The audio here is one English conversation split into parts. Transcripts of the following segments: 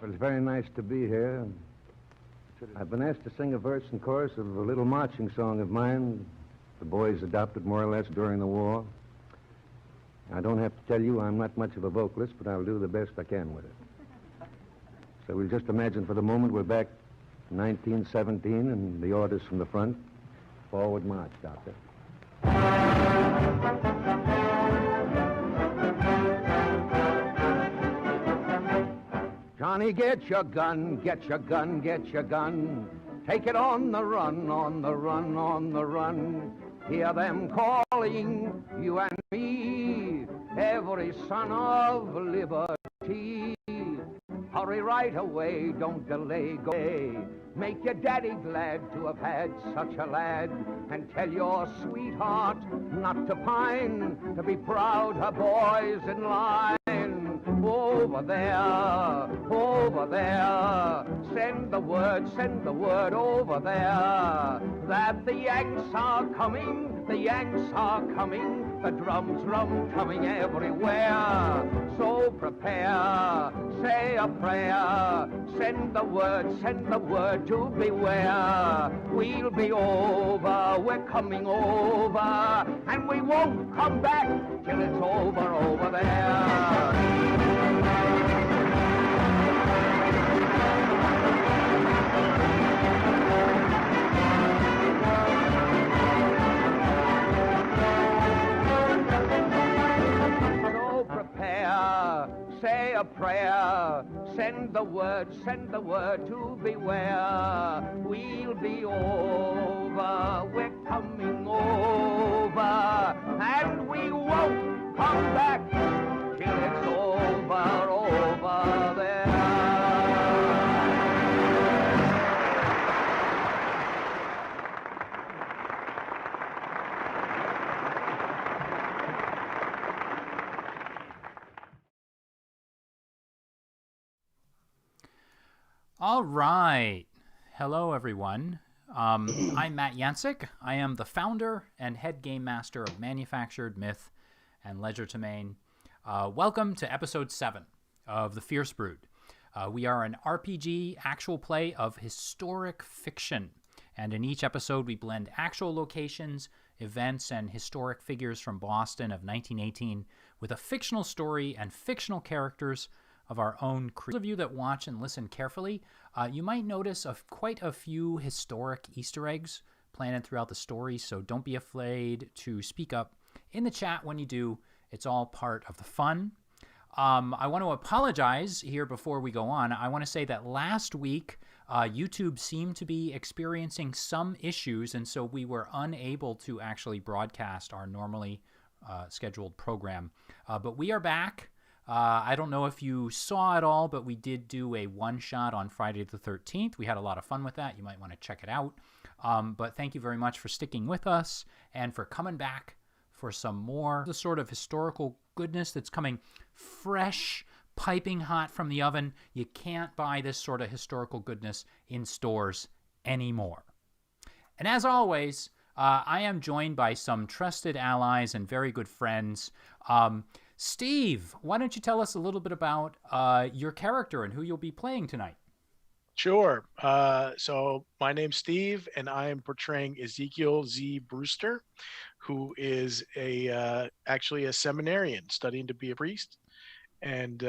Well, it's very nice to be here. I've been asked to sing a verse and chorus of a little marching song of mine the boys adopted more or less during the war. I don't have to tell you I'm not much of a vocalist, but I'll do the best I can with it. So we'll just imagine for the moment we're back in 1917 and the orders from the front. Forward march, Doctor. Johnny, get your gun, get your gun, get your gun. Take it on the run, on the run, on the run. Hear them calling, you and me, every son of liberty. Hurry right away, don't delay, go away. Make your daddy glad to have had such a lad, and tell your sweetheart not to pine, to be proud her boys in line. Over there, send the word over there, that the Yanks are coming, the Yanks are coming, the drums coming everywhere. So prepare, say a prayer, send the word to beware. We'll be over, we're coming over, and we won't come back till it's over there. Say a prayer, send the word to beware. We'll be over, we're coming over, and we won't come back till it's over there. All right. Hello, everyone. I'm Matt Yancic. I am the founder and head game master of Manufactured Myth and Legerdemain. Welcome to episode 7 of the FiERCE BRooD. We are an RPG actual play of historic fiction. And in each episode, we blend actual locations, events, and historic figures from Boston of 1918 with a fictional story and fictional characters of our own creation. For those of you that watch and listen carefully, you might notice quite a few historic Easter eggs planted throughout the story, so don't be afraid to speak up in the chat when you do. It's all part of the fun. I want to apologize here before we go on. I want to say that last week, YouTube seemed to be experiencing some issues, and so we were unable to actually broadcast our normally scheduled program. But we are back. I don't know if you saw it all, but we did do a one-shot on Friday the 13th. We had a lot of fun with that. You might want to check it out. But thank you very much for sticking with us and for coming back for some more the sort of historical goodness that's coming fresh, piping hot from the oven. You can't buy this sort of historical goodness in stores anymore. And as always, I am joined by some trusted allies and very good friends. Steve, why don't you tell us a little bit about your character and who you'll be playing tonight? Sure. So my name's Steve, and I am portraying Ezekiel Z. Brewster, who is actually a seminarian studying to be a priest. And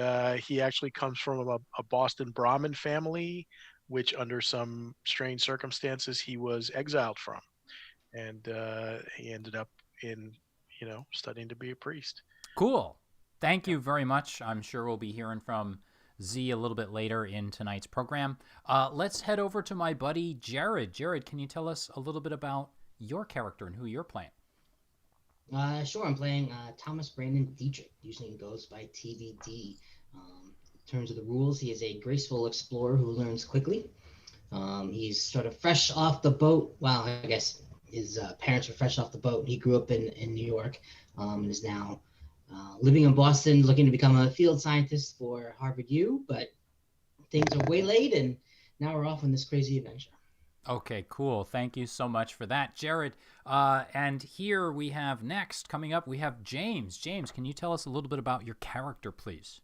he actually comes from a Boston Brahmin family, which under some strange circumstances he was exiled from. And he ended up studying to be a priest. Cool. Thank you very much. I'm sure we'll be hearing from Z a little bit later in tonight's program. Let's head over to my buddy Jared. Jared, can you tell us a little bit about your character and who you're playing? Sure. I'm playing Thomas Brandon Dietrich. Usually goes by TBD. In terms of the rules, he is a graceful explorer who learns quickly. He's sort of fresh off the boat. Well, I guess his parents were fresh off the boat. He grew up in New York and is now living in Boston, looking to become a field scientist for Harvard U, but things are waylaid, and now we're off on this crazy adventure. Okay, cool. Thank you so much for that, Jared. And here we have next, coming up, we have James. James, can you tell us a little bit about your character, please?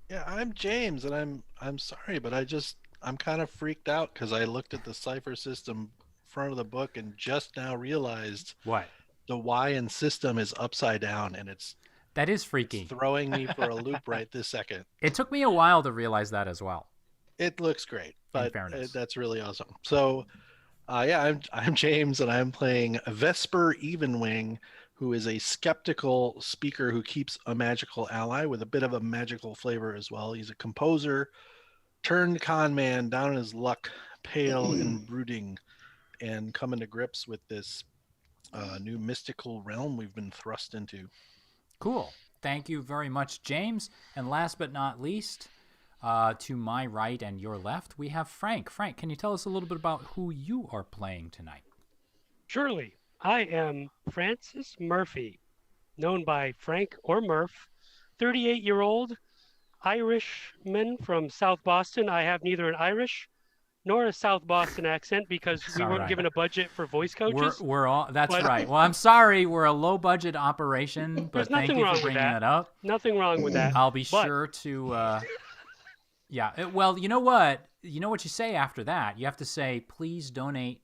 Yeah, I'm James, and I'm sorry, but I'm kind of freaked out because I looked at the cipher system front of the book and just now realized What? the Y in system is upside down, and That is it's freaky. throwing me for a loop right this second. It took me a while to realize that as well, It looks great, in but fairness. that's really awesome. So, yeah, I'm James, and I'm playing Vesper Evenwing, who is a skeptical speaker who keeps a magical ally with a bit of a magical flavor as well. He's a composer turned con man, down in his luck, pale and brooding, and coming to grips with this new mystical realm we've been thrust into. Cool. Thank you very much, James. And last but not least, to my right and your left, we have Frank. Frank, can you tell us a little bit about who you are playing tonight? Surely, I am Francis Murphy, known by Frank or Murph, 38-year-old Irishman from South Boston. I have neither an Irish nor a South Boston accent because we weren't right. given a budget for voice coaches. We're all, that's But- right. Well, I'm sorry, we're a low budget operation, but There's thank nothing you wrong for with bringing that. that up. Nothing wrong with that. I'll be But- sure to, yeah. Well, you know what? You know what you say after that? You have to say, please donate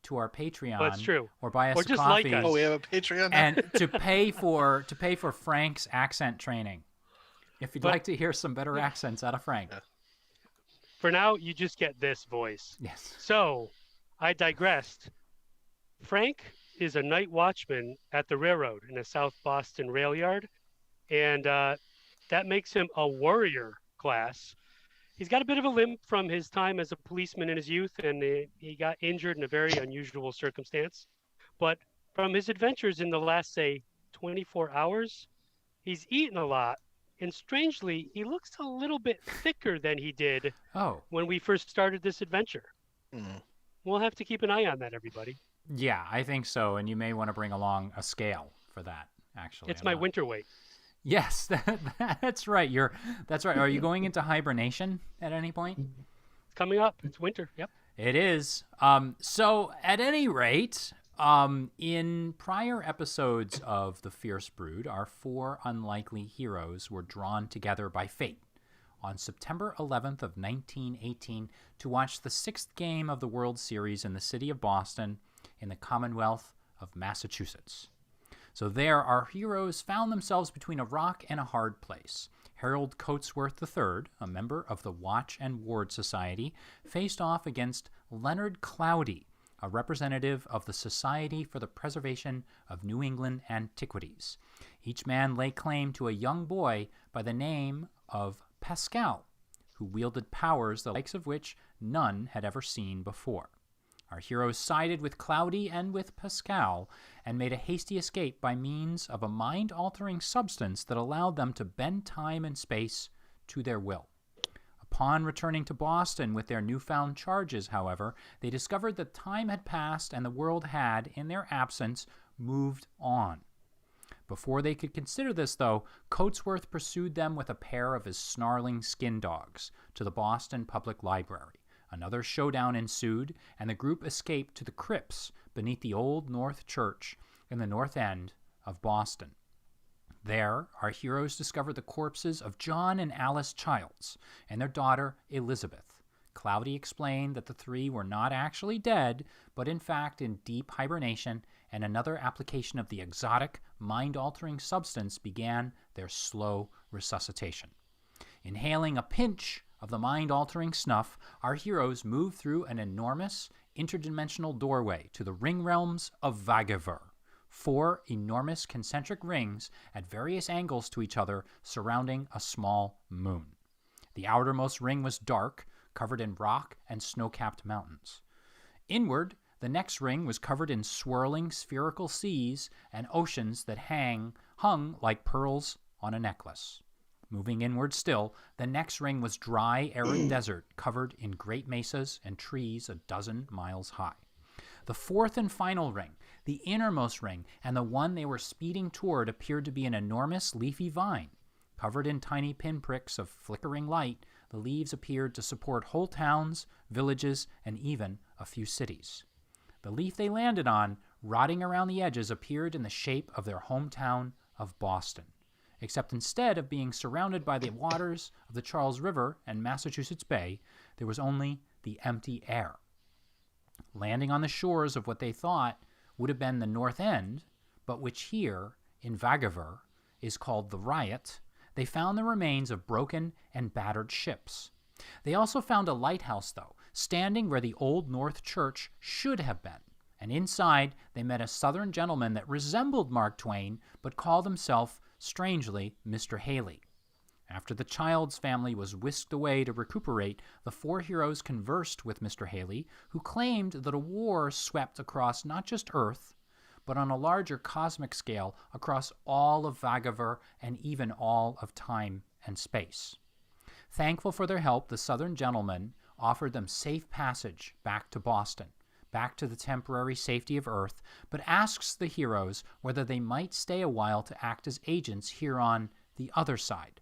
to our Patreon. That's true. Or buy us Or a just like coffee. us. Oh, we have a Patreon now? And to pay for Frank's accent training. If you'd But- like to hear some better accents out of Frank. For now, you just get this voice. Yes. So, I digressed. Frank is a night watchman at the railroad in a South Boston rail yard, and that makes him a warrior class. He's got a bit of a limp from his time as a policeman in his youth, and he got injured in a very unusual circumstance. But from his adventures in the last, say, 24 hours, he's eaten a lot. And strangely, he looks a little bit thicker than he did Oh, when we first started this adventure. Mm. We'll have to keep an eye on that, everybody. yeah, I think so. And you may want to bring along a scale for that, actually. It's I'm my not- winter weight. Yes, that's right. That's right. Are you going into hibernation at any point? It's coming up. It's winter. Yep. It is. So at any rate, in prior episodes of the Fierce Brood, our 4 unlikely heroes were drawn together by fate on September 11th of 1918 to watch the 6th game of the World Series in the city of Boston in the Commonwealth of Massachusetts. So there, our heroes found themselves between a rock and a hard place. Harold Coatsworth III, a member of the Watch and Ward Society, faced off against Leonard Cloudy, a representative of the Society for the Preservation of New England Antiquities. Each man lay claim to a young boy by the name of Pascal, who wielded powers the likes of which none had ever seen before. Our heroes sided with Cloudy and with Pascal and made a hasty escape by means of a mind-altering substance that allowed them to bend time and space to their will. Upon returning to Boston with their newfound charges, however, they discovered that time had passed and the world had, in their absence, moved on. Before they could consider this, though, Coatsworth pursued them with a pair of his snarling skin dogs to the Boston Public Library. Another showdown ensued, and the group escaped to the crypts beneath the Old North Church in the North End of Boston. There, our heroes discovered the corpses of John and Alice Childs and their daughter, Elizabeth. Cloudy explained that the 3 were not actually dead, but in fact in deep hibernation, and another application of the exotic, mind-altering substance began their slow resuscitation. Inhaling a pinch of the mind-altering snuff, our heroes moved through an enormous, interdimensional doorway to the ring realms of Vagaver, 4 enormous concentric rings at various angles to each other surrounding a small moon. The outermost ring was dark, covered in rock and snow-capped mountains. Inward, the next ring was covered in swirling spherical seas and oceans that hung like pearls on a necklace. Moving inward still, the next ring was dry, arid desert covered in great mesas and trees a dozen miles high. The 4th and final ring, the innermost ring, and the one they were speeding toward appeared to be an enormous leafy vine. Covered in tiny pinpricks of flickering light, the leaves appeared to support whole towns, villages, and even a few cities. The leaf they landed on, rotting around the edges, appeared in the shape of their hometown of Boston. except instead of being surrounded by the waters of the Charles River and Massachusetts Bay, there was only the empty air. Landing on the shores of what they thought would have been the North End, but which here, in Vagaver, is called the Riot, they found the remains of broken and battered ships. They also found a lighthouse, though, standing where the Old North Church should have been, and inside they met a Southern gentleman that resembled Mark Twain, but called himself, strangely, Mr. Haley. After the child's family was whisked away to recuperate, the four heroes conversed with Mr. Haley, who claimed that a war swept across not just Earth, but on a larger cosmic scale across all of Vagaver and even all of time and space. Thankful for their help, the Southern gentleman offered them safe passage back to Boston, back to the temporary safety of Earth, but asks the heroes whether they might stay a while to act as agents here on the other side.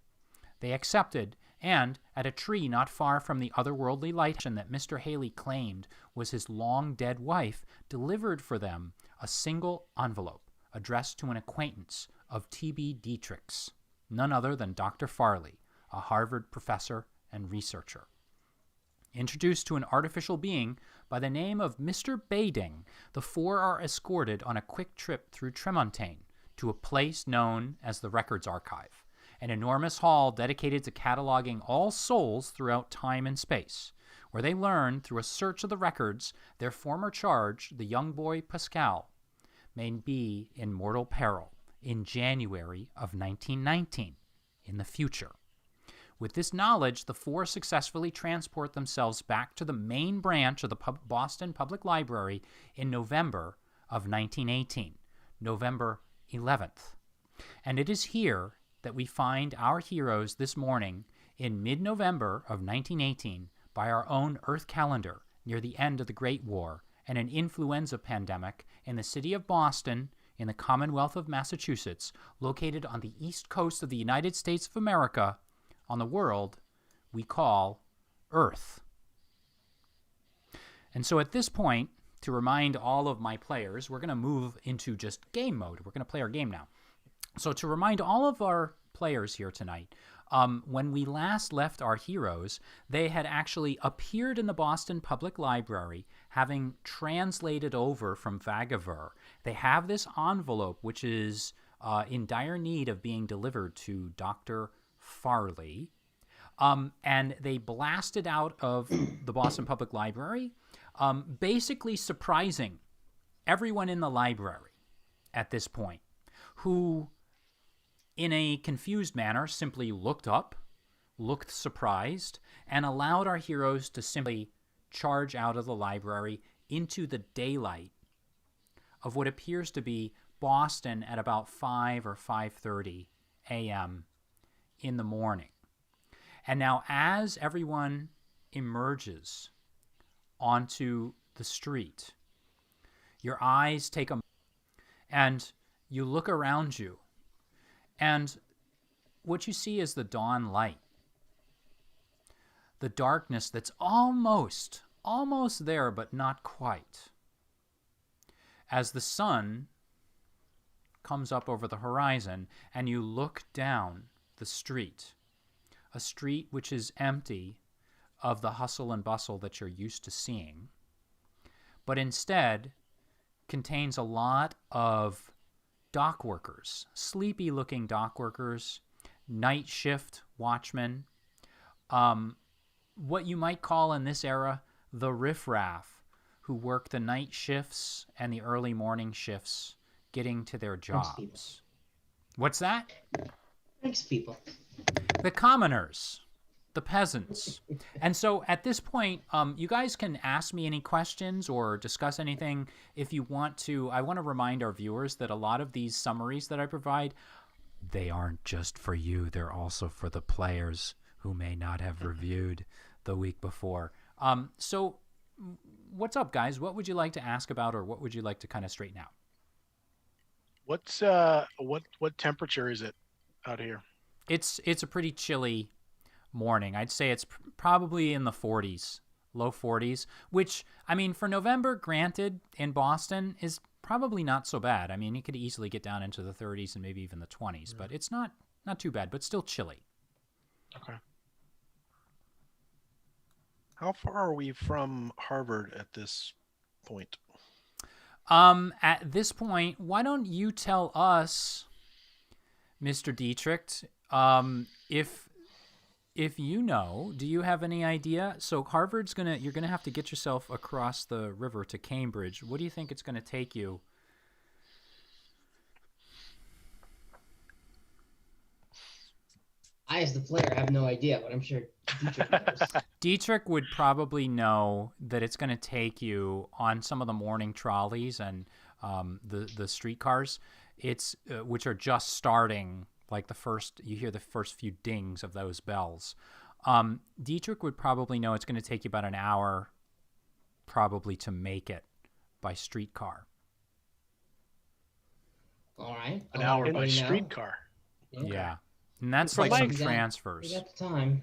They accepted, and at a tree not far from the otherworldly light that Mr. Haley claimed was his long-dead wife, delivered for them a single envelope addressed to an acquaintance of T.B. Dietrich's, none other than Dr. Farley, a Harvard professor and researcher. Introduced to an artificial being by the name of Mr. Bading, the four are escorted on a quick trip through Tremontaine to a place known as the Records Archive, an enormous hall dedicated to cataloging all souls throughout time and space, where they learn through a search of the records their former charge, the young boy Pascal, may be in mortal peril in January of 1919, in the future. With this knowledge, the four successfully transport themselves back to the main branch of the Boston Public Library in November of 1918, November 11th. And it is here that we find our heroes this morning in mid-November of 1918 by our own Earth calendar near the end of the Great War and an influenza pandemic in the city of Boston in the Commonwealth of Massachusetts, located on the east coast of the United States of America, on the world we call Earth. And so at this point, to remind all of my players, we're going to move into just game mode. We're going to play our game now. So to remind all of our players here tonight, when we last left our heroes, they had actually appeared in the Boston Public Library, having translated over from Vagaver. They have this envelope, which is in dire need of being delivered to Dr. Farley, and they blasted out of the Boston Public Library, basically surprising everyone in the library at this point, who in a confused manner simply looked up, looked surprised, and allowed our heroes to simply charge out of the library into the daylight of what appears to be Boston at about 5 or 5:30 a.m. in the morning. And now as everyone emerges onto the street, your eyes take a and you look around you, and what you see is the dawn light. The darkness that's almost there, but not quite. As the sun comes up over the horizon and you look down the street, a street which is empty of the hustle and bustle that you're used to seeing, but instead contains a lot of dock workers, sleepy-looking dock workers, night shift watchmen, what you might call in this era the riffraff, who work the night shifts and the early morning shifts getting to their jobs. What's that? Thanks, people. The commoners, the peasants. And so at this point, you guys can ask me any questions or discuss anything if you want to. I want to remind our viewers that a lot of these summaries that I provide, they aren't just for you. They're also for the players who may not have reviewed the week before. So what's up, guys? What would you like to ask about, or what would you like to kind of straighten out? What's what temperature is it out here? It's a pretty chilly morning. I'd say it's probably in the 40s, low 40s, which, I mean, for November, granted, in Boston is probably not so bad. I mean, you could easily get down into the 30s and maybe even the 20s, but it's not Not too bad, but still chilly. Okay. How far are we from Harvard at this point? At this point, why don't you tell us, Mr. Dietrich, if you know, do you have any idea? So Harvard's you're gonna have to get yourself across the river to Cambridge. What do you think it's gonna take you? I, as the player, have no idea, but I'm sure Dietrich knows. Dietrich would probably know that it's going to take you on some of the morning trolleys and the streetcars. It's which are just starting. Like you hear the first few dings of those bells. Dietrich would probably know it's going to take you about an hour, probably, to make it by streetcar. All right. An I'll hour let by everybody know. streetcar. Yeah. And that's From like my some ex- transfers. We got the time.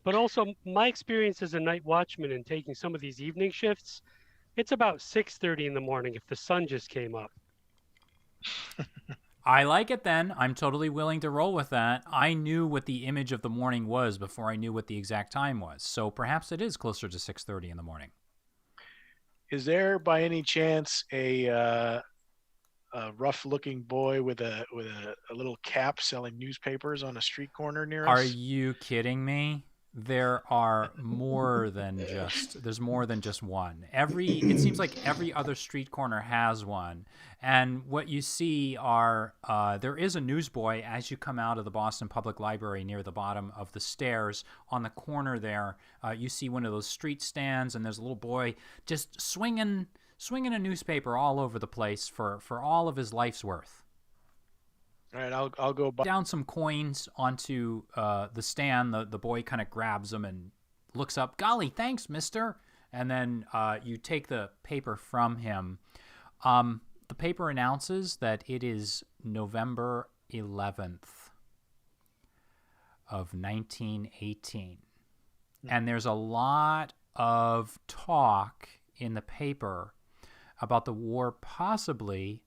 But also, my experience as a night watchman and taking some of these evening shifts, it's about 6:30 in the morning if the sun just came up. I like it then. I'm totally willing to roll with that. I knew what the image of the morning was before I knew what the exact time was. So perhaps it is closer to 6:30 in the morning. Is there by any chance a rough-looking boy with a little cap selling newspapers on a street corner near us? Are you kidding me? There's more than just one. It seems like every other street corner has one. And what you see are, there is a newsboy as you come out of the Boston Public Library near the bottom of the stairs. On the corner there, you see one of those street stands, and there's a little boy just swinging a newspaper all over the place for all of his life's worth. All right, I'll go buy. Down some coins onto the stand. The boy kind of grabs them and looks up. Golly, thanks, mister. And then you take the paper from him. The paper announces that it is November 11th of 1918. And there's a lot of talk in the paper about the war possibly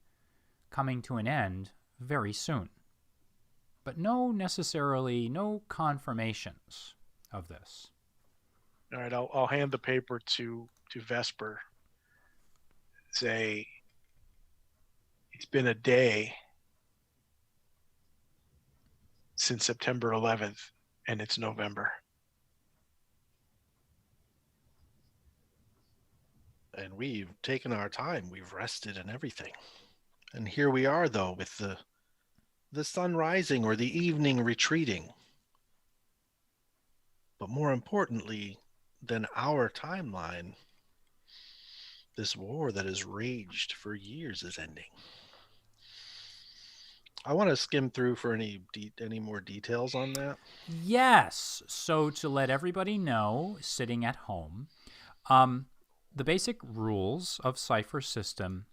coming to an end very soon. But no confirmations of this. All right, I'll hand the paper to Vesper. Say, it's been a day since September 11th, and it's November. And we've taken our time. We've rested and everything. And here we are, though, with the sun rising or the evening retreating. But more importantly than our timeline, this war that has raged for years is ending. I want to skim through for any more details on that. Yes. So to let everybody know, sitting at home, the basic rules of Cipher System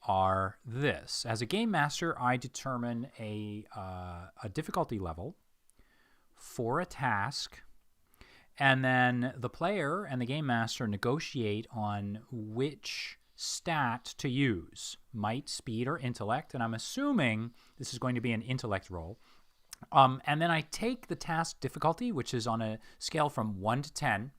are this. As a game master, I determine a difficulty level for a task, and then the player and the game master negotiate on which stat to use, might, speed, or intellect, and I'm assuming this is going to be an intellect roll. And then I take the task difficulty, which is on a scale from 1 to 10,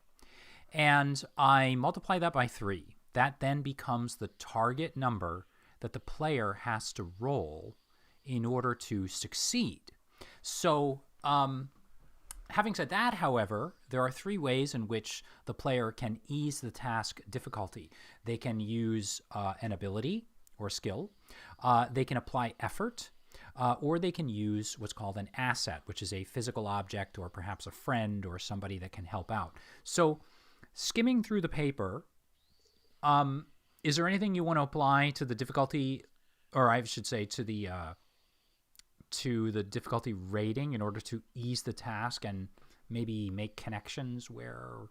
and I multiply that by 3. That then becomes the target number that the player has to roll in order to succeed. So, having said that, however, there are 3 ways in which the player can ease the task difficulty. They can use an ability or skill, they can apply effort, or they can use what's called an asset, which is a physical object or perhaps a friend or somebody that can help out. So, skimming through the paper, is there anything you want to apply to the difficulty, or I should say to the difficulty rating in order to ease the task and maybe make connections where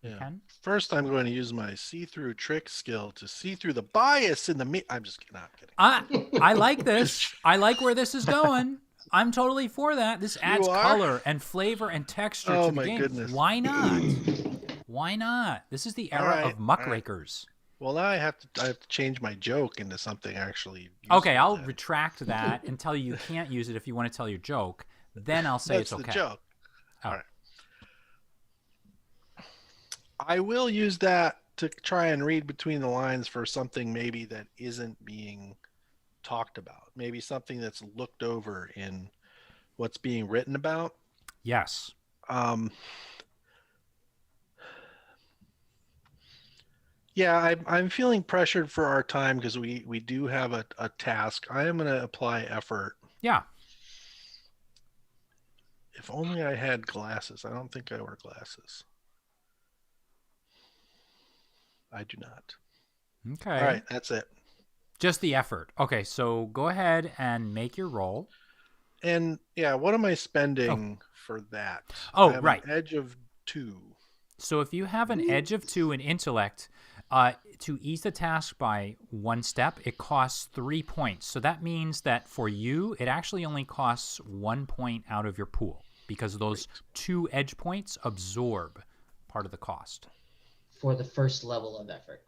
you can? First, I'm going to use my see-through trick skill to see through the bias in the I'm just kidding. I like this. I like where this is going. I'm totally for that. This adds color and flavor and texture to the game. Goodness. Why not? Why not? This is the era of muckrakers. Well, now I have to change my joke into something actually Okay, useful I'll then. retract that and tell you can't use it if you want to tell your joke. Then I'll say That's it's okay. the joke. Oh. All right. I will use that to try and read between the lines for something maybe that isn't being talked about. Maybe something that's looked over in what's being written about. Yes. Yeah, I'm feeling pressured for our time because we do have a task. I am going to apply effort. Yeah. If only I had glasses. I don't think I wear glasses. I do not. Okay. All right, that's it. Just the effort. Okay, so go ahead and make your roll. And yeah, what am I spending for that? Oh, I have right. an edge of 2. So if you have an edge of 2 in intellect, to ease the task by 1 step, it costs 3 points. So that means that for you, it actually only costs 1 point out of your pool because those 2 edge points absorb part of the cost. For the first level of effort.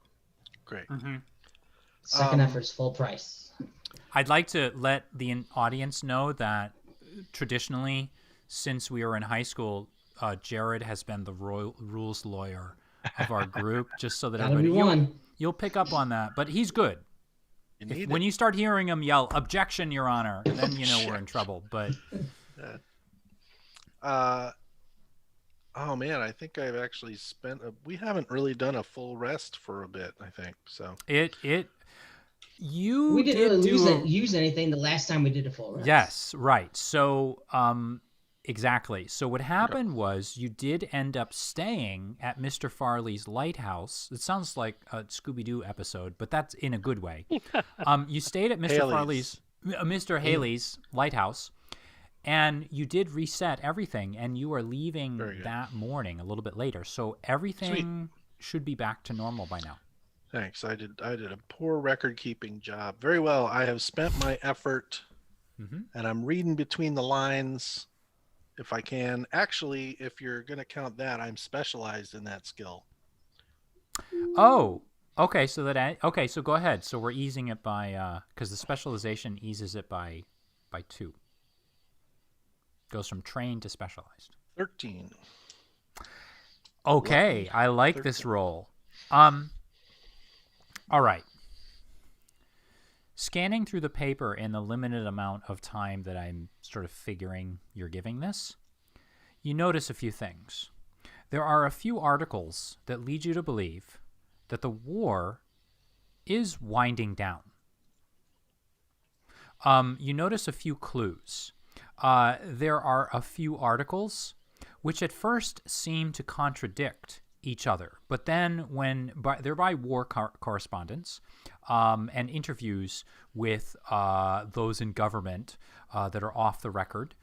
Great. Second effort's full price. I'd like to let the audience know that traditionally, since we were in high school, Jared has been the rules lawyer of our group, just so that Gotta be one. You'll pick up on that. But he's good. When you start hearing him yell, "Objection, Your Honor," then you know we're in trouble. But oh man, I think I've actually spent. We haven't really done a full rest for a bit. I think so. We didn't really use anything the last time we did a full rest. Yes, right. So exactly. So what happened was you did end up staying at Mr. Farley's lighthouse. It sounds like a Scooby-Doo episode, but that's in a good way. You stayed at Mr. Haley's lighthouse, and you did reset everything, and you are leaving that morning a little bit later. So everything should be back to normal by now. Thanks. I did a poor record-keeping job. Very well. I have spent my effort, and I'm reading between the lines if I can. Actually, if you're going to count that, I'm specialized in that skill. Oh, okay. So so go ahead. So we're easing it by because the specialization eases it by 2. Goes from trained to specialized. 13. Okay, lucky. I like 13. This roll. All right. Scanning through the paper in the limited amount of time that I'm sort of figuring you're giving this, you notice a few things. There are a few articles that lead you to believe that the war is winding down. You notice a few clues. There are a few articles which at first seem to contradict each other, but then when they're by war correspondents and interviews with those in government that are off the record,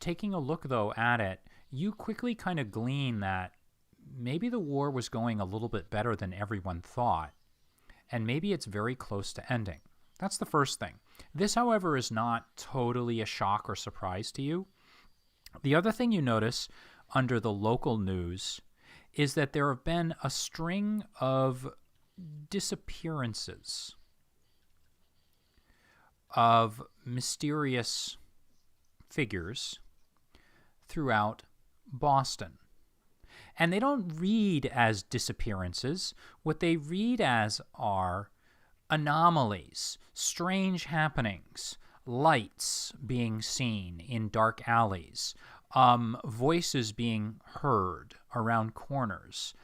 taking a look though at it, you quickly kind of glean that maybe the war was going a little bit better than everyone thought, and maybe it's very close to ending. That's the first thing. This, however, is not totally a shock or surprise to you. The other thing you notice under the local news is that there have been a string of disappearances of mysterious figures throughout Boston. And they don't read as disappearances. What they read as are anomalies, strange happenings, lights being seen in dark alleys, voices being heard around corners.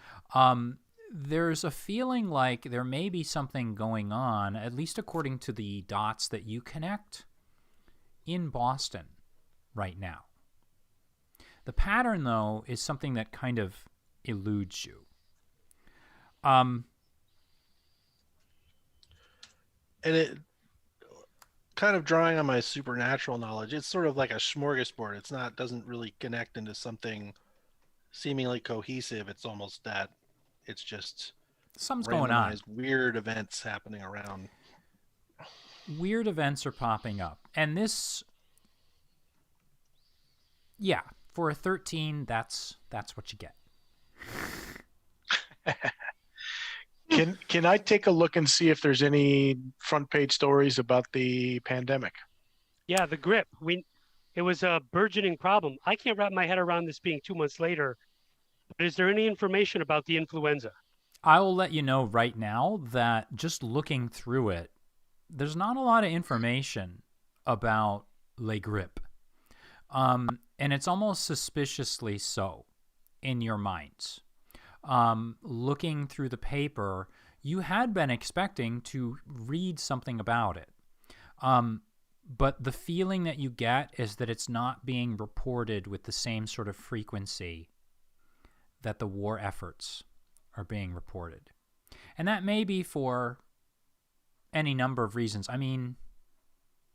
There's a feeling like there may be something going on, at least according to the dots that you connect, in Boston right now. The pattern, though, is something that kind of eludes you. And it kind of drawing on my supernatural knowledge, it's sort of like a smorgasbord. It's not, doesn't really connect into something seemingly cohesive. It's almost that it's just something's going on. Weird events happening around. Weird events are popping up. And this, yeah, for a 13, that's what you get. Can I take a look and see if there's any front page stories about the pandemic? Yeah, the grip. It was a burgeoning problem. I can't wrap my head around this being 2 months later. But is there any information about the influenza? I will let you know right now that just looking through it, there's not a lot of information about Le Grippe. And it's almost suspiciously so in your minds. Looking through the paper, you had been expecting to read something about it. But the feeling that you get is that it's not being reported with the same sort of frequency that the war efforts are being reported. And that may be for any number of reasons. I mean,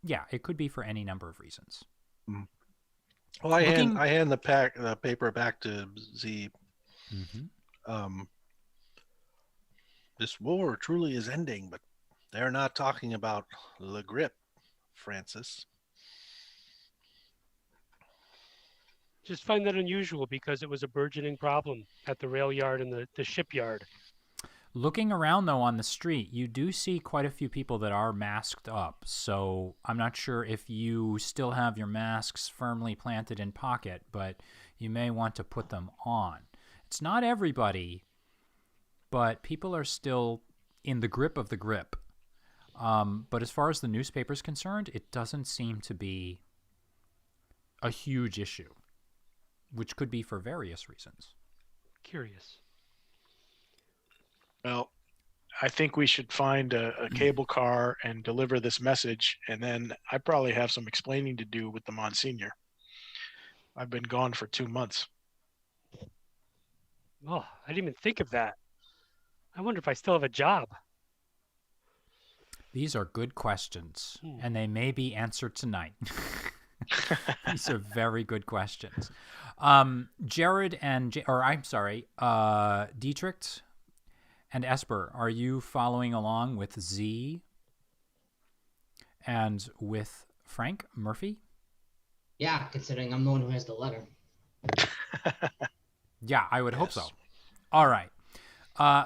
yeah, it could be for any number of reasons. Well, I hand the paper back to Z. Mm-hmm. This war truly is ending, but they're not talking about Le Grippe, Francis. Just find that unusual because it was a burgeoning problem at the rail yard and the shipyard. Looking around, though, on the street, you do see quite a few people that are masked up. So I'm not sure if you still have your masks firmly planted in pocket, but you may want to put them on. It's not everybody, but people are still in the grip of the grip. But as far as the newspaper is concerned, it doesn't seem to be a huge issue, which could be for various reasons. Curious. Well, I think we should find a cable car and deliver this message, and then I probably have some explaining to do with the Monsignor. I've been gone for 2 months. Oh, I didn't even think of that. I wonder if I still have a job. These are good questions, and they may be answered tonight. These are very good questions. Jared and, Dietrich and Esper, are you following along with Z and with Frank Murphy? Yeah, considering I'm the one who has the letter. Yeah, I would hope so. All right.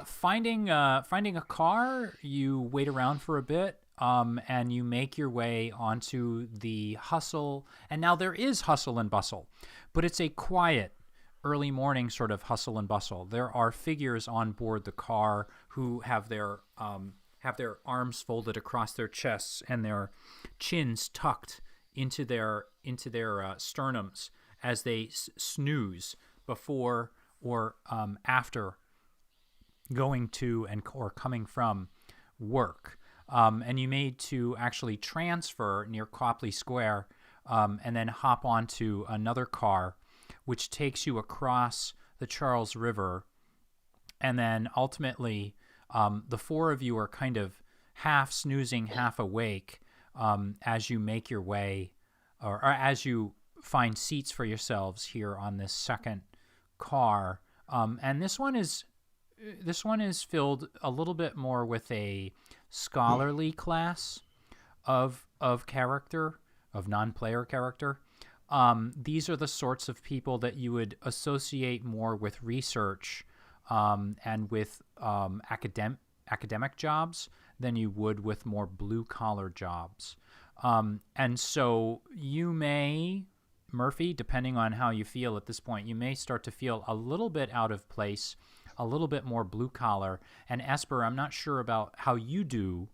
Finding a car, you wait around for a bit, and you make your way onto the hustle. And now there is hustle and bustle, but it's a quiet, early morning sort of hustle and bustle. There are figures on board the car who have their arms folded across their chests and their chins tucked into their sternums as they snooze before or after going to or coming from work. And you made to actually transfer near Copley Square and then hop onto another car which takes you across the Charles River. And then ultimately, the four of you are kind of half snoozing, half awake as you make your way or as you find seats for yourselves here on this second car. And this one is filled a little bit more with a scholarly class of character, of non-player character. These are the sorts of people that you would associate more with research and with academic jobs than you would with more blue-collar jobs. And so you may, Murphy, depending on how you feel at this point, you may start to feel a little bit out of place, a little bit more blue-collar. And Esper, I'm not sure about how you do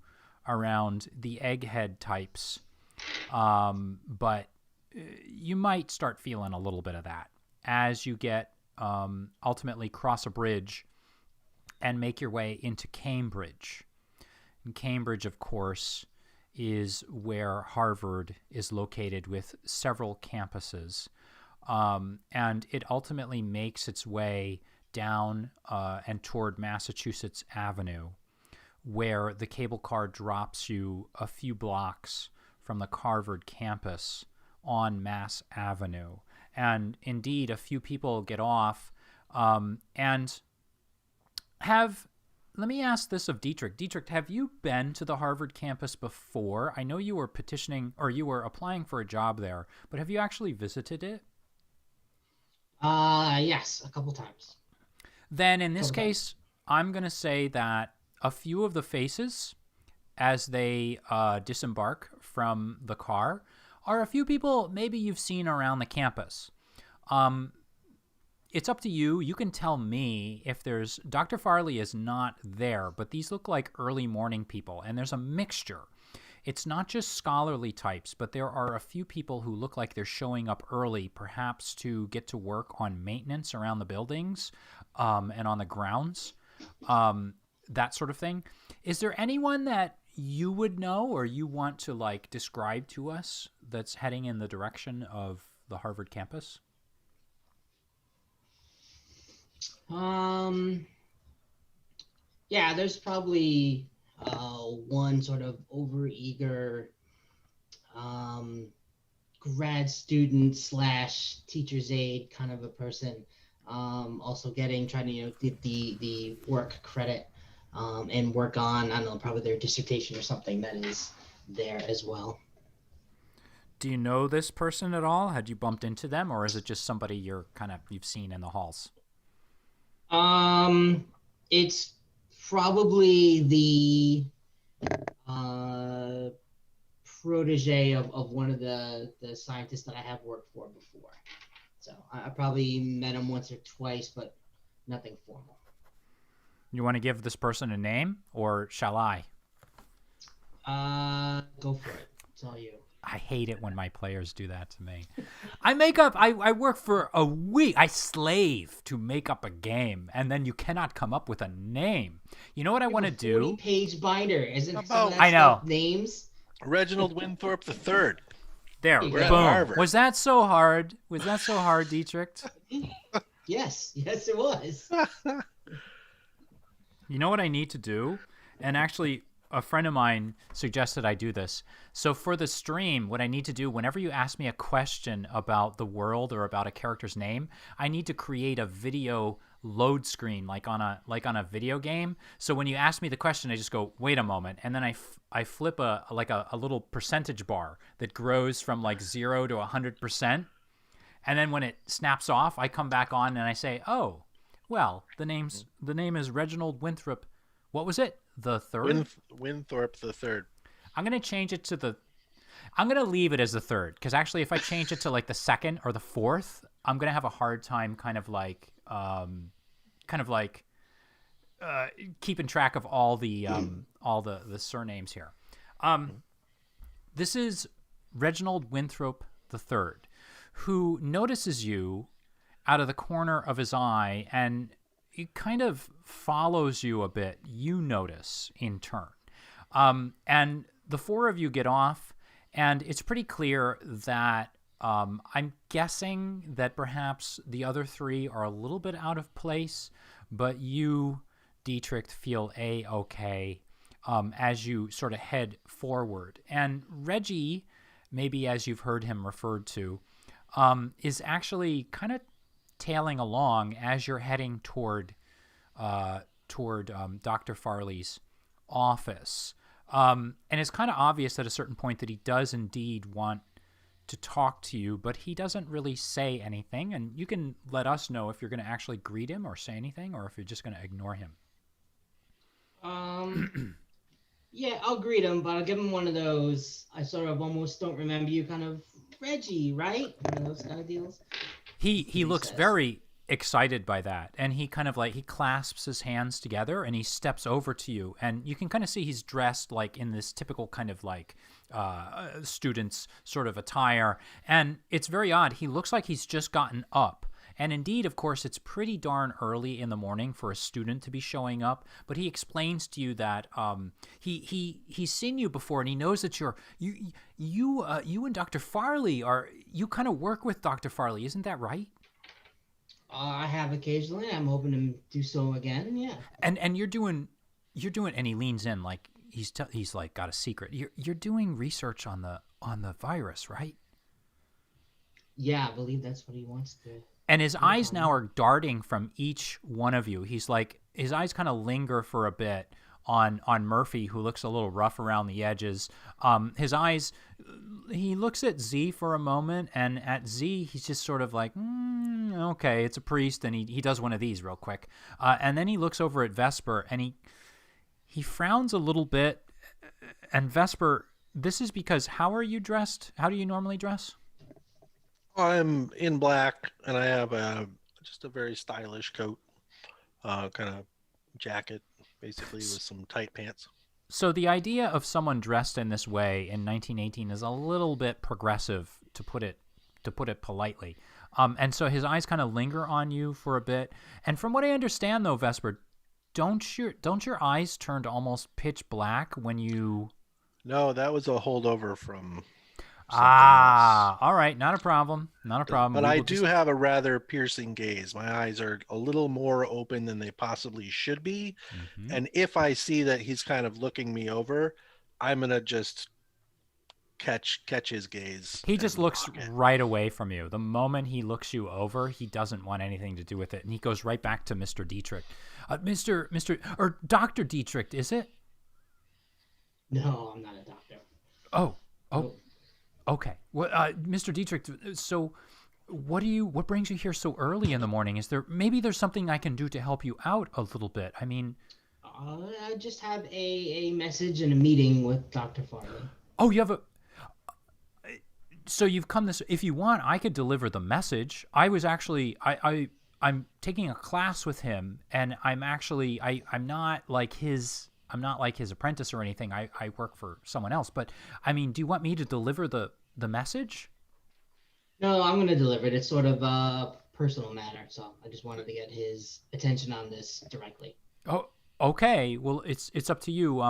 around the egghead types, but you might start feeling a little bit of that as you get ultimately cross a bridge and make your way into Cambridge. And Cambridge, of course, is where Harvard is located with several campuses. And it ultimately makes its way down and toward Massachusetts Avenue, where the cable car drops you a few blocks from the Harvard campus on Mass Avenue. And indeed, a few people get off and have... Let me ask this of Dietrich. Dietrich, have you been to the Harvard campus before? I know you were petitioning or you were applying for a job there, but have you actually visited it? Yes, a couple times. Then in this case, I'm going to say that a few of the faces as they disembark from the car are a few people maybe you've seen around the campus. It's up to you. You can tell me if there's... Dr. Farley is not there, but these look like early morning people, and there's a mixture. It's not just scholarly types, but there are a few people who look like they're showing up early, perhaps to get to work on maintenance around the buildings and on the grounds, that sort of thing. Is there anyone that you would know or you want to like describe to us that's heading in the direction of the Harvard campus? Yeah, there's probably one sort of overeager grad student slash teacher's aide kind of a person, also trying to get the work credit and work on, I don't know, probably their dissertation or something that is there as well. Do you know this person at all? Had you bumped into them, or is it just somebody you've seen in the halls? It's probably the protege of one of the scientists that I have worked for before. So I probably met him once or twice, but nothing formal. You want to give this person a name, or shall I? Go for it. It's all you. I hate it when my players do that to me. I work for a week. I slave to make up a game, and then you cannot come up with a name. You know what I want to do? 40-page binder. Isn't some of that I know. stuff names? Reginald Winthrop III. There, We're We're at boom. Harvard. Was that so hard? Was that so hard, Dietrich? Yes, it was. You know what I need to do? And actually, a friend of mine suggested I do this. So for the stream, what I need to do, whenever you ask me a question about the world or about a character's name, I need to create a video load screen like on a video game. So when you ask me the question, I just go, wait a moment. And then I flip a little percentage bar that grows from like 0 to 100%. And then when it snaps off, I come back on and I say, oh, well, the name is Reginald Winthrop. What was it? The third? Winthrop III. I'm going to change it I'm going to leave it as the third, because actually if I change it to like the second or the fourth, I'm going to have a hard time kind of like keeping track of all the surnames here. This is Reginald Winthrop III, who notices you out of the corner of his eye, and he kind of follows you a bit. You notice in turn. And the four of you get off, and it's pretty clear that I'm guessing that perhaps the other three are a little bit out of place, but you, Dietrich, feel A-okay as you sort of head forward. And Reggie, maybe as you've heard him referred to, is actually kind of tailing along as you're heading toward Dr. Farley's office. And it's kind of obvious at a certain point that he does indeed want to talk to you, but he doesn't really say anything. And you can let us know if you're going to actually greet him or say anything, or if you're just going to ignore him. Yeah, I'll greet him, but I'll give him one of those, I sort of almost don't remember you kind of, Reggie, right? One of those kind of deals. He looks very excited by that, and he kind of like, he clasps his hands together and he steps over to you, and you can kind of see he's dressed like in this typical kind of like student's sort of attire, and it's very odd. He looks like he's just gotten up. And indeed, of course, it's pretty darn early in the morning for a student to be showing up. But he explains to you that he's seen you before, and he knows that you and Dr. Farley you kind of work with Dr. Farley, isn't that right? I have occasionally. I'm hoping to do so again. Yeah. And you're doing, and he leans in like he's like got a secret. You're doing research on the virus, right? Yeah, I believe that's what he wants to. And his eyes now are darting from each one of you. He's like, his eyes kind of linger for a bit on Murphy, who looks a little rough around the edges. His eyes, he looks at Z for a moment, and at Z, he's just sort of like, okay, it's a priest, and he does one of these real quick. And then he looks over at Vesper, and he frowns a little bit. And Vesper, this is because how are you dressed? How do you normally dress? I'm in black, and I have just a very stylish coat, kind of jacket, basically, with some tight pants. So the idea of someone dressed in this way in 1918 is a little bit progressive, to put it politely. And so his eyes kind of linger on you for a bit. And from what I understand, though, Vesper, don't your eyes turn almost pitch black when you? No, that was a holdover from something else. else. All right, not a problem. But I do have a rather piercing gaze. My eyes are a little more open than they possibly should be. Mm-hmm. And if I see that he's kind of looking me over, I'm gonna just catch his gaze. He just looks right away from you. The moment he looks you over, he doesn't want anything to do with it, and he goes right back to Mr. Dietrich. Or Dr. Dietrich, is it? No, I'm not a doctor. Oh, Nope. okay. Well, Mr. Dietrich, so what brings you here so early in the morning? Maybe there's something I can do to help you out a little bit? I mean, I just have a message and a meeting with Dr. Farley. Oh, you have so you've come this. If you want, I could deliver the message. I was actually I'm taking a class with him, and I'm not like his apprentice or anything. I work for someone else. But I mean, do you want me to deliver the message? No, I'm going to deliver it. It's sort of a personal matter, so I just wanted to get his attention on this directly. Oh, okay. Well, it's up to you.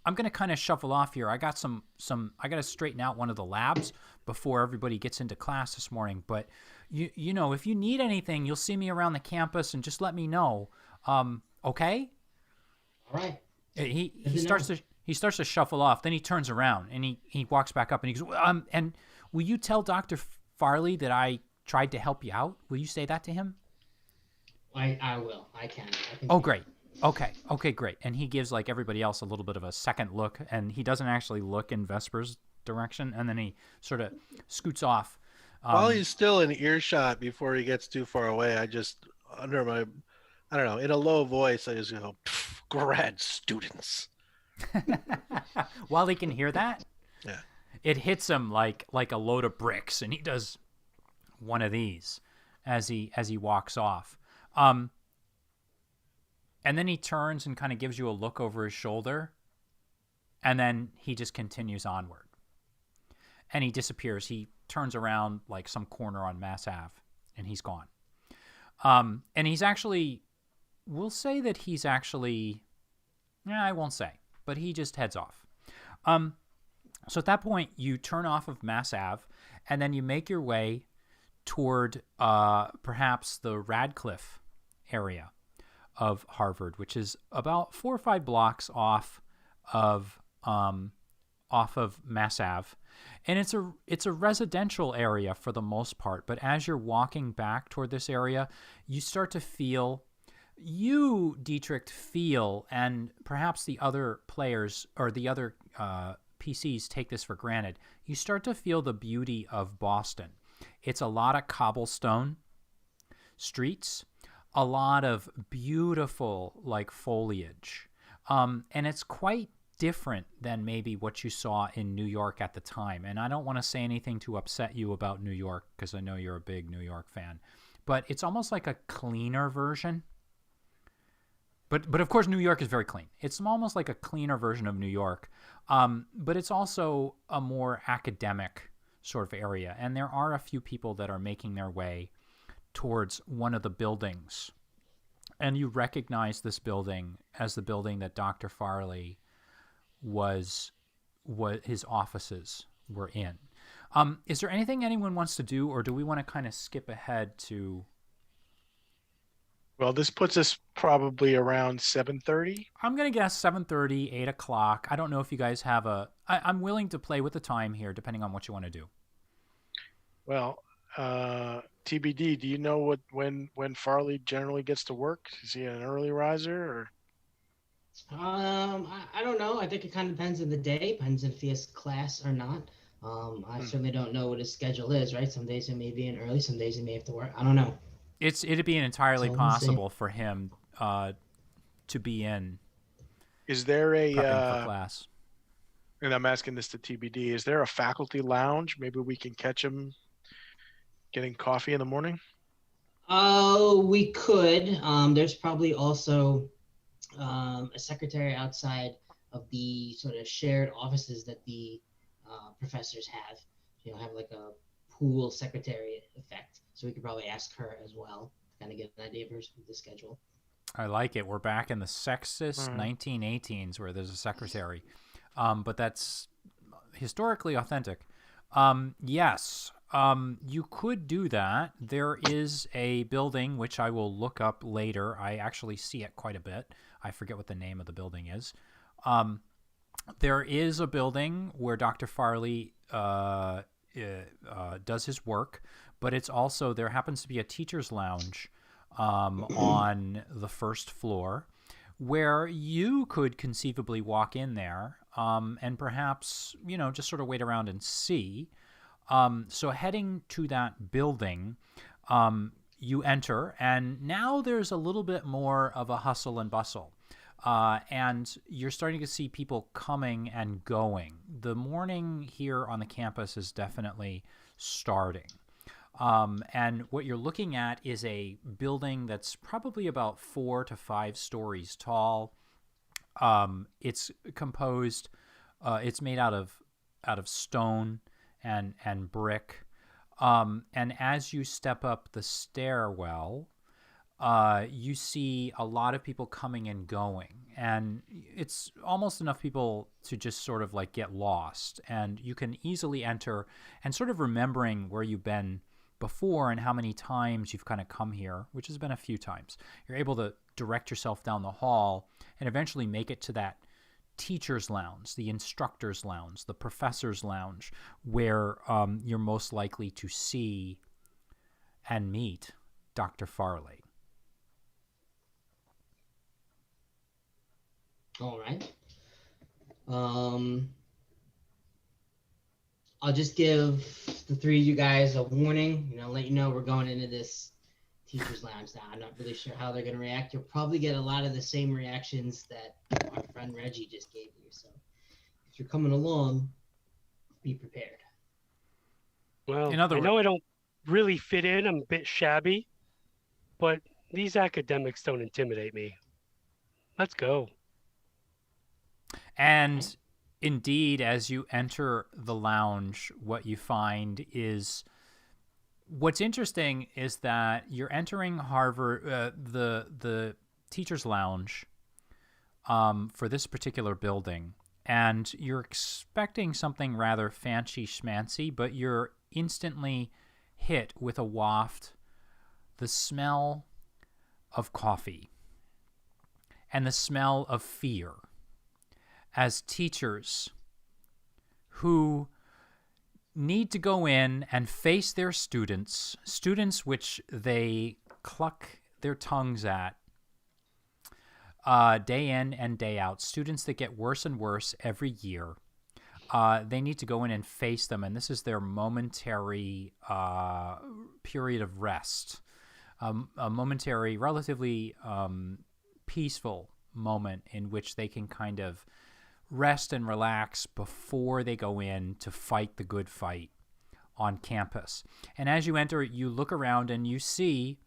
I'm gonna kind of shuffle off here. I got some. I got to straighten out one of the labs before everybody gets into class this morning. But you know, if you need anything, you'll see me around the campus, and just let me know. Okay. All right. He starts to shuffle off. Then he turns around and he walks back up and he goes, and will you tell Dr. Farley that I tried to help you out? Will you say that to him? I will. I can. Oh, great. Okay, great. And he gives like everybody else a little bit of a second look, and he doesn't actually look in Vesper's direction, and then he sort of scoots off. While he's still in earshot before he gets too far away, I just, I don't know, in a low voice, I just go, grad students. While he can hear that, yeah, it hits him like a load of bricks, and he does one of these as he walks off. And then he turns and kind of gives you a look over his shoulder, and then he just continues onward. And he disappears. He turns around like some corner on Mass Ave, and he's gone. And he's actually, we'll say that he's actually, I won't say, but he just heads off. So at that point, you turn off of Mass Ave, and then you make your way toward perhaps the Radcliffe area of Harvard, which is about 4 or 5 blocks off of Mass Ave, and it's a residential area for the most part. But as you're walking back toward this area, you start to feel, Dietrich, and perhaps the other players or the other PCs take this for granted. You start to feel the beauty of Boston. It's a lot of cobblestone streets, a lot of beautiful like foliage, and it's quite different than maybe what you saw in New York at the time. And I don't want to say anything to upset you about New York, because I know you're a big New York fan, but it's almost like a cleaner version. But of course, New York is very clean. It's almost like a cleaner version of New York, but it's also a more academic sort of area. And there are a few people that are making their way towards one of the buildings. And you recognize this building as the building that Dr. Farley was what his offices were in. Is there anything anyone wants to do, or do we want to kind of skip ahead to? Well, this puts us probably around 7:30. I'm going to guess 7:30, 8 o'clock. I don't know if you guys have I'm willing to play with the time here, depending on what you want to do. Well, TBD, do you know when Farley generally gets to work? Is he an early riser or? I don't know. I think it kind of depends on the day. Depends if he has class or not. I certainly don't know what his schedule is, right? Some days he may be in early, some days he may have to work. I don't know. It'd be entirely possible for him to be in Is there prepping for a, class. and I'm asking this to TBD, is there a faculty lounge? Maybe we can catch them getting coffee in the morning? Oh, we could. There's probably also a secretary outside of the sort of shared offices that the professors have. Have like a pool secretary effect. So we could probably ask her as well to kind of get an idea of the schedule. I like it. We're back in the sexist 1918s where there's a secretary. But that's historically authentic. Yes, you could do that. There is a building, which I will look up later. I actually see it quite a bit. I forget what the name of the building is. There is a building where Dr. Farley does his work, but it's also, there happens to be a teacher's lounge on the first floor where you could conceivably walk in there and perhaps, just sort of wait around and see. So heading to that building, you enter, and now there's a little bit more of a hustle and bustle. And you're starting to see people coming and going. The morning here on the campus is definitely starting. And what you're looking at is a building that's probably about 4 to 5 stories tall. It's composed, it's made out of stone and brick. And as you step up the stairwell, you see a lot of people coming and going, and it's almost enough people to just sort of like get lost. And you can easily enter, and sort of remembering where you've been before and how many times you've kind of come here, which has been a few times, you're able to direct yourself down the hall and eventually make it to that teacher's lounge, the instructor's lounge, the professor's lounge, where you're most likely to see and meet Dr. Farley. All right. I'll just give the three of you guys a warning, let you know we're going into this teacher's lounge now. I'm not really sure how they're going to react. You'll probably get a lot of the same reactions that our friend Reggie just gave you. So if you're coming along, be prepared. Well, I know I don't really fit in. I'm a bit shabby, but these academics don't intimidate me. Let's go. And indeed, as you enter the lounge, what you find is, what's interesting is that you're entering Harvard, the teacher's lounge for this particular building, and you're expecting something rather fancy schmancy, but you're instantly hit with a waft, the smell of coffee and the smell of fear, as teachers who need to go in and face their students which they cluck their tongues at day in and day out, students that get worse and worse every year. They need to go in and face them, and this is their momentary period of rest, a momentary, relatively peaceful moment in which they can kind of rest and relax before they go in to fight the good fight on campus. And as you enter, you look around and you see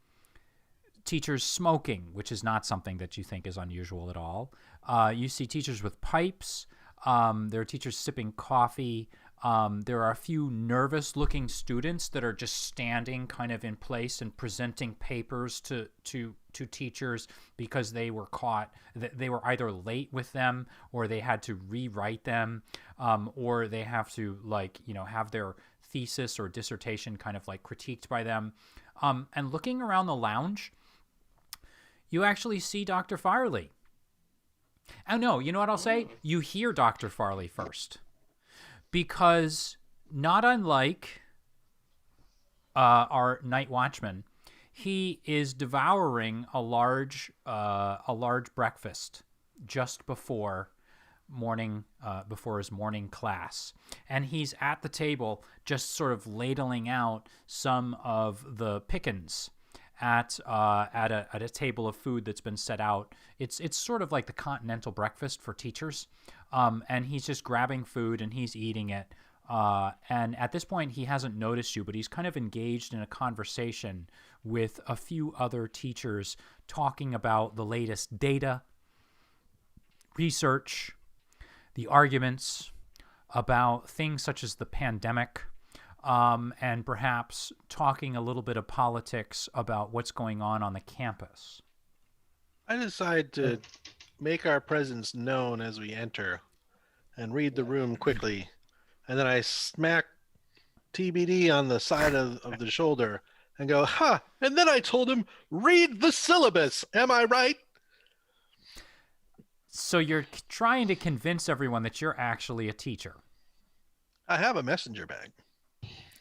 teachers smoking, which is not something that you think is unusual at all. You see teachers with pipes. There are teachers sipping coffee. There are a few nervous-looking students that are just standing kind of in place and presenting papers to teachers because they were caught. They were either late with them, or they had to rewrite them, or they have to have their thesis or dissertation kind of critiqued by them. And looking around the lounge, you actually see Dr. Farley. Oh no, you know what I'll say? You hear Dr. Farley first. Because not unlike our night watchman, he is devouring a large breakfast just before his morning class, and he's at the table just sort of ladling out some of the pickings at a table of food that's been set out. It's sort of like the continental breakfast for teachers, and he's just grabbing food and he's eating it. And at this point, he hasn't noticed you, but he's kind of engaged in a conversation with a few other teachers talking about the latest data, research, the arguments about things such as the pandemic, and perhaps talking a little bit of politics about what's going on the campus. I decide to make our presence known as we enter and read the room quickly. And then I smack TBD on the side of the shoulder and go, ha! And then I told him, read the syllabus. Am I right? So you're trying to convince everyone that you're actually a teacher. I have a messenger bag.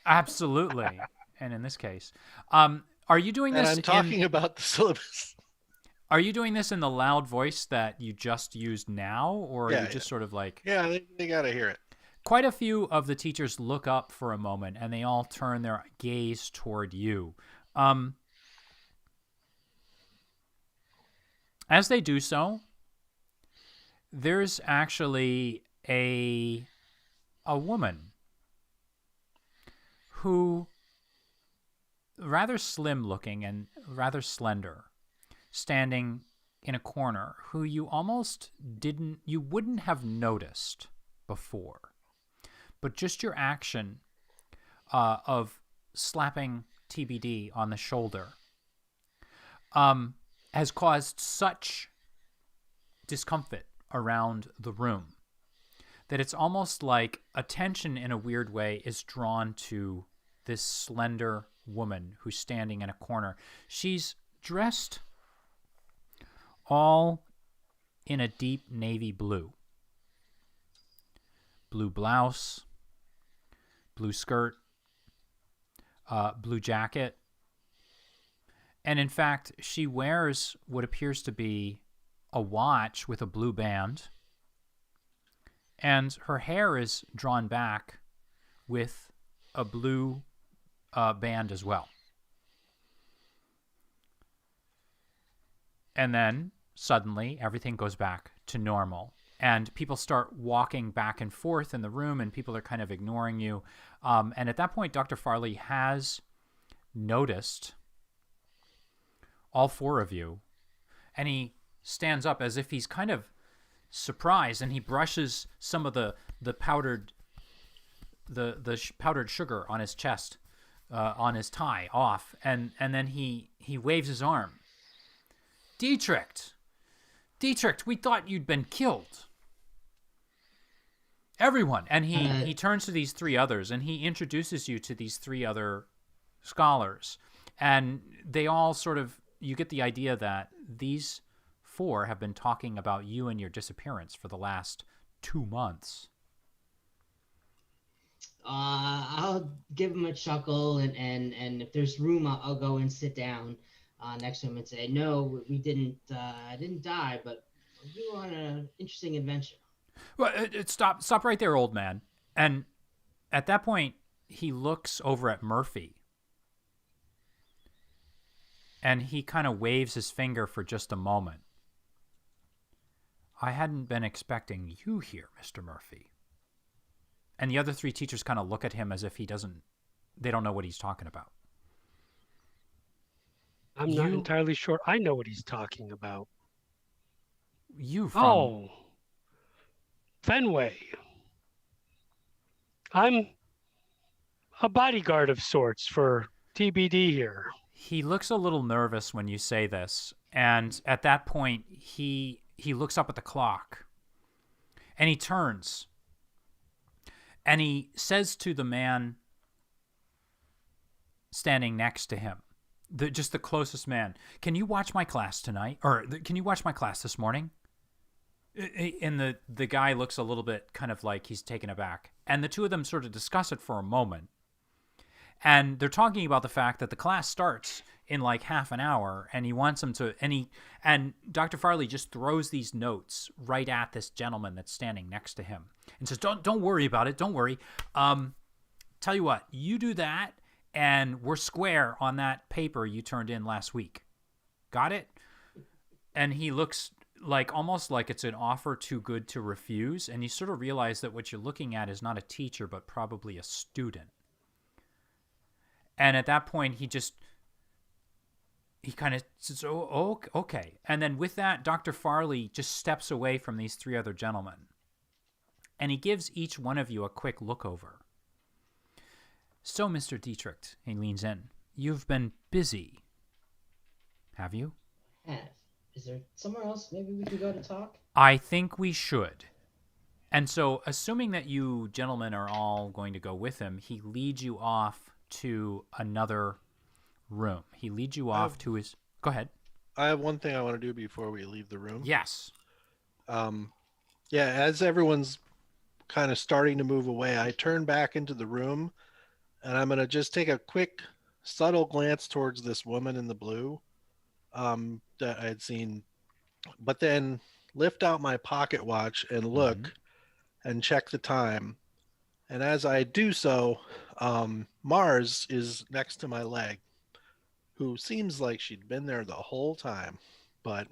Absolutely. And in this case, are you doing this? And I'm talking about the syllabus. Are you doing this in the loud voice that you just used now? Or are you just sort of like... Yeah, they got to hear it. Quite a few of the teachers look up for a moment and they all turn their gaze toward you. As they do so, there's actually a woman who, rather slim looking and rather slender, standing in a corner, who you wouldn't have noticed before. But just your action of slapping TBD on the shoulder has caused such discomfort around the room that it's almost like attention in a weird way is drawn to this slender woman who's standing in a corner. She's dressed all in a deep navy blue. Blue blouse, blue skirt, blue jacket. And in fact, she wears what appears to be a watch with a blue band. And her hair is drawn back with a blue band as well. And then suddenly everything goes back to normal. And people start walking back and forth in the room, and people are kind of ignoring you. And at that point, Dr. Farley has noticed all four of you. And he stands up as if he's kind of surprised, and he brushes some of the powdered powdered sugar on his chest, on his tie off. And then he waves his arm. Dietrich, we thought you'd been killed. Everyone. And he turns to these three others, and he introduces you to these three other scholars. And they all sort of, you get the idea that these four have been talking about you and your disappearance for the last 2 months. I'll give him a chuckle, and if there's room, I'll go and sit down next to him and say, no, we didn't die, but we were on an interesting adventure. Well, stop right there, old man. And at that point, he looks over at Murphy. And he kind of waves his finger for just a moment. I hadn't been expecting you here, Mr. Murphy. And the other three teachers kind of look at him as if they don't know what he's talking about. I'm not entirely sure I know what he's talking about. You from... Oh, Fenway. I'm a bodyguard of sorts for TBD here. He looks a little nervous when you say this, and at that point, he looks up at the clock, and he turns, and he says to the man standing next to him, just the closest man, can you watch my class tonight? Or can you watch my class this morning? And the guy looks a little bit kind of like he's taken aback. And the two of them sort of discuss it for a moment. And they're talking about the fact that the class starts in like half an hour, and he wants them to, and Dr. Farley just throws these notes right at this gentleman that's standing next to him and says, don't worry about it. Don't worry. Tell you what, you do that, and we're square on that paper you turned in last week. Got it? And he looks like almost like it's an offer too good to refuse, and you sort of realize that what you're looking at is not a teacher but probably a student. And at that point he kind of says, oh, okay. And then with that, Dr. Farley just steps away from these three other gentlemen, and he gives each one of you a quick look over. So, Mr. Dietrich, he leans in, you've been busy, have you? Have. Is there somewhere else maybe we can go to talk? I think we should. And so, assuming that you gentlemen are all going to go with him, he leads you off to another room. He leads you off to his... Go ahead. I have one thing I want to do before we leave the room. Yes. Yeah, as everyone's kind of starting to move away, I turn back into the room, and I'm going to just take a quick, subtle glance towards this woman in the blue that I had seen, but then lift out my pocket watch and look and check the time. And as I do so, Mars is next to my leg, who seems like she'd been there the whole time. But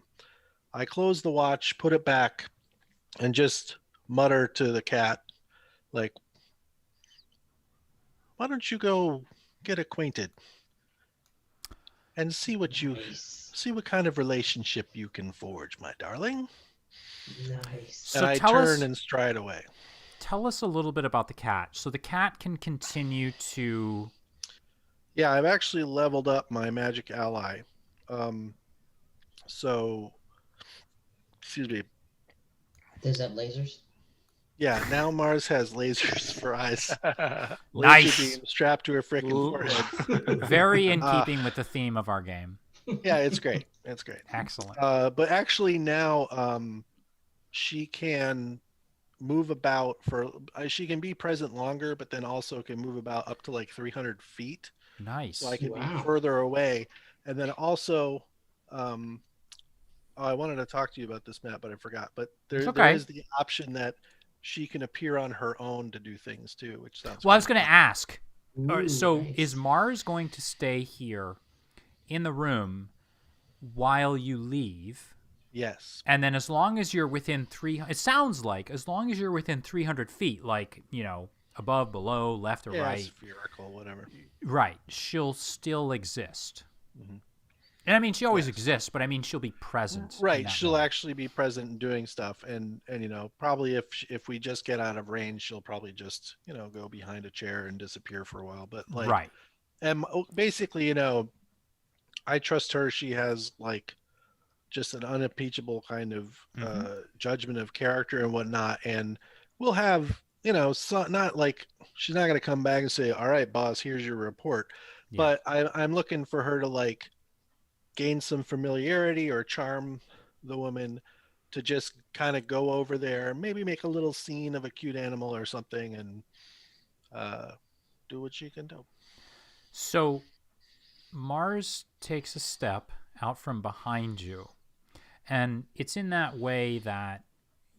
I close the watch, put it back, and just mutter to the cat, like, why don't you go get acquainted and see what what kind of relationship you can forge, my darling. Nice. So And I turn and stride away. Tell us a little bit about the cat. So the cat can continue to... Yeah, I've actually leveled up my magic ally. So, excuse me. Does that have lasers? Yeah, now Mars has lasers for eyes. Nice. Laser beam strapped to her freaking forehead. Very in keeping with the theme of our game. Yeah, it's great. It's great. Excellent. But actually now she can move about she can be present longer, but then also can move about up to like 300 feet. Nice. So I can be further away. And then also, I wanted to talk to you about this, Matt, but I forgot. But there is the option that she can appear on her own to do things too, which sounds Well, I was going to ask. Ooh, So nice. is Mars going to stay here in the room while you leave? Yes. And then as long as you're within it sounds like as long as you're within 300 feet, like, above, below, left or right. Spherical, whatever. Right. She'll still exist. Mm-hmm. And I mean, she always exists, but I mean, she'll be present. Right. She'll actually be present and doing stuff. And probably if we just get out of range, she'll probably just, go behind a chair and disappear for a while. But like, right. And basically, I trust her. She has like just an unimpeachable kind of judgment of character and whatnot. And we'll have, not like she's not going to come back and say, all right, boss, here's your report. Yeah. But I'm looking for her to like gain some familiarity or charm the woman to just kind of go over there, maybe make a little scene of a cute animal or something and do what she can do. So Mars takes a step out from behind you, and it's in that way that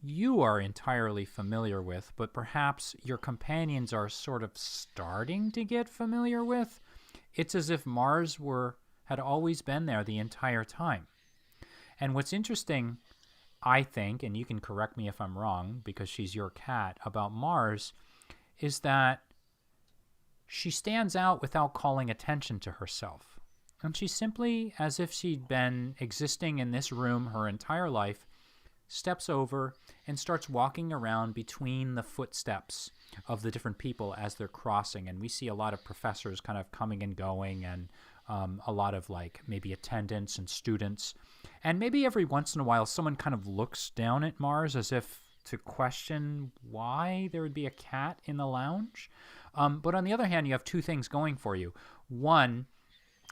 you are entirely familiar with, but perhaps your companions are sort of starting to get familiar with. It's as if Mars had always been there the entire time. And what's interesting, I think, and you can correct me if I'm wrong because she's your cat, about Mars is that she stands out without calling attention to herself. And she simply, as if she'd been existing in this room her entire life, steps over and starts walking around between the footsteps of the different people as they're crossing. And we see a lot of professors kind of coming and going, and a lot of like maybe attendants and students. And maybe every once in a while someone kind of looks down at Mars as if to question why there would be a cat in the lounge. But on the other hand, you have two things going for you. One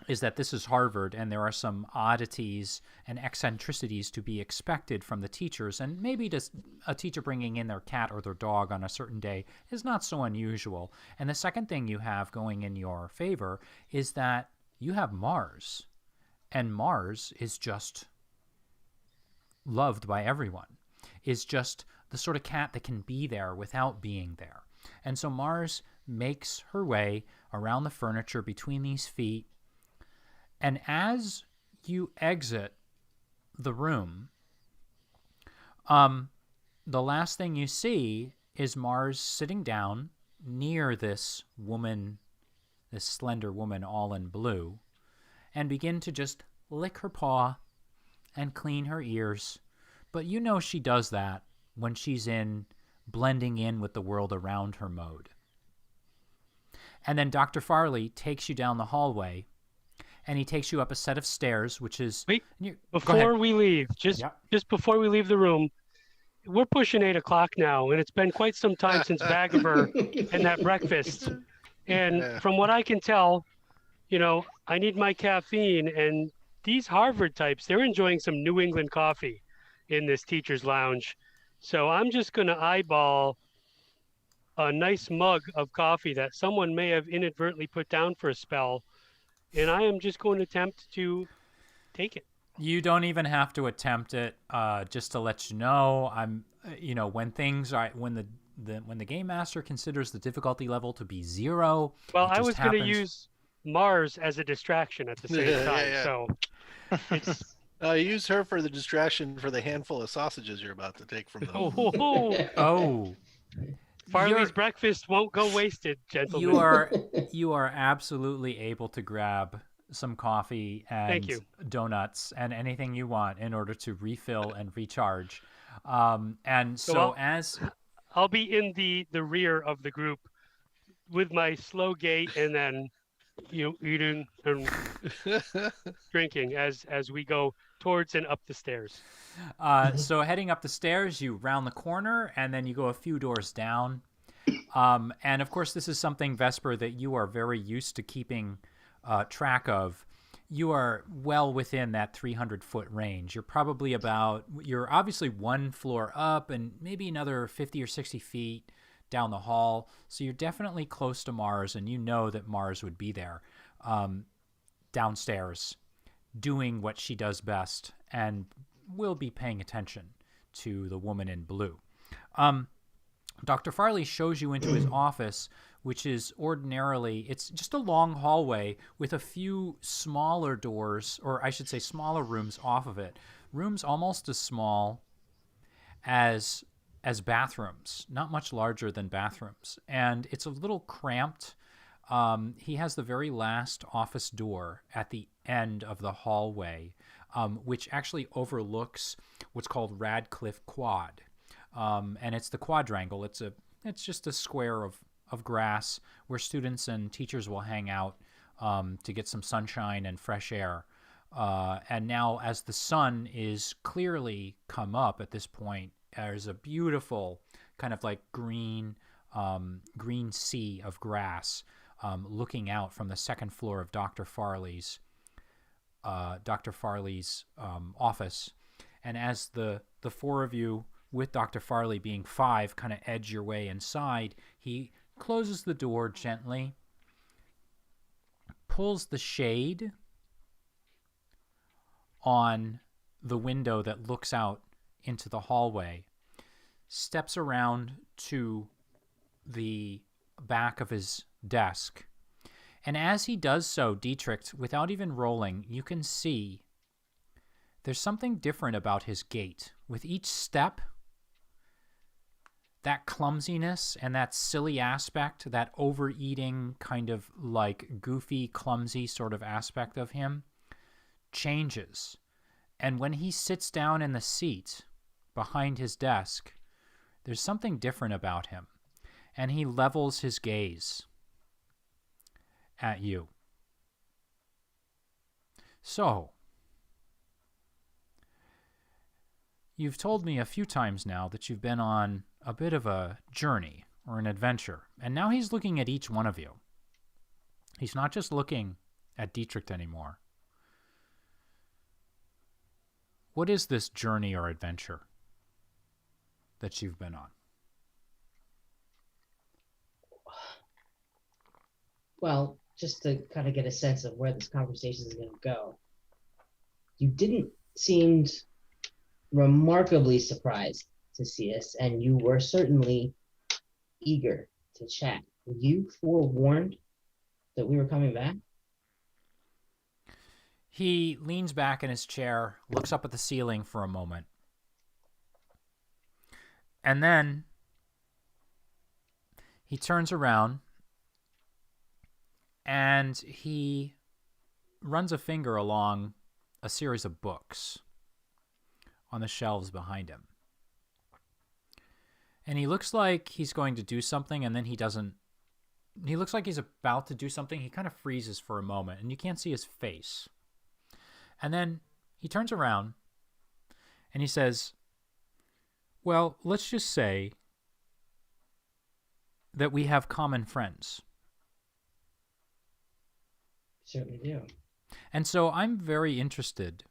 is that this is Harvard, and there are some oddities and eccentricities to be expected from the teachers, and maybe just a teacher bringing in their cat or their dog on a certain day is not so unusual. And the second thing you have going in your favor is that you have Mars, and Mars is just loved by everyone, is just the sort of cat that can be there without being there. And so Mars makes her way around the furniture between these feet. And as you exit the room, the last thing you see is Mars sitting down near this woman, this slender woman all in blue, and begin to just lick her paw and clean her ears. But you know she does that when she's in blending in with the world around her mode. And then Dr. Farley takes you down the hallway, and he takes you up a set of stairs, which is... Wait, before we leave, just before we leave the room, we're pushing 8 o'clock now, and it's been quite some time since Vagaver and that breakfast. And from what I can tell, you know, I need my caffeine, and these Harvard types, they're enjoying some New England coffee in this teacher's lounge. So I'm just going to eyeball a nice mug of coffee that someone may have inadvertently put down for a spell, and I am just going to attempt to take it. You don't even have to attempt it. Just to let you know, when things are when the game master considers the difficulty level to be 0. Well, I was going to use Mars as a distraction at the same time. So it's use her for the distraction for the handful of sausages you're about to take from them. Oh. Farley's breakfast won't go wasted, gentlemen. You are absolutely able to grab some coffee and donuts and anything you want in order to refill and recharge. I'll be in the rear of the group with my slow gait, and then eating and drinking as we go towards and up the stairs. So heading up the stairs, you round the corner, and then you go a few doors down. And of course, this is something, Vesper, that you are very used to keeping track of. You are well within that 300-foot range. You're obviously 1 floor up and maybe another 50 or 60 feet down the hall. So you're definitely close to Mars, and you know that Mars would be there downstairs doing what she does best and will be paying attention to the woman in blue. Dr. Farley shows you into his office, which is it's just a long hallway with a few smaller doors, or I should say smaller rooms off of it. Rooms almost as small as bathrooms, not much larger than bathrooms. And it's a little cramped. He has the very last office door at the end of the hallway, which actually overlooks what's called Radcliffe Quad. And it's the quadrangle. It's just a square of grass where students and teachers will hang out to get some sunshine and fresh air. And now, as the sun is clearly come up at this point, there's a beautiful kind of like green sea of grass looking out from the second floor of Dr. Farley's office. And as the 4 of you, with Dr. Farley being 5, kind of edge your way inside, he closes the door gently, pulls the shade on the window that looks out into the hallway, steps around to the back of his desk. And as he does so, Dietrich, without even rolling, you can see there's something different about his gait. With each step, that clumsiness and that silly aspect, that overeating kind of like goofy, clumsy sort of aspect of him changes. And when he sits down in the seat behind his desk, there's something different about him. And he levels his gaze at you. So, you've told me a few times now that you've been on a bit of a journey or an adventure, and now he's looking at each one of you. He's not just looking at Dietrich anymore. What is this journey or adventure that you've been on? Well, just to kind of get a sense of where this conversation is going to go, you didn't seem remarkably surprised to see us, and you were certainly eager to chat. Were you forewarned that we were coming back? He leans back in his chair, looks up at the ceiling for a moment. And then he turns around and he runs a finger along a series of books on the shelves behind him. And he looks like he's going to do something, and then he doesn't. He looks like he's about to do something. He kind of freezes for a moment, and you can't see his face. And then he turns around and he says, well, let's just say that we have common friends. Certainly do. And so I'm very interested.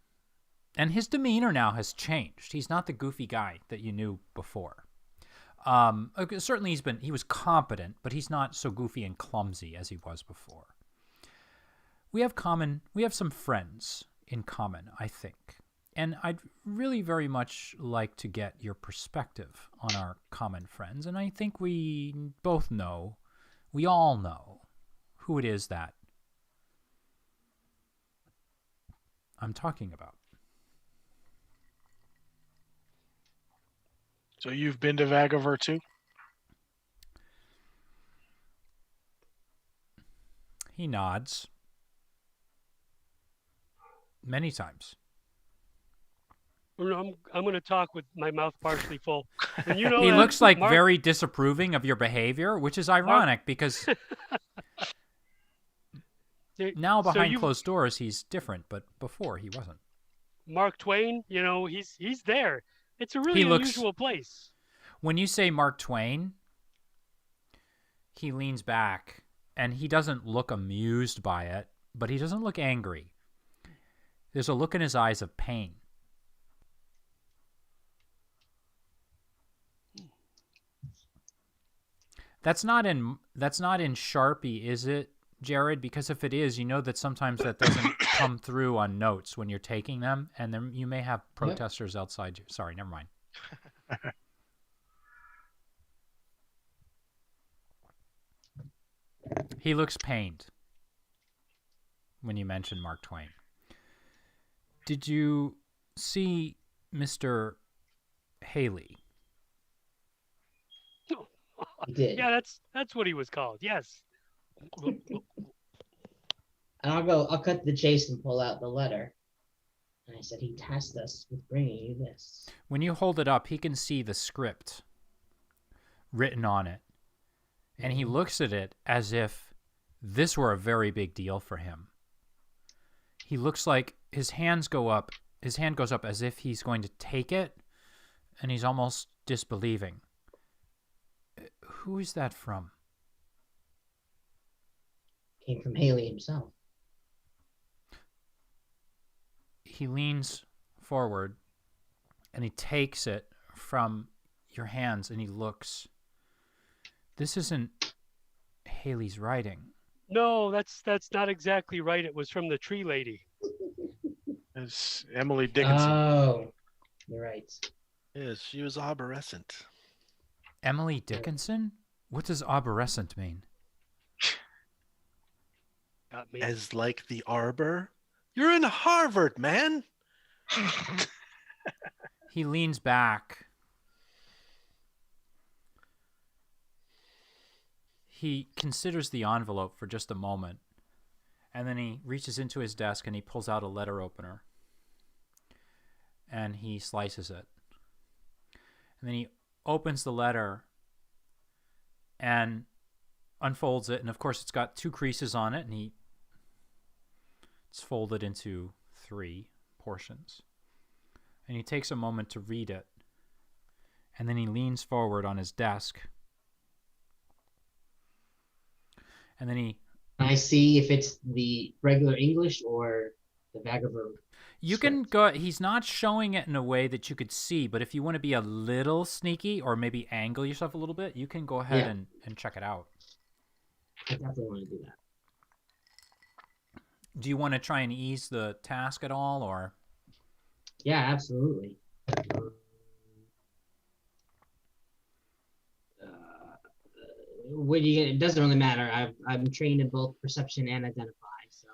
And his demeanor now has changed. He's not the goofy guy that you knew before. Certainly he was competent, but he's not so goofy and clumsy as he was before. We have some friends in common, I think. And I'd really very much like to get your perspective on our common friends. And I think we all know who it is that I'm talking about. So you've been to Vagaver too? He nods. Many times. I'm going to talk with my mouth partially full. And you know he looks like Mark, very disapproving of your behavior, which is ironic because now behind closed doors he's different, but before he wasn't. Mark Twain, he's there. It's a really unusual place. When you say Mark Twain, he leans back and he doesn't look amused by it, but he doesn't look angry. There's a look in his eyes of pain. That's not in Sharpie, is it, Jared? Because if it is, you know that sometimes that doesn't come through on notes when you're taking them, and then you may have protesters outside you. Sorry, never mind. He looks pained when you mention Mark Twain. Did you see Mr. Haley? He did. Yeah, that's what he was called. Yes. And I'll cut the chase and pull out the letter. And I said, he tasked us with bringing you this. When you hold it up, he can see the script written on it. And he looks at it as if this were a very big deal for him. He looks like his hand goes up as if he's going to take it, and he's almost disbelieving. Who is that from? Came from Haley himself. He leans forward and he takes it from your hands and he looks. This isn't Haley's writing. No, that's not exactly right. It was from the tree lady. It's Emily Dickinson. Oh, you're right. Yes, she was arborescent. Emily Dickinson? What does arborescent mean? Not me. As like the arbor? You're in Harvard, man. He leans back. He considers the envelope for just a moment, and then he reaches into his desk and he pulls out a letter opener, and he slices it. And then he opens the letter and unfolds it, and of course it's got 2 creases on it, and it's folded into 3 portions. And he takes a moment to read it, and then he leans forward on his desk, and then I see if it's the regular English or the Vagaver. You can go. He's not showing it in a way that you could see, but if you want to be a little sneaky or maybe angle yourself a little bit, you can go ahead and check it out. I definitely want to do that. Do you want to try and ease the task at all, or? Yeah, absolutely. what do you get? It doesn't really matter. I'm trained in both perception and identify, so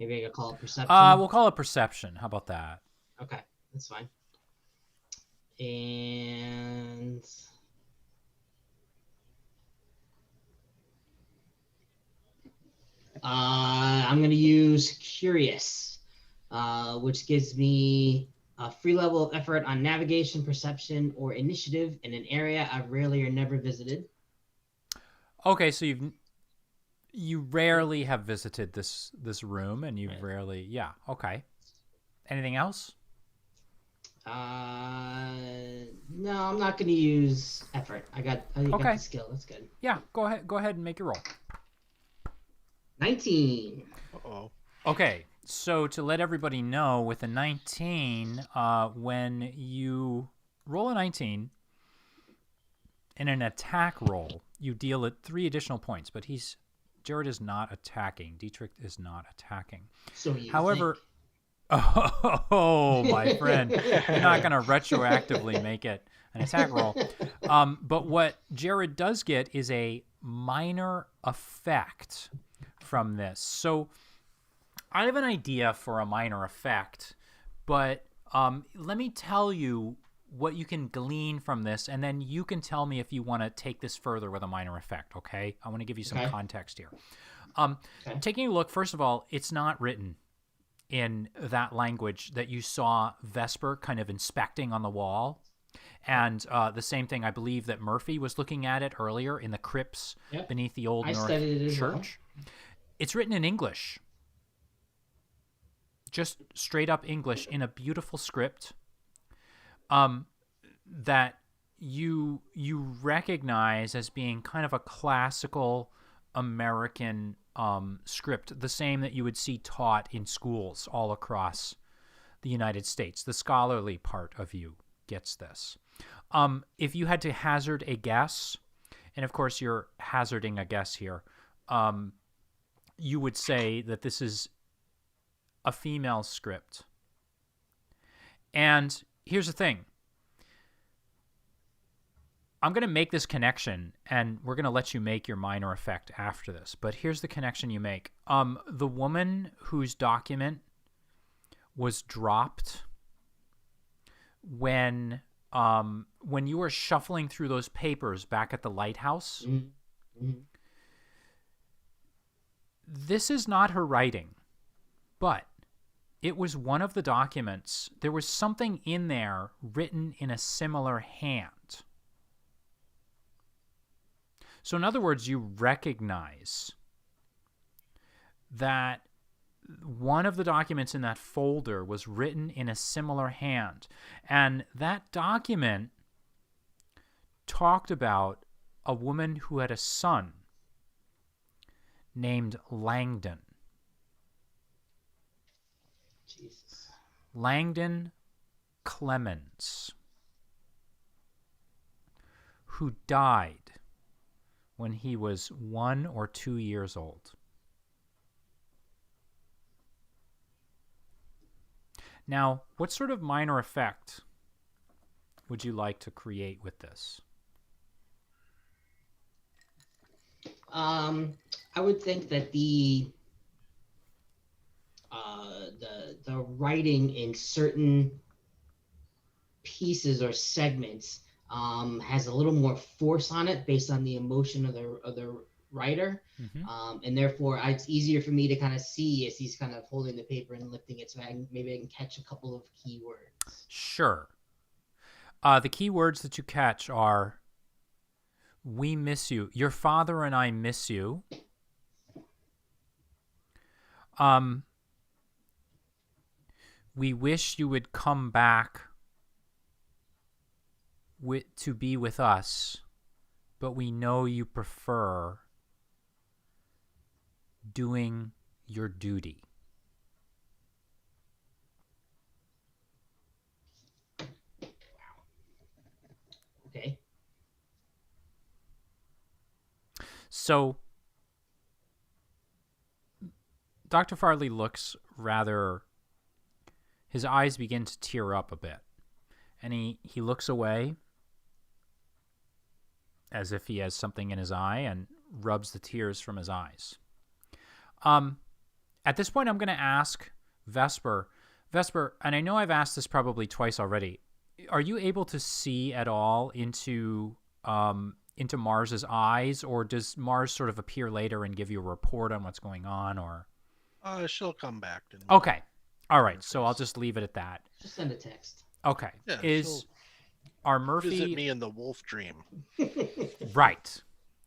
maybe I could call it perception. We'll call it perception. How about that? Okay, that's fine. And I'm going to use curious, which gives me a free level of effort on navigation, perception, or initiative in an area I've rarely or never visited. Okay, so you rarely have visited this room, and you've rarely, yeah. Okay. Anything else? No, I'm not going to use effort. I got the skill. That's good. Yeah, go ahead and make your roll. 19. Uh-oh. Okay, so to let everybody know, with a 19, when you roll a 19 in an attack roll, you deal it 3 additional points. But Jared is not attacking. Dietrich is not attacking. So you However, think. Oh, my friend, you're not going to retroactively make it an attack roll. But what Jared does get is a minor effect from this. So I have an idea for a minor effect, but let me tell you what you can glean from this, and then you can tell me if you want to take this further with a minor effect, okay? I want to give you some context here. Taking a look, first of all, it's not written in that language that you saw Vesper kind of inspecting on the wall. And the same thing, I believe, that Murphy was looking at it earlier in the crypts beneath the Old North Church. Well. It's written in English. Just straight up English in a beautiful script that you recognize as being kind of a classical American script, the same that you would see taught in schools all across the United States. The scholarly part of you gets this. If you had to hazard a guess, and of course you're hazarding a guess here, you would say that this is a female script. And here's the thing. I'm going to make this connection, and we're going to let you make your minor effect after this. But here's the connection you make. The woman whose document was dropped when you were shuffling through those papers back at the lighthouse, this is not her writing, but it was one of the documents. There was something in there written in a similar hand. So in other words, you recognize that one of the documents in that folder was written in a similar hand. And that document talked about a woman who had a son named Langdon. Jesus. Langdon Clemens, who died when he was 1 or 2 years old. Now, what sort of minor effect would you like to create with this? I would think that the writing in certain pieces or segments has a little more force on it based on the emotion of the writer. And therefore it's easier for me to kind of see as he's kind of holding the paper and lifting it, so maybe I can catch a couple of keywords. Sure. The keywords that you catch are, we miss you. Your father and I miss you. We wish you would come back to be with us, but we know you prefer doing your duty. Okay. So Dr. Farley looks rather, his eyes begin to tear up a bit, and he looks away, as if he has something in his eye, and rubs the tears from his eyes. At this point, I'm going to ask Vesper, and I know I've asked this probably twice already. Are you able to see at all into Mars's eyes, or does Mars sort of appear later and give you a report on what's going on? Or She'll come back to me. okay, all right. So I'll just leave it at that. Just send a text. Okay. Yeah, Are Murphy visit me in the wolf dream? right?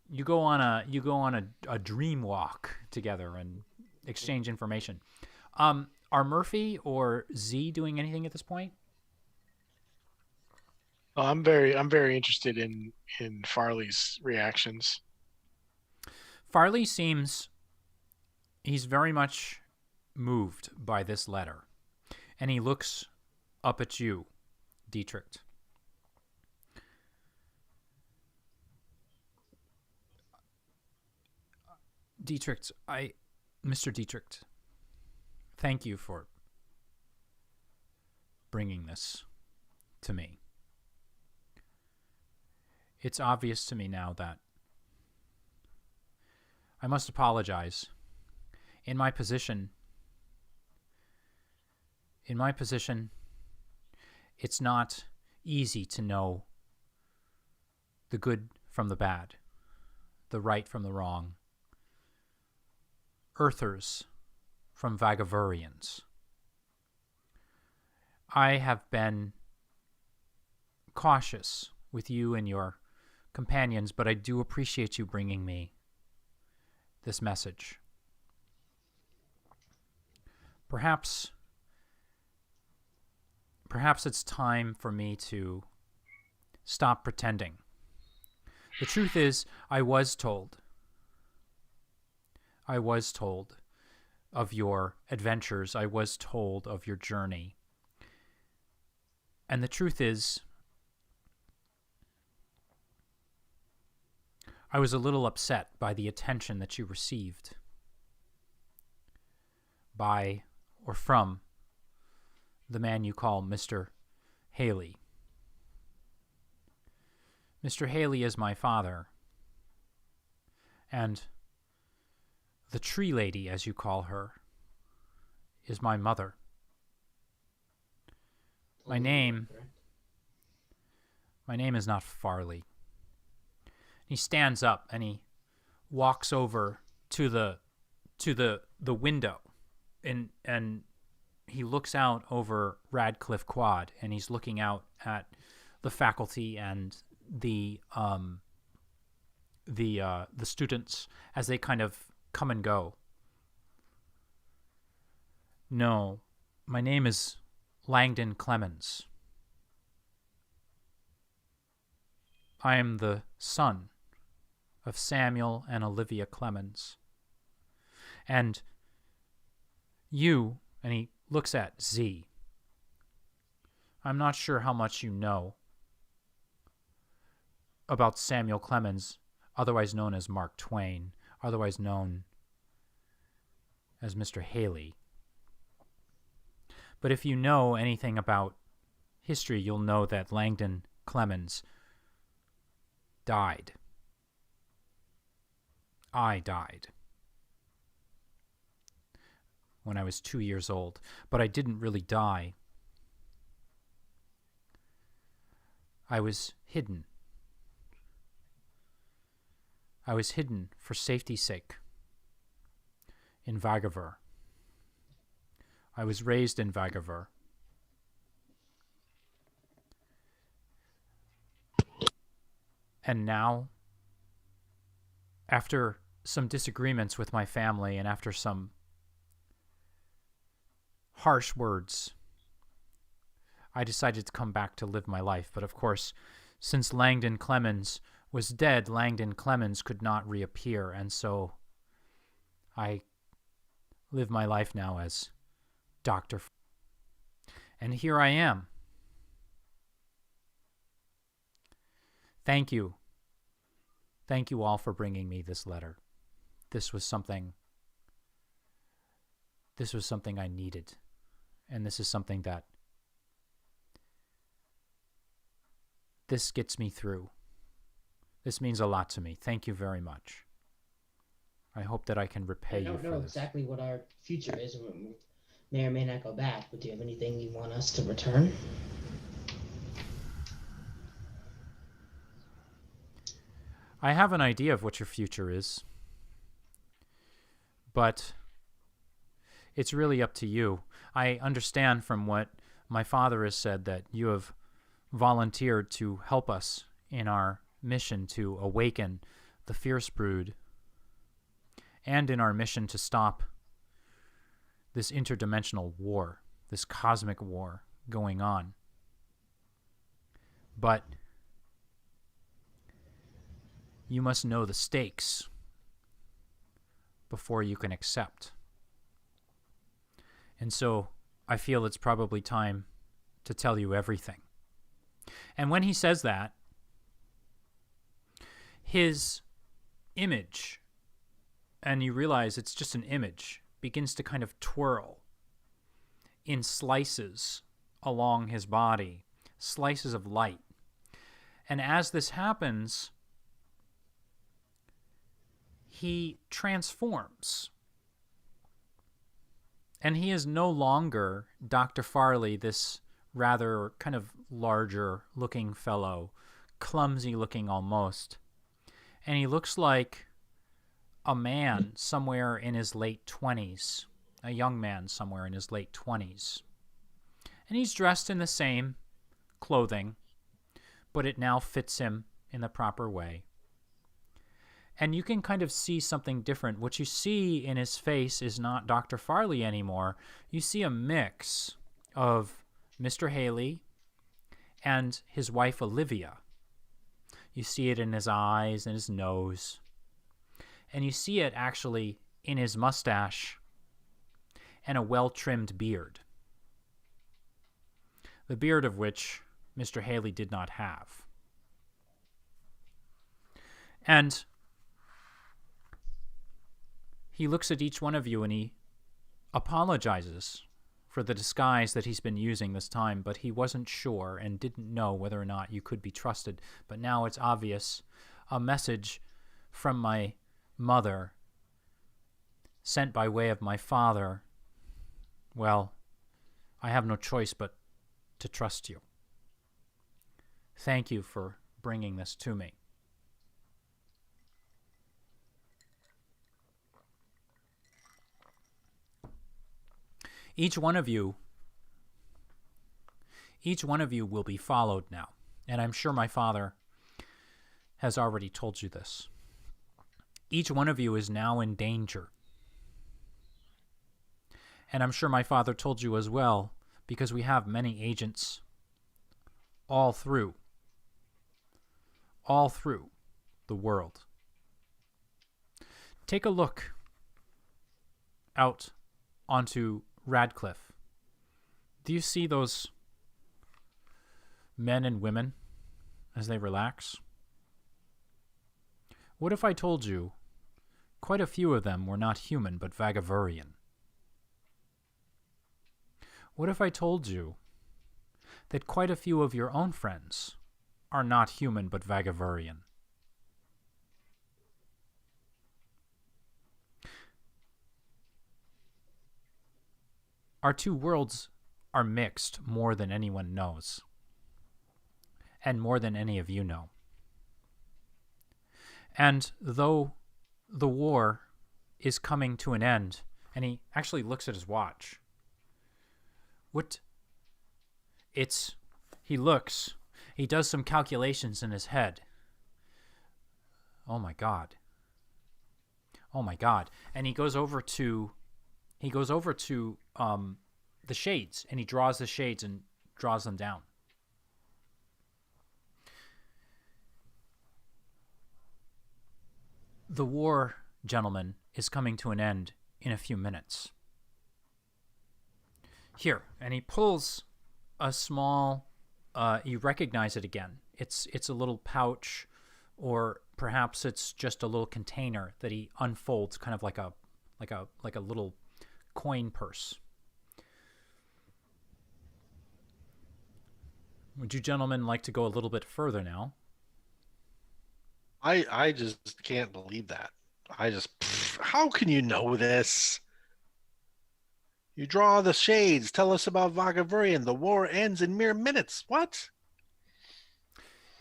You go on a dream walk together and exchange information. Are Murphy or Z doing anything at this point? I'm very interested in Farley's reactions. Farley he's very much moved by this letter, and he looks up at you, Dietrich. Mr. Dietrich, thank you for bringing this to me. It's obvious to me now that I must apologize. In my position, it's not easy to know the good from the bad, the right from the wrong, Earthers from Vagavurians. I have been cautious with you and your companions, but I do appreciate you bringing me this message. Perhaps it's time for me to stop pretending. The truth is, I was told of your adventures. I was told of your journey. And the truth is, I was a little upset by the attention that you received by or from the man you call Mr. Haley. Mr. Haley is my father, and the tree lady, as you call her, is my mother. My name is not Farley. He stands up and he walks over to the window, and he looks out over Radcliffe Quad, and he's looking out at the faculty and the students as they kind of come and go. No, my name is Langdon Clemens. I am the son of Samuel and Olivia Clemens. And you, and he looks at Z, I'm not sure how much you know about Samuel Clemens, otherwise known as Mark Twain, otherwise known as Mr. Haley. But if you know anything about history, you'll know that Langdon Clemens died. I died when I was 2 years old, but I didn't really die. I was hidden. I was hidden for safety's sake in Vagavur. I was raised in Vagavur. And now, after some disagreements with my family and after some harsh words, I decided to come back to live my life. But of course, since Langdon Clemens was dead, Langdon Clemens could not reappear, and so I live my life now as Dr. And here I am. Thank you. Thank you all for bringing me this letter. This was something I needed. And this is something that this gets me through. This means a lot to me. Thank you very much. I hope that I can repay you for this. I don't know exactly what our future is. We may or may not go back, but do you have anything you want us to return? I have an idea of what your future is, but it's really up to you. I understand from what my father has said that you have volunteered to help us in our mission to awaken the FiERCE BRooD and in our mission to stop this interdimensional war, this cosmic war going on. But you must know the stakes before you can accept. And so I feel it's probably time to tell you everything. And when he says that, his image, and you realize it's just an image, begins to kind of twirl in slices along his body, slices of light. And as this happens, he transforms. And he is no longer Dr. Farley, this rather kind of larger looking fellow, clumsy looking almost. And he looks like a man somewhere in his late 20s, a young man somewhere in his late 20s. And he's dressed in the same clothing, but it now fits him in the proper way. And you can kind of see something different. What you see in his face is not Dr. Farley anymore. You see a mix of Mr. Haley and his wife Olivia. You see it in his eyes and his nose. And you see it actually in his mustache and a well-trimmed beard. The beard of which Mr. Haley did not have. And he looks at each one of you and he apologizes for the disguise that he's been using this time, but he wasn't sure and didn't know whether or not you could be trusted. But now it's obvious. A message from my mother, sent by way of my father. Well, I have no choice but to trust you. Thank you for bringing this to me. Each one of you will be followed now. And I'm sure my father has already told you this. Each one of you is now in danger. And I'm sure my father told you as well, because we have many agents all through the world. Take a look out onto Radcliffe. Do you see those men and women as they relax? What if I told you quite a few of them were not human but Vagavurian? What if I told you that quite a few of your own friends are not human but Vagavurian? Our two worlds are mixed more than anyone knows, and more than any of you know. And though the war is coming to an end, and he actually looks at his watch. He does some calculations in his head. Oh my God. And he goes over to the shades, and he draws the shades and draws them down. The war, gentlemen, is coming to an end in a few minutes. Here, and he pulls a small, you recognize it again. It's a little pouch, or perhaps it's just a little container that he unfolds, kind of like a little coin purse. Would you gentlemen like to go a little bit further now? I just can't believe that. How can you know this? You draw the shades. Tell us about Vagavurian. The war ends in mere minutes. What?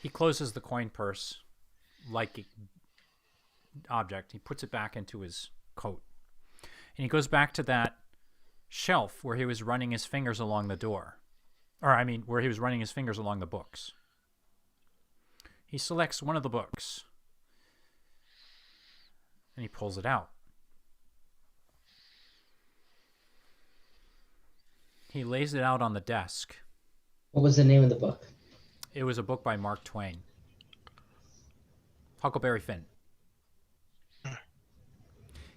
He closes the coin purse like object. He puts it back into his coat. And he goes back to that shelf where he was running his fingers along the door. Where he was running his fingers along the books. He selects one of the books. And he pulls it out. He lays it out on the desk. What was the name of the book? It was a book by Mark Twain. Huckleberry Finn.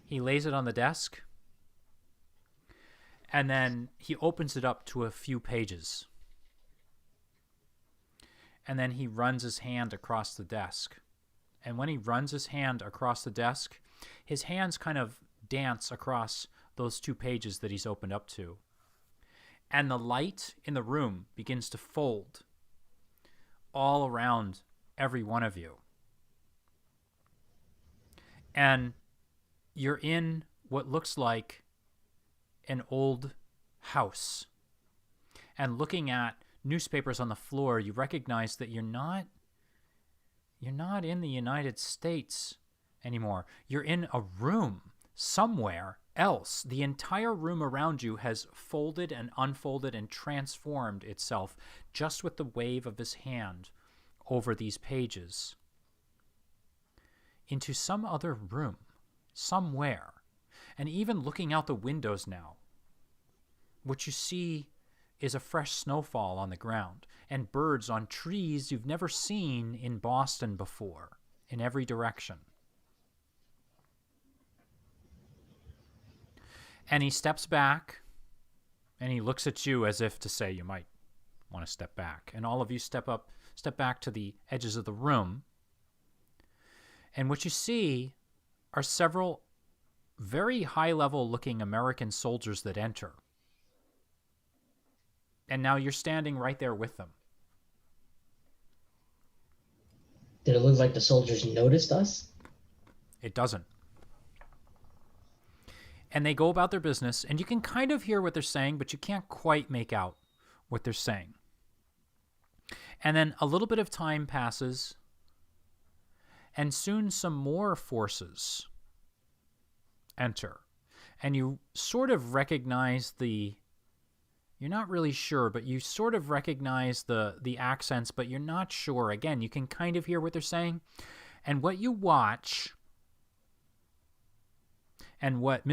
He lays it on the desk. And then he opens it up to a few pages. And then he runs his hand across the desk. And when he runs his hand across the desk, his hands kind of dance across those 2 pages that he's opened up to. And the light in the room begins to fold all around every one of you. And you're in what looks like an old house. And looking at newspapers on the floor, you recognize that you're not in the United States anymore. You're in a room somewhere else. The entire room around you has folded and unfolded and transformed itself just with the wave of his hand over these pages into some other room, somewhere. And even looking out the windows now, what you see is a fresh snowfall on the ground and birds on trees you've never seen in Boston before, in every direction. And he steps back and he looks at you as if to say you might want to step back. And all of you step back to the edges of the room. And what you see are several very high-level looking American soldiers that enter. And now you're standing right there with them. Did it look like the soldiers noticed us? It doesn't. And they go about their business, and you can kind of hear what they're saying, but you can't quite make out what they're saying. And then a little bit of time passes, and soon some more forces enter. And you sort of recognize you're not really sure, but you sort of recognize the accents, but you're not sure. Again, you can kind of hear what they're saying. And what you watch, and what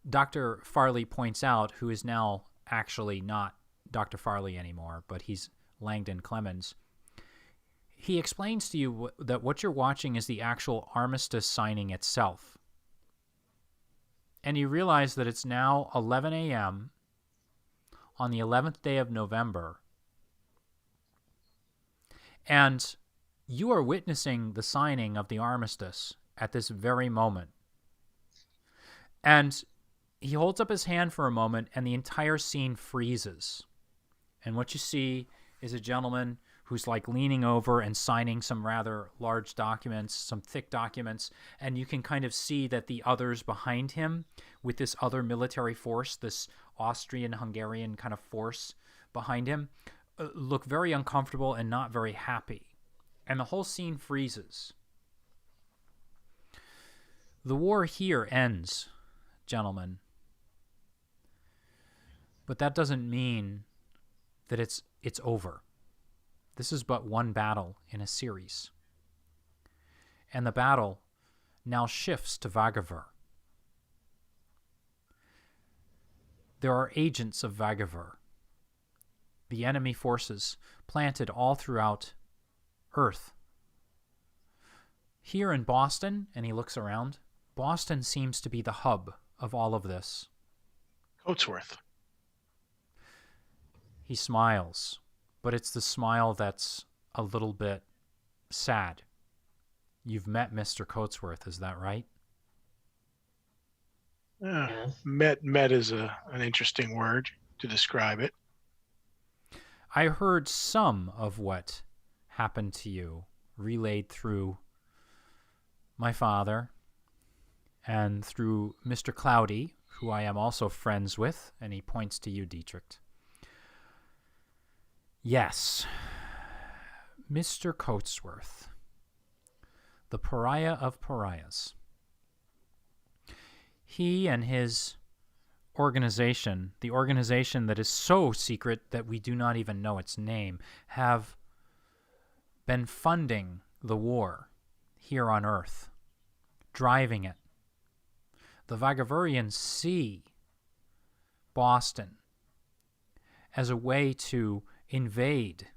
Dr. Farley points out, who is now actually not Dr. Farley anymore, but he's Langdon Clemens, he explains to you that what you're watching is the actual armistice signing itself. And you realize that it's now 11 a.m. on the 11th day of November. And you are witnessing the signing of the armistice at this very moment. And he holds up his hand for a moment, and the entire scene freezes. And what you see is a gentleman who's like leaning over and signing some rather large documents, some thick documents, and you can kind of see that the others behind him with this other military force, this Austrian-Hungarian kind of force behind him, look very uncomfortable and not very happy. And the whole scene freezes. The war here ends, gentlemen. But that doesn't mean that it's over. This is but one battle in a series. And the battle now shifts to Vagavur. There are agents of Vagavur, the enemy forces planted all throughout Earth. Here in Boston, and he looks around, Boston seems to be the hub of all of this. Coatsworth. He smiles, but it's the smile that's a little bit sad. You've met Mr. Coatsworth, is that right? Met is an interesting word to describe it. I heard some of what happened to you relayed through my father, and through Mr. Cloudy, who I am also friends with, and he points to you, Dietrich. Yes, Mr. Coatsworth, the pariah of pariahs. He and his organization, the organization that is so secret that we do not even know its name, have been funding the war here on Earth, driving it. The Vagavurians see Boston as a way to invade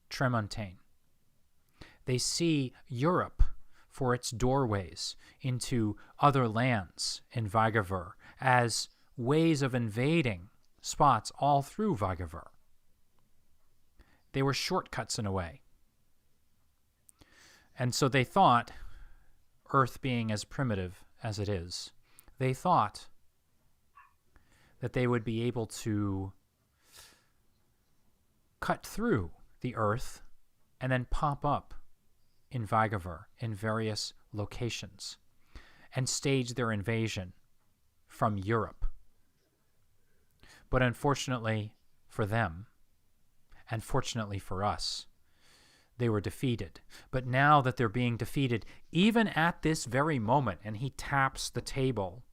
Tremontaine. They see Europe for its doorways into other lands in Vagavur as ways of invading spots all through Vagavur. They were shortcuts in a way. And so they thought, Earth being as primitive as it is, they thought that they would be able to cut through the Earth and then pop up in Vagavur in various locations and stage their invasion from Europe. But unfortunately for them, and fortunately for us, they were defeated. But now that they're being defeated, even at this very moment, and he taps the table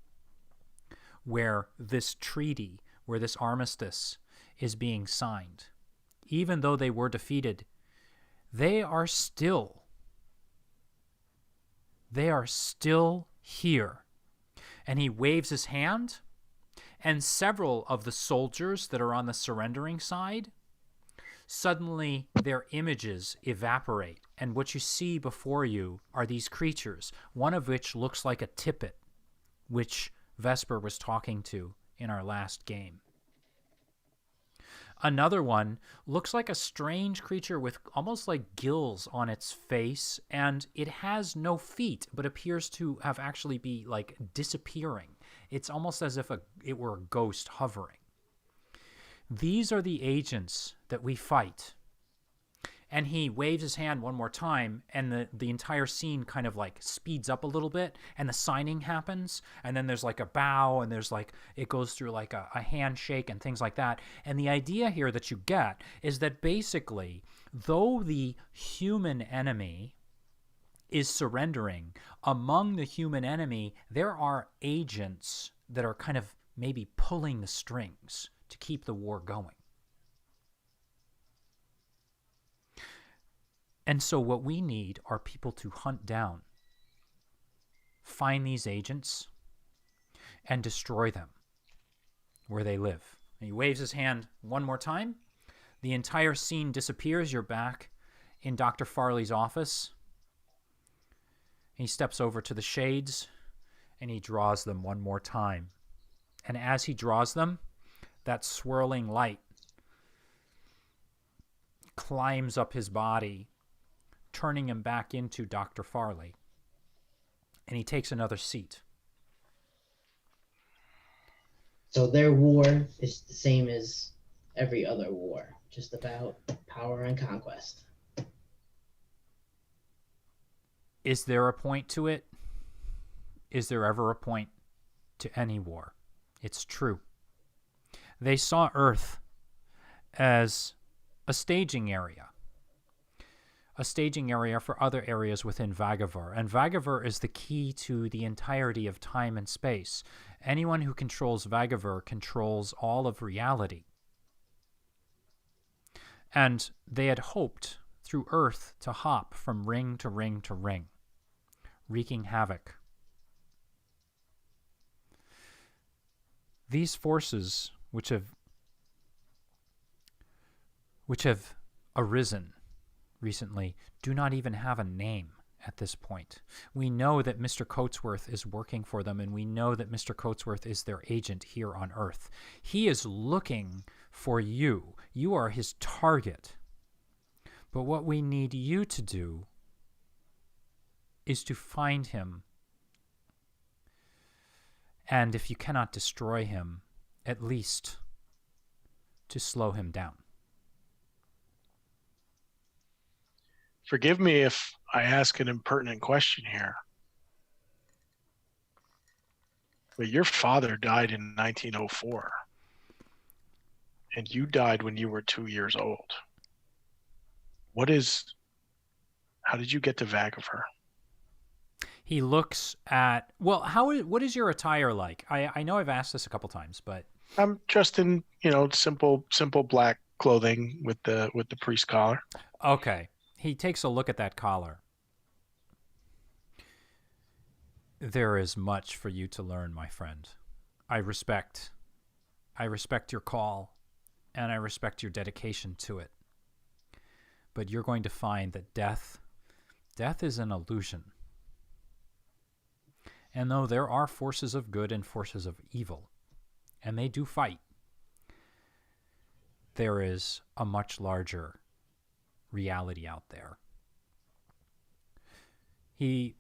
where this treaty, where this armistice is being signed, even though they were defeated, they are still here. And he waves his hand, and several of the soldiers that are on the surrendering side, suddenly their images evaporate. And what you see before you are these creatures, one of which looks like a tippet, which Vesper was talking to in our last game. Another one looks like a strange creature with almost like gills on its face, and it has no feet, but appears to have actually be like disappearing. It's almost as if it were a ghost hovering. These are the agents that we fight. And he waves his hand one more time, and the entire scene kind of like speeds up a little bit, and the signing happens, and then there's like a bow, and there's like, it goes through like a handshake and things like that. And the idea here that you get is that basically, though the human enemy is surrendering, among the human enemy, there are agents that are kind of maybe pulling the strings to keep the war going. And so what we need are people to hunt down, find these agents, and destroy them where they live. And he waves his hand one more time. The entire scene disappears. You're back in Dr. Farley's office. He steps over to the shades, and he draws them one more time. And as he draws them, that swirling light climbs up his body, turning him back into Dr. Farley. And he takes another seat. So their war is the same as every other war, just about power and conquest. Is there a point to it? Is there ever a point to any war? It's true. They saw Earth as a staging area for other areas within Vagavur. And Vagavur is the key to the entirety of time and space. Anyone who controls Vagavur controls all of reality. And they had hoped through Earth to hop from ring to ring to ring, wreaking havoc. These forces which have arisen recently do not even have a name at this point. We know that Mr. Coatsworth is working for them, and we know that Mr. Coatsworth is their agent here on Earth. He is looking for you. You are his target. But what we need you to do is to find him. And if you cannot destroy him, at least to slow him down. Forgive me if I ask an impertinent question here. But your father died in 1904, and you died when you were 2 years old. How did you get to Vagaver? He looks at, well, what is your attire like? I know I've asked this a couple times, but I'm dressed in, simple black clothing with the priest collar. okay. He takes a look at that collar. There is much for you to learn, my friend. I respect your call, and I respect your dedication to it. But you're going to find that death is an illusion. And though there are forces of good and forces of evil, and they do fight, there is a much larger reality out there. He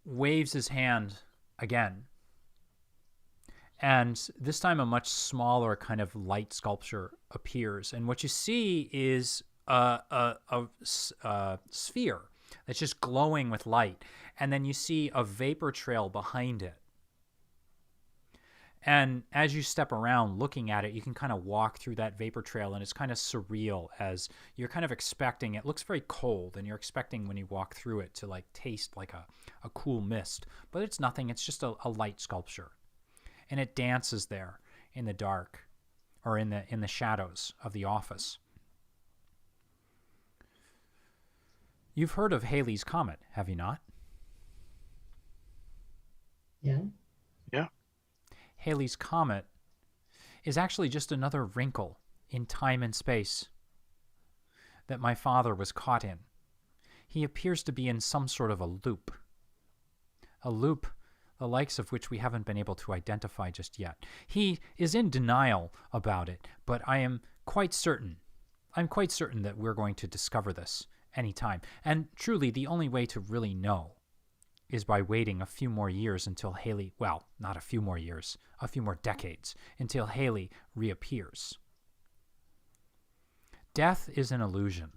waves his hand again, and this time a much smaller kind of light sculpture appears, and what you see is a sphere that's just glowing with light, and then you see a vapor trail behind it. And as you step around looking at it, you can kind of walk through that vapor trail, and it's kind of surreal as you're kind of expecting. It looks very cold, and you're expecting when you walk through it to like taste like a cool mist, but it's nothing. It's just a light sculpture, and it dances there in the dark or in the shadows of the office. You've heard of Halley's Comet, have you not? Yeah. Yeah. Halley's Comet is actually just another wrinkle in time and space that my father was caught in. He appears to be in some sort of a loop the likes of which we haven't been able to identify just yet. He is in denial about it, but I'm quite certain that we're going to discover this anytime. And truly, the only way to really know is by waiting a few more years until Halley, well, not a few more years, a few more decades, until Halley reappears. Death is an illusion.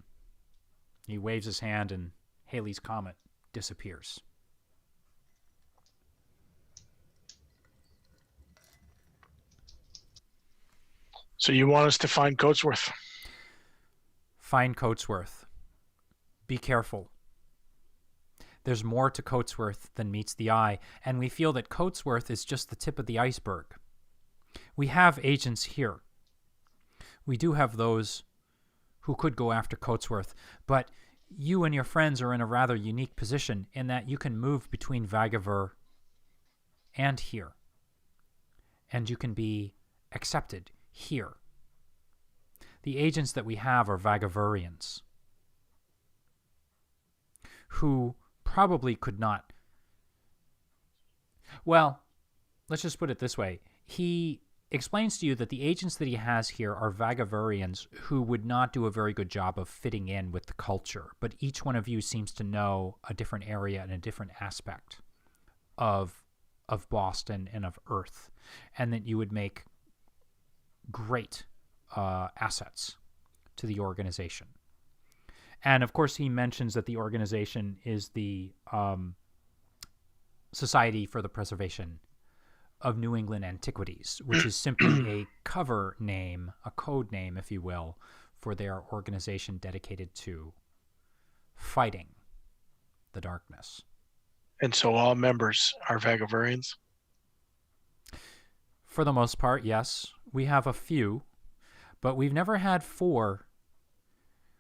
He waves his hand and Halley's Comet disappears. So you want us to find Coatsworth? Find Coatsworth. Be careful. There's more to Coatsworth than meets the eye, and we feel that Coatsworth is just the tip of the iceberg. We have agents here. We do have those who could go after Coatsworth, but you and your friends are in a rather unique position in that you can move between Vagaver and here, and you can be accepted here. The agents that we have are Vagaverians who probably could not. Well, let's just put it this way. He explains to you that the agents that he has here are Vagaverians who would not do a very good job of fitting in with the culture, but each one of you seems to know a different area and a different aspect of Boston and of Earth, and that you would make great assets to the organization. And of course, he mentions that the organization is the Society for the Preservation of New England Antiquities, which is simply a cover name, a code name, if you will, for their organization dedicated to fighting the darkness. And so all members are Vagaverians? For the most part, yes. We have a few, but we've never had four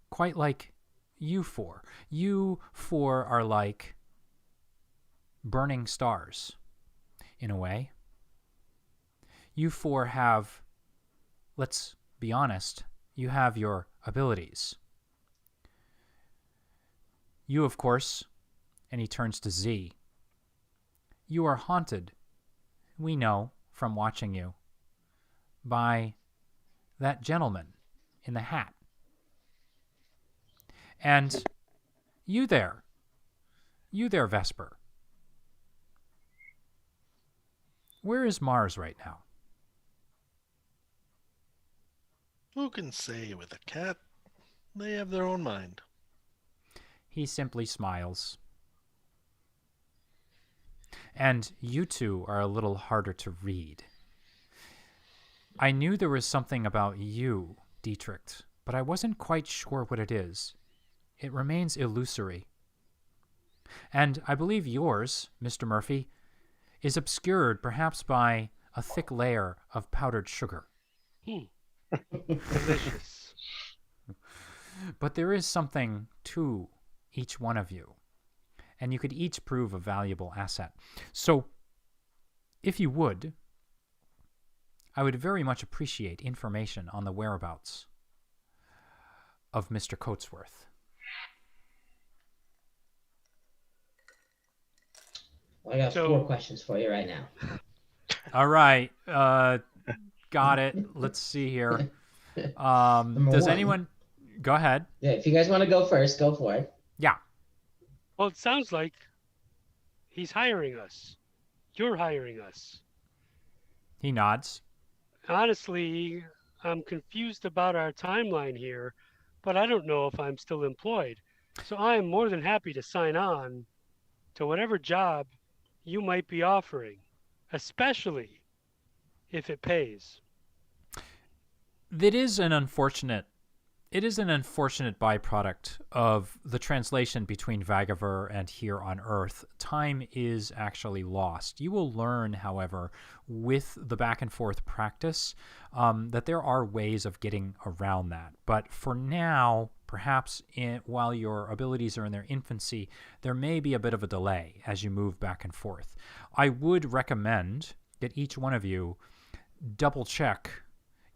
quite like you four. You four are like burning stars, in a way. You four have, let's be honest, you have your abilities. You, of course, and he turns to Z, you are haunted, we know from watching you, by that gentleman in the hat. And you there, Vesper. Where is Mars right now? Who can say with a cat? They have their own mind. He simply smiles. And you two are a little harder to read. I knew there was something about you, Dietrich, but I wasn't quite sure what it is. It remains illusory. And I believe yours, Mr. Murphy, is obscured perhaps by a thick layer of powdered sugar. Delicious. But there is something to each one of you, and you could each prove a valuable asset. So, if you would, I would very much appreciate information on the whereabouts of Mr. Coatsworth. Well, I got 4 questions for you right now. All right. Got it. Let's see here. Does 1. anyone... Go ahead. Yeah, if you guys want to go first, go for it. Yeah. Well, it sounds like he's hiring us. You're hiring us. He nods. Honestly, I'm confused about our timeline here, but I don't know if I'm still employed. So I am more than happy to sign on to whatever job you might be offering, especially if it pays. It is an unfortunate byproduct of the translation between Vagaver and here on Earth. Time is actually lost. You will learn, however, with the back and forth practice, that there are ways of getting around that. But for now, perhaps while your abilities are in their infancy, there may be a bit of a delay as you move back and forth. I would recommend that each one of you double check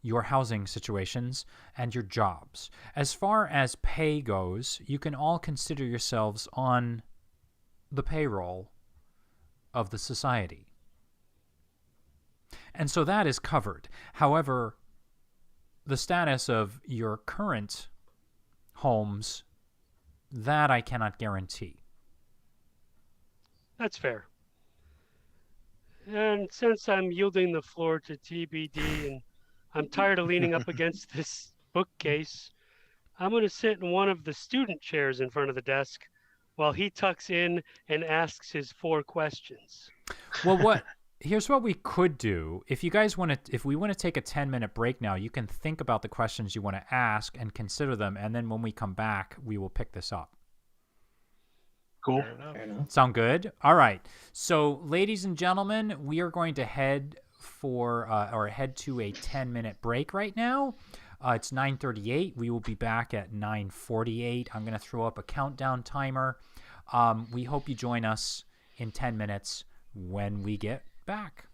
your housing situations and your jobs. As far as pay goes, you can all consider yourselves on the payroll of the society. And so that is covered. However, the status of your current homes, that I cannot guarantee. That's fair. And since I'm yielding the floor to TBD and I'm tired of leaning up against this bookcase, I'm going to sit in one of the student chairs in front of the desk while he tucks in and asks his 4 questions. Well, here's what we could do. If you guys if we want to take a 10-minute break now, you can think about the questions you want to ask and consider them. And then when we come back, we will pick this up. Cool. Fair enough. Sound good? All right. So, ladies and gentlemen, we are going to head to a 10-minute break right now. It's 9:38. We will be back at 9:48. I'm going to throw up a countdown timer. We hope you join us in 10 minutes when we get back.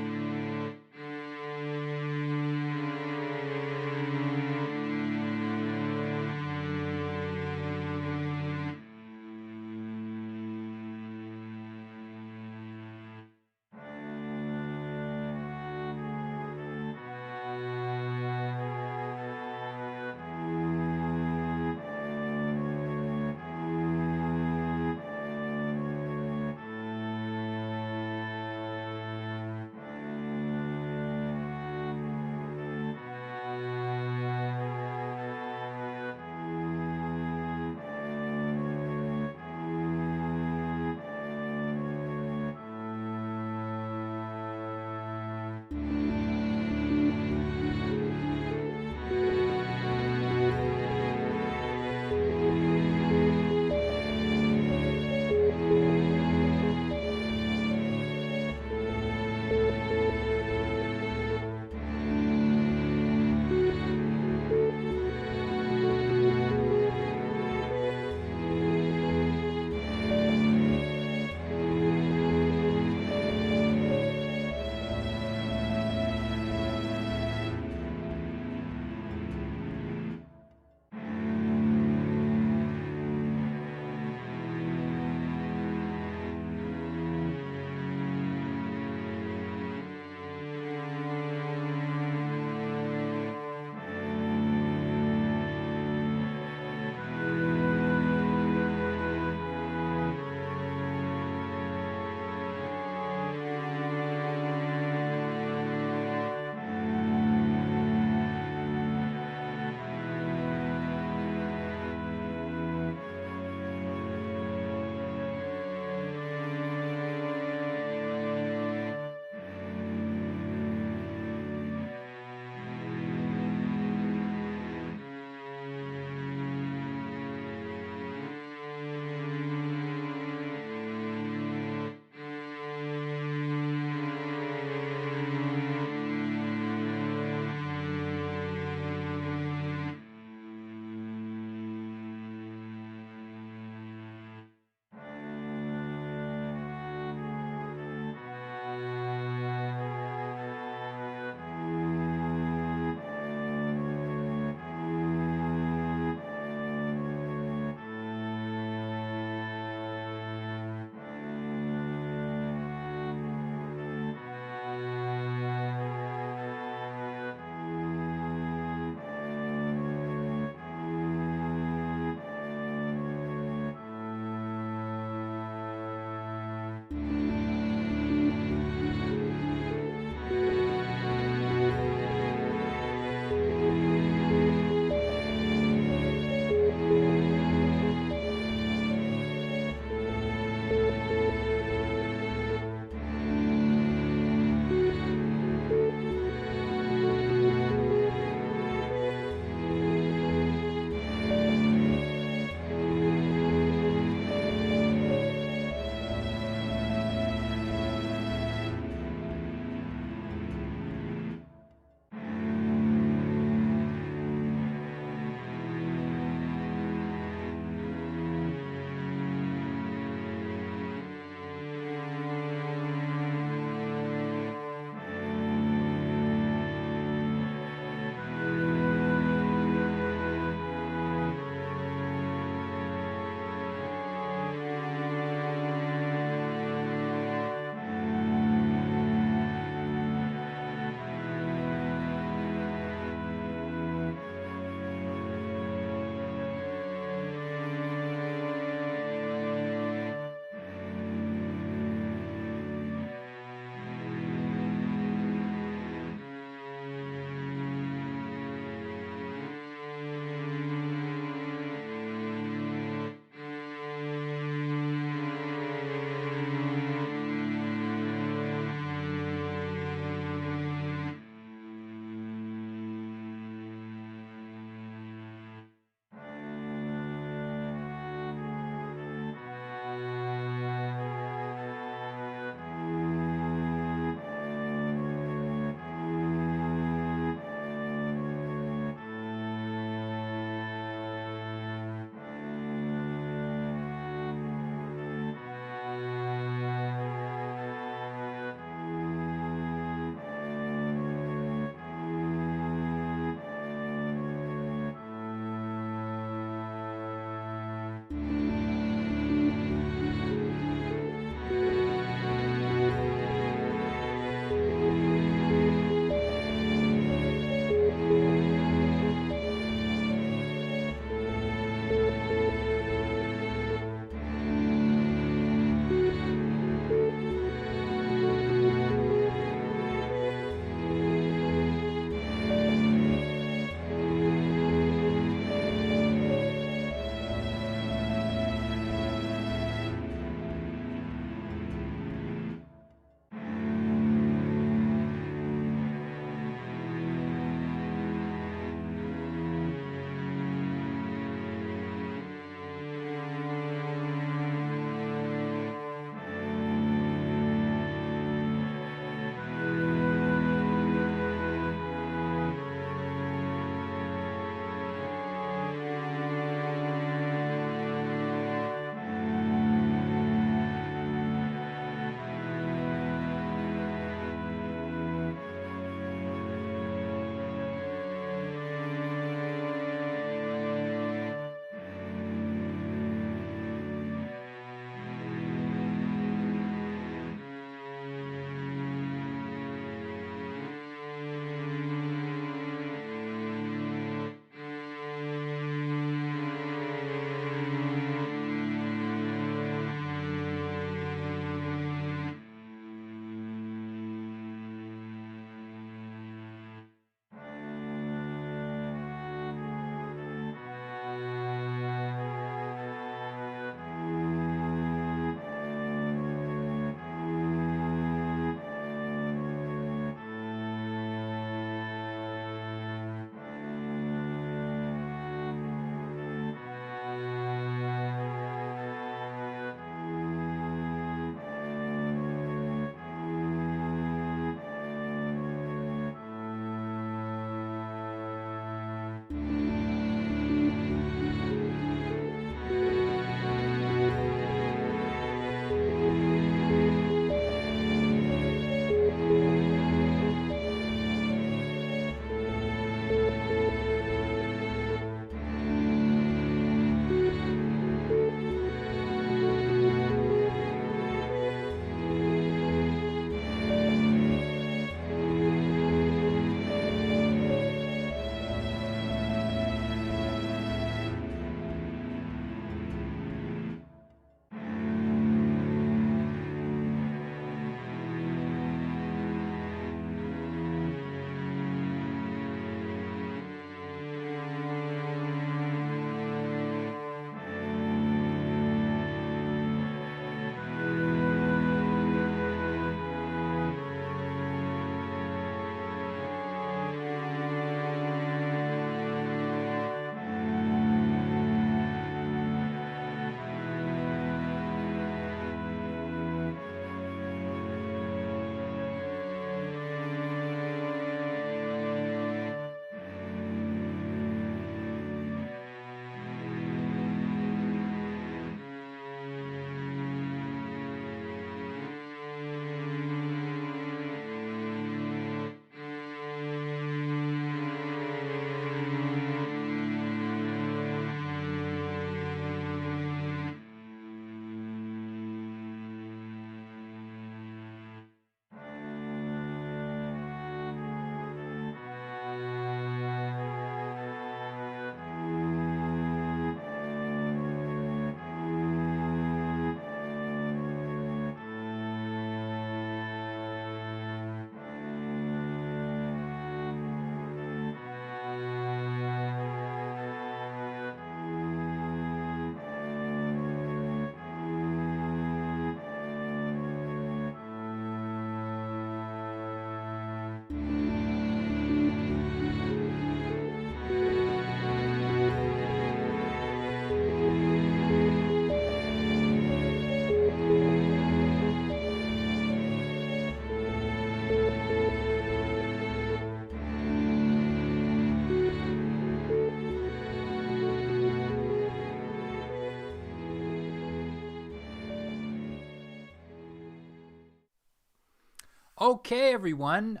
Okay, everyone,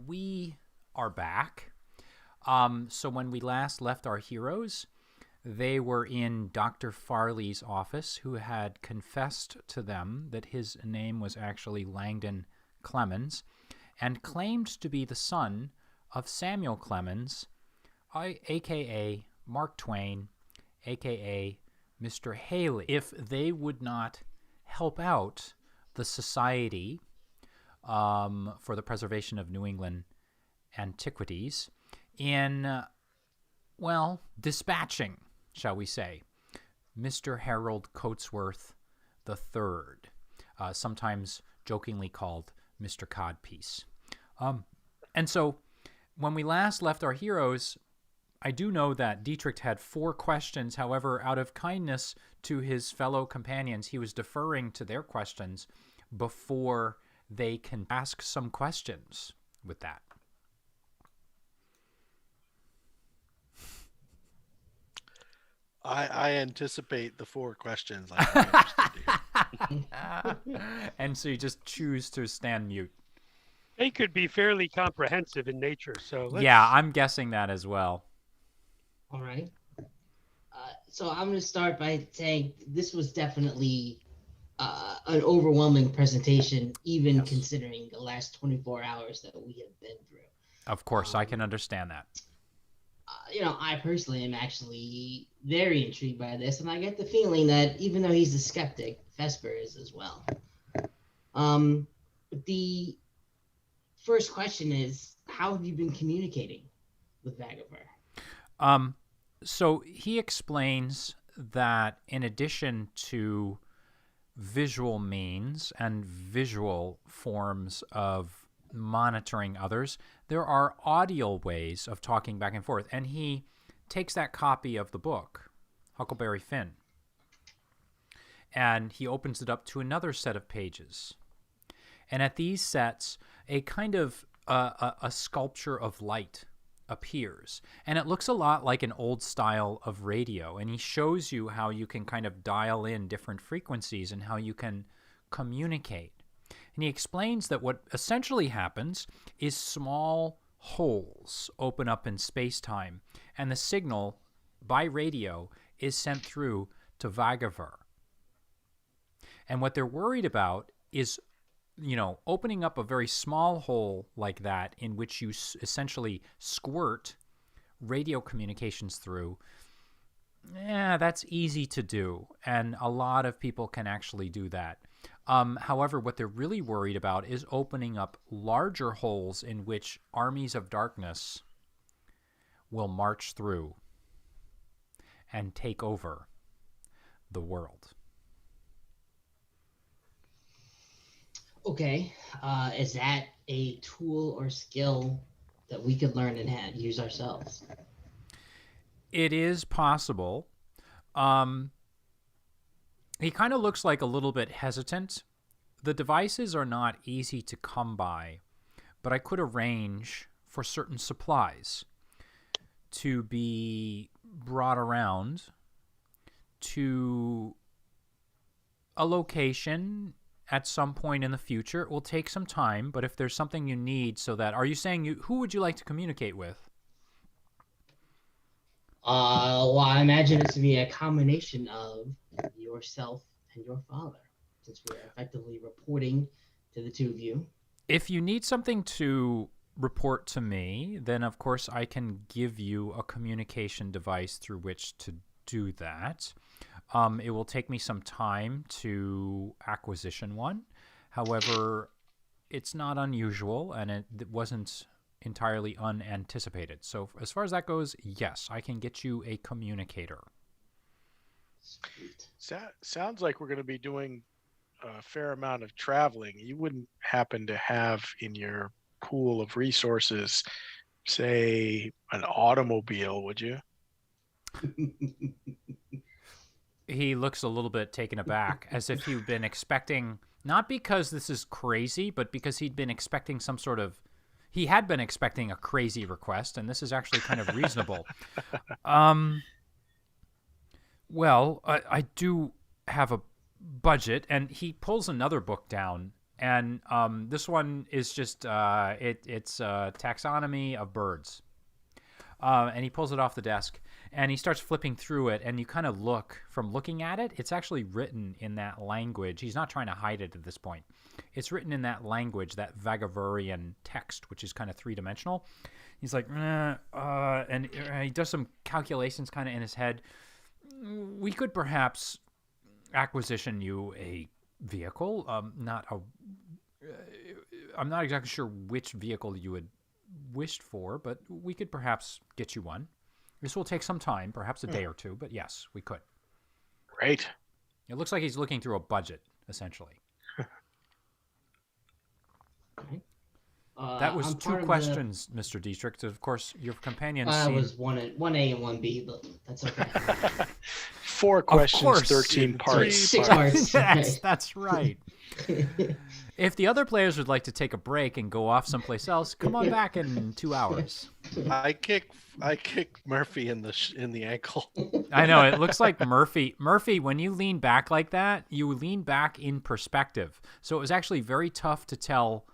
we are back. So when we last left our heroes, they were in Dr. Farley's office, who had confessed to them that his name was actually Langdon Clemens, and claimed to be the son of Samuel Clemens, a.k.a. Mark Twain, a.k.a. Mr. Haley, if they would not help out the Society for the Preservation of New England Antiquities in, dispatching, shall we say, Mr. Harold Coatsworth III, sometimes jokingly called Mr. Codpiece. And so when we last left our heroes, I do know that Dietrich had 4 questions. However, out of kindness to his fellow companions, he was deferring to their questions before they can ask some questions with that. I anticipate the 4 questions. I'm interested to hear. And so you just choose to stand mute. They could be fairly comprehensive in nature. So Yeah, I'm guessing that as well. All right. So I'm going to start by saying this was definitely an overwhelming presentation, even considering the last 24 hours that we have been through. Of course, I can understand that. I personally am actually very intrigued by this, and I get the feeling that even though he's a skeptic, Vesper is as well. The first question is, how have you been communicating with Vagaver? So he explains that in addition to visual means and visual forms of monitoring others, there are audio ways of talking back and forth. And he takes that copy of the book, Huckleberry Finn, and he opens it up to another set of pages. And at these sets, a kind of a sculpture of light appears. And it looks a lot like an old style of radio. And he shows you how you can kind of dial in different frequencies and how you can communicate. And he explains that what essentially happens is small holes open up in space-time, and the signal by radio is sent through to Vagaver. And what they're worried about is, opening up a very small hole like that in which you essentially squirt radio communications through. Yeah, that's easy to do, and a lot of people can actually do that. However, what they're really worried about is opening up larger holes in which armies of darkness will march through and take over the world. Okay. Is that a tool or skill that we could learn and use ourselves? It is possible. He kind of looks like a little bit hesitant. The devices are not easy to come by, but I could arrange for certain supplies to be brought around to a location at some point in the future. It will take some time, but if there's something you need so that... Are you saying who would you like to communicate with? Well, I imagine it to be a combination of yourself and your father, since we're effectively reporting to the two of you. If you need something to report to me, then of course I can give you a communication device through which to do that. It will take me some time to acquisition one. However, it's not unusual, and it wasn't entirely unanticipated. So as far as that goes, yes, I can get you a communicator. Sweet. Sounds like we're going to be doing a fair amount of traveling. You wouldn't happen to have in your pool of resources, say, an automobile, would you? He looks a little bit taken aback, as if he'd been expecting, not because this is crazy, but because he'd been expecting some sort of... He had been expecting a crazy request, and this is actually kind of reasonable. Well, I do have a budget, and he pulls another book down And this one is just it's a taxonomy of birds. And he pulls it off the desk, and he starts flipping through it, and you kind of look, from looking at it, it's actually written in that language. He's not trying to hide it at this point. It's written in that language, that Vagavurian text, which is kind of three-dimensional. He's like, and he does some calculations kind of in his head. We could perhaps acquisition you a vehicle. I'm not exactly sure which vehicle you would wished for, but we could perhaps get you one. This will take some time, perhaps a day or two, but yes, we could. Great. It looks like he's looking through a budget, essentially. Okay. That was I'm two part of questions, Mr. Dietrich. Of course, your companion It was 1A and 1B, but that's okay. 4 questions, course. 13 parts. 6 parts. That's right. If the other players would like to take a break and go off someplace else, come on back in 2 hours. I kick Murphy in the ankle. I know, it looks like Murphy, when you lean back like that, you lean back in perspective. So it was actually very tough to tell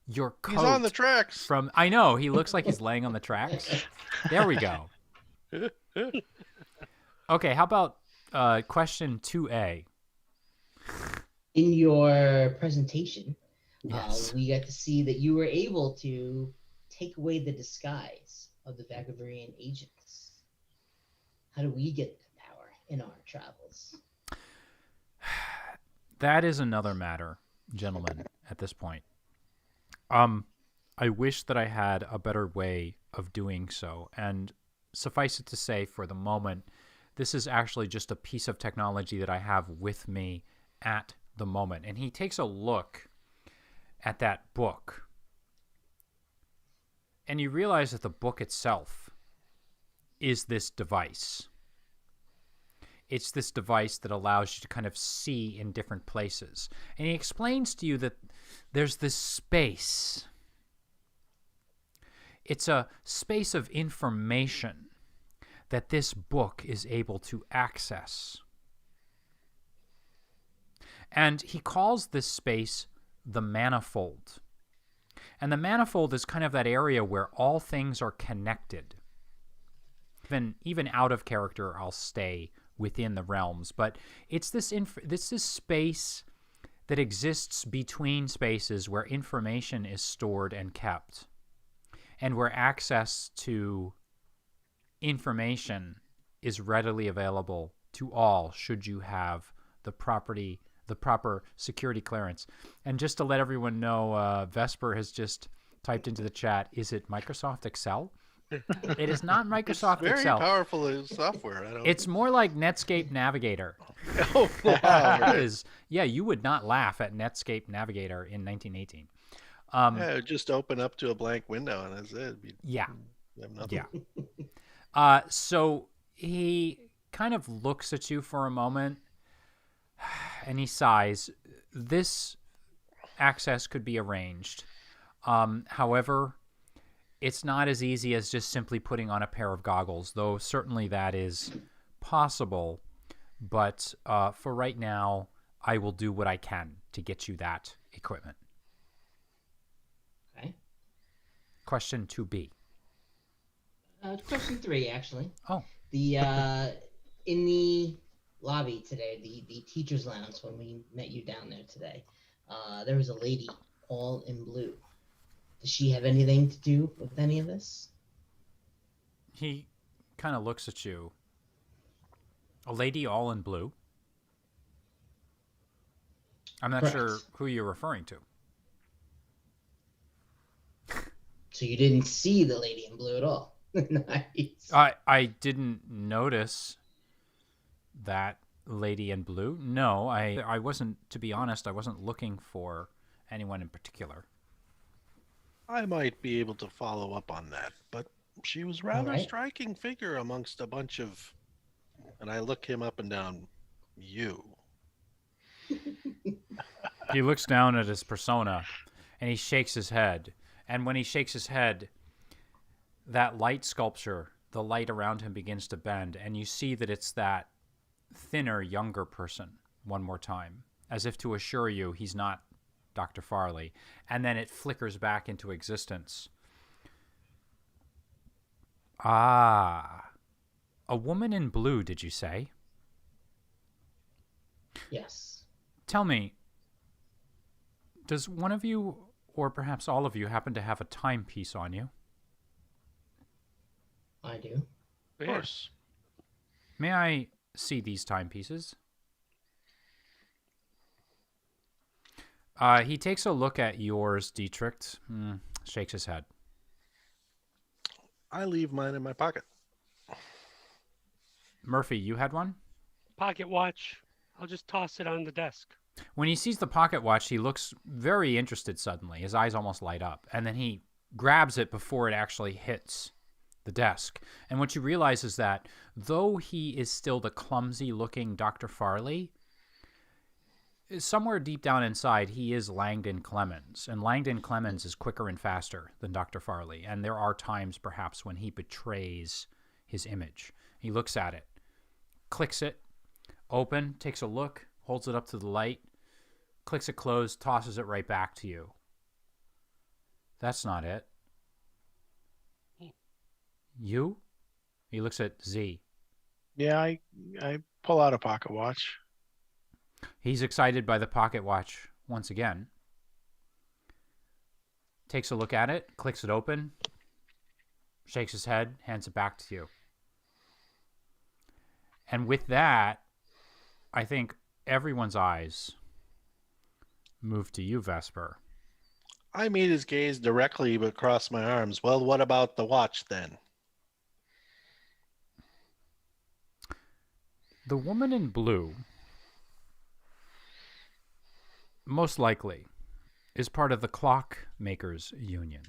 your coat. He's on the tracks. I know, he looks like he's laying on the tracks. There we go. Okay, how about question 2A? In your presentation, Yes. we got to see that you were able to take away the disguise of the Vagavurian agents. How do we get that power in our travels? That is another matter, gentlemen, at this point. I wish that I had a better way of doing so, and suffice it to say, for the moment, this is actually just a piece of technology that I have with me at the moment. And he takes a look at that book, and you realize that the book itself is this device. It's this device that allows you to kind of see in different places. And he explains to you that there's this space. It's a space of information that this book is able to access. And he calls this space the manifold. And the manifold is kind of that area where all things are connected. Even out of character, I'll stay within the realms. But it's this space that exists between spaces where information is stored and kept, and where access to information is readily available to all should you have the proper security clearance. And just to let everyone know, Vesper has just typed into the chat, is it Microsoft Excel? It is not Microsoft It's Excel. very powerful software. It's more like Netscape Navigator. Oh, wow. It is. Yeah, you would not laugh at Netscape Navigator in 1918. Yeah, it would just open up to a blank window, and that's it. Yeah. Have nothing. Yeah. So he kind of looks at you for a moment, and he sighs. This access could be arranged. However, it's not as easy as just simply putting on a pair of goggles, though certainly that is possible. But for right now, I will do what I can to get you that equipment. Okay. Question 2B. Question 3, actually. Oh. The in the lobby today, the teacher's lounge, when we met you down there today, there was a lady all in blue. Does she have anything to do with any of this? He kind of looks at you. A lady all in blue? I'm not Correct. sure who you're referring to. So you didn't see the lady in blue at all? Nice. I didn't notice that lady in blue. No, I wasn't, to be honest, I wasn't looking for anyone in particular. I might be able to follow up on that, but she was rather Alright. striking figure amongst a bunch of, and I look him up and down, you. He looks down at his persona, and he shakes his head. And when he shakes his head, that light sculpture, the light around him begins to bend, and you see that it's that thinner, younger person one more time, as if to assure you he's not Dr. Farley, and then it flickers back into existence. Ah, a woman in blue, did you say? Yes. Tell me, does one of you, or perhaps all of you, happen to have a timepiece on you? I do. Of course. May I see these timepieces? He takes a look at yours, Dietrich, shakes his head. I leave mine in my pocket. Murphy, you had one? Pocket watch. I'll just toss it on the desk. When he sees the pocket watch, he looks very interested suddenly. His eyes almost light up. And then he grabs it before it actually hits the desk. And what you realize is that though he is still the clumsy-looking Dr. Farley, somewhere deep down inside, he is Langdon Clemens. And Langdon Clemens is quicker and faster than Dr. Farley. And there are times, perhaps, when he betrays his image. He looks at it, clicks it, open, takes a look, holds it up to the light, clicks it closed, tosses it right back to you. That's not it. You? He looks at Z. Yeah, I pull out a pocket watch. He's excited by the pocket watch once again. Takes a look at it, clicks it open, shakes his head, hands it back to you. And with that, I think everyone's eyes move to you, Vesper. I meet his gaze directly but cross my arms. Well, what about the watch then? The woman in blue, most likely, is part of the Clockmakers Union.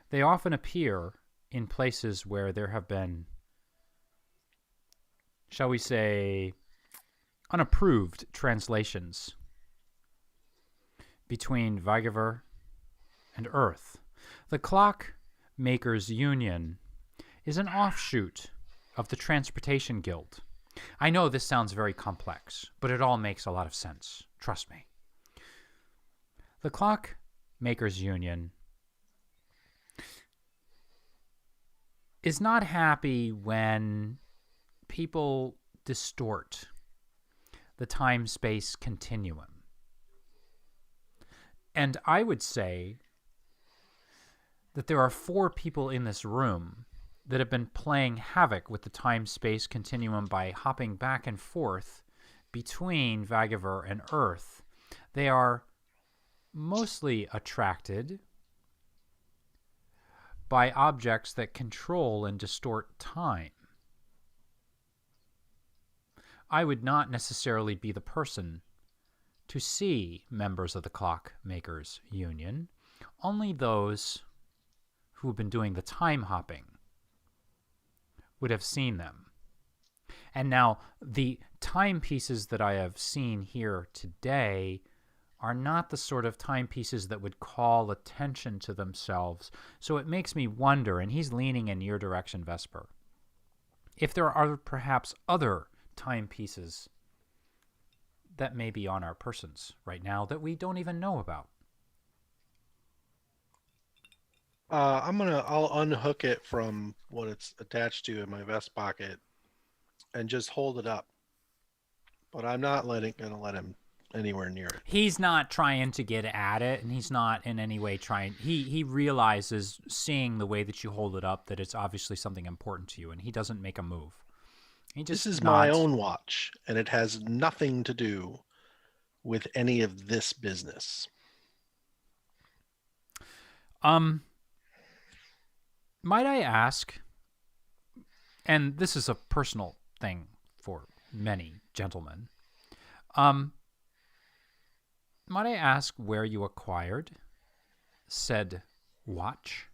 They often appear in places where there have been, shall we say, unapproved translations between Vigiver and Earth. The Clockmakers Union is an offshoot of the Transportation Guild. I know this sounds very complex, but it all makes a lot of sense. Trust me. The Clockmakers Union is not happy when people distort the time-space continuum. And I would say that there are 4 people in this room that have been playing havoc with the time-space continuum by hopping back and forth between Vagiver and Earth. They are mostly attracted by objects that control and distort time. I would not necessarily be the person to see members of the Clockmakers Union. Only those who have been doing the time hopping would have seen them. And now, the timepieces that I have seen here today are not the sort of timepieces that would call attention to themselves. So it makes me wonder, and he's leaning in your direction, Vesper, if there are perhaps other timepieces that may be on our persons right now that we don't even know about. I'll unhook it from what it's attached to in my vest pocket and just hold it up. But I'm not gonna let him anywhere near it. He's not trying to get at it, and he's not in any way trying. He realizes, seeing the way that you hold it up, that it's obviously something important to you, and he doesn't make a move. He just This is nods. my own watch, and it has nothing to do with any of this business. Might I ask, and this is a personal thing for many gentlemen, might I ask where you acquired said watch?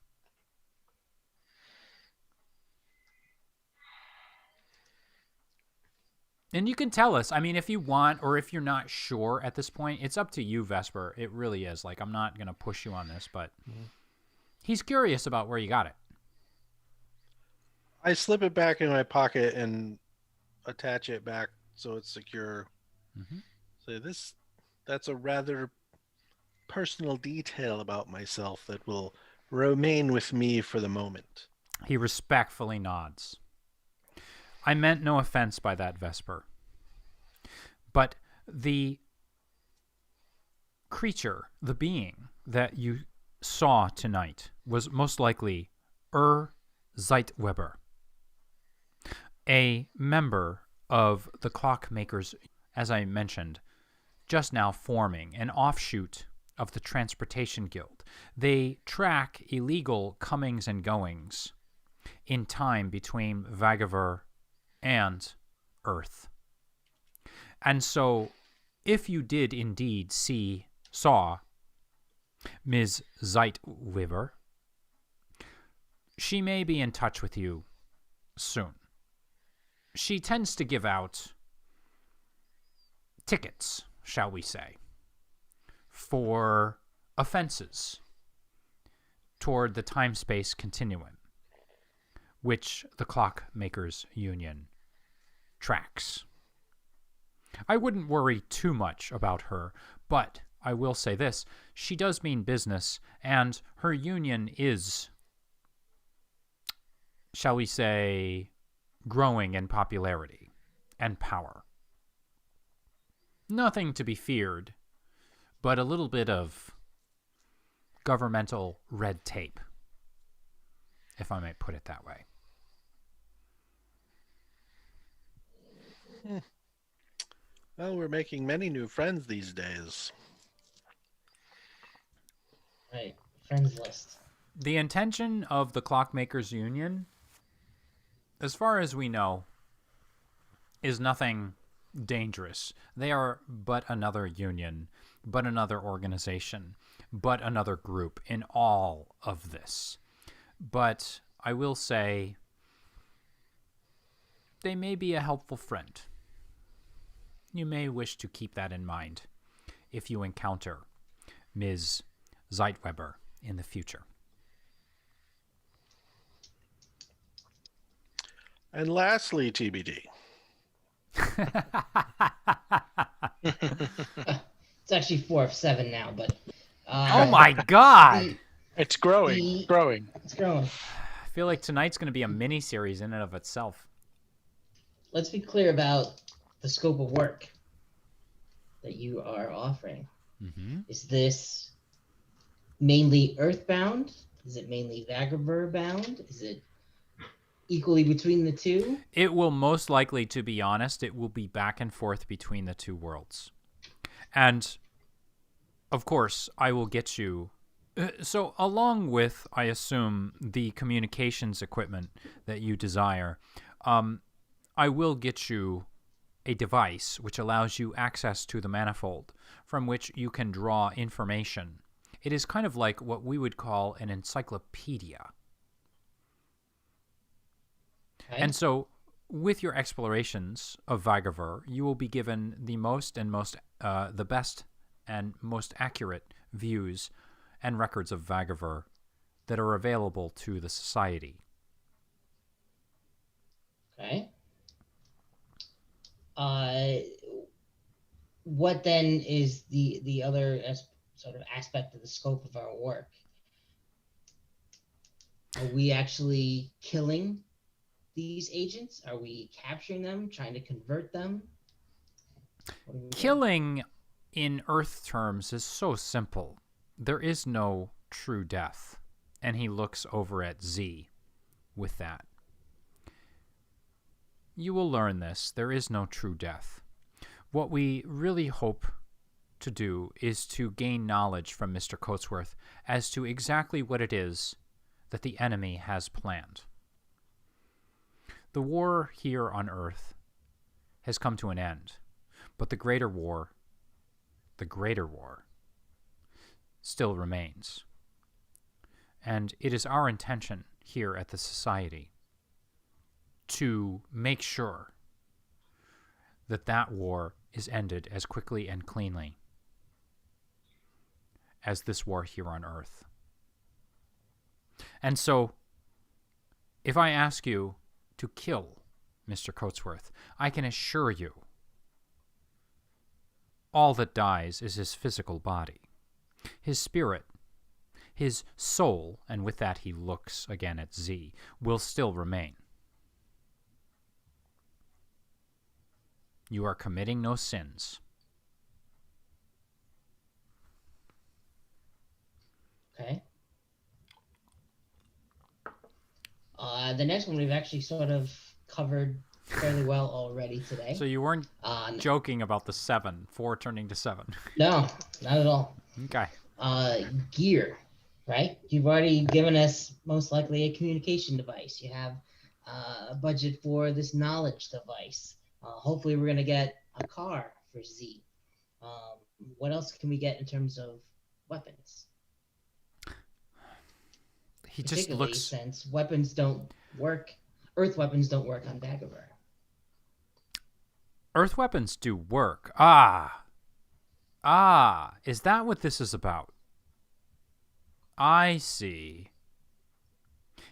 And you can tell us, I mean, if you want, or if you're not sure at this point, it's up to you, Vesper. It really is. Like, I'm not going to push you on this, but he's curious about where you got it. I slip it back in my pocket and attach it back so it's secure. Mm-hmm. So That's a rather personal detail about myself that will remain with me for the moment. He respectfully nods. I meant no offense by that, Vesper. But the creature, the being that you saw tonight, was most likely Zeitweber, a member of the Clockmakers, as I mentioned, just now forming an offshoot of the Transportation Guild. They track illegal comings and goings in time between Vagaver and Earth. And so, if you did indeed saw Ms. Zeitweber, she may be in touch with you soon. She tends to give out tickets, shall we say, for offenses toward the time-space continuum, which the Clockmakers Union tracks. I wouldn't worry too much about her, but I will say this. She does mean business, and her union is, shall we say, growing in popularity and power. Nothing to be feared, but a little bit of governmental red tape, if I may put it that way. Well, we're making many new friends these days. Right. Friends list. The intention of the Clockmakers Union, as far as we know, is nothing dangerous. They are but another union, but another organization, but another group in all of this. But I will say they may be a helpful friend. You may wish to keep that in mind if you encounter Ms. Zeitweber in the future. And lastly, TBD. It's actually 4 of 7 now, but. Oh my God! It's growing. Growing. It's growing. I feel like tonight's going to be a mini-series in and of itself. Let's be clear about the scope of work that you are offering. Mm-hmm. Is this mainly Earthbound? Is it mainly Vagaver bound? Is it equally between the two? It will most likely, to be honest, it will be back and forth between the two worlds. And, of course, I will get you... So, along with, I assume, the communications equipment that you desire, I will get you a device which allows you access to the manifold from which you can draw information. It is kind of like what we would call an encyclopedia. Okay. And so, with your explorations of Vagaver, you will be given the the best and most accurate views and records of Vagaver that are available to the society. Okay. What then is the other sort of aspect of the scope of our work? Are we actually killing these agents? Are we capturing them, trying to convert them? What are we doing? Killing in Earth terms is so simple. There is no true death. And he looks over at Z with that. You will learn this. There is no true death. What we really hope to do is to gain knowledge from Mr. Coatsworth as to exactly what it is that the enemy has planned. The war here on Earth has come to an end, but the greater war, still remains. And it is our intention here at the Society to make sure that that war is ended as quickly and cleanly as this war here on Earth. And so, if I ask you to kill Mr. Coatsworth, I can assure you all that dies is his physical body. His spirit, his soul, and with that he looks again at Z, will still remain. You are committing no sins. Okay. The next one we've actually sort of covered fairly well already today. So you weren't joking about the 4 turning to 7. No, not at all. Okay. Gear, right? You've already given us most likely a communication device. You have a budget for this knowledge device. Hopefully we're going to get a car for Z. What else can we get in terms of weapons? He just looks... since weapons don't work, Earth weapons don't work on Dagobah. Earth weapons do work. Is that what this is about? I see.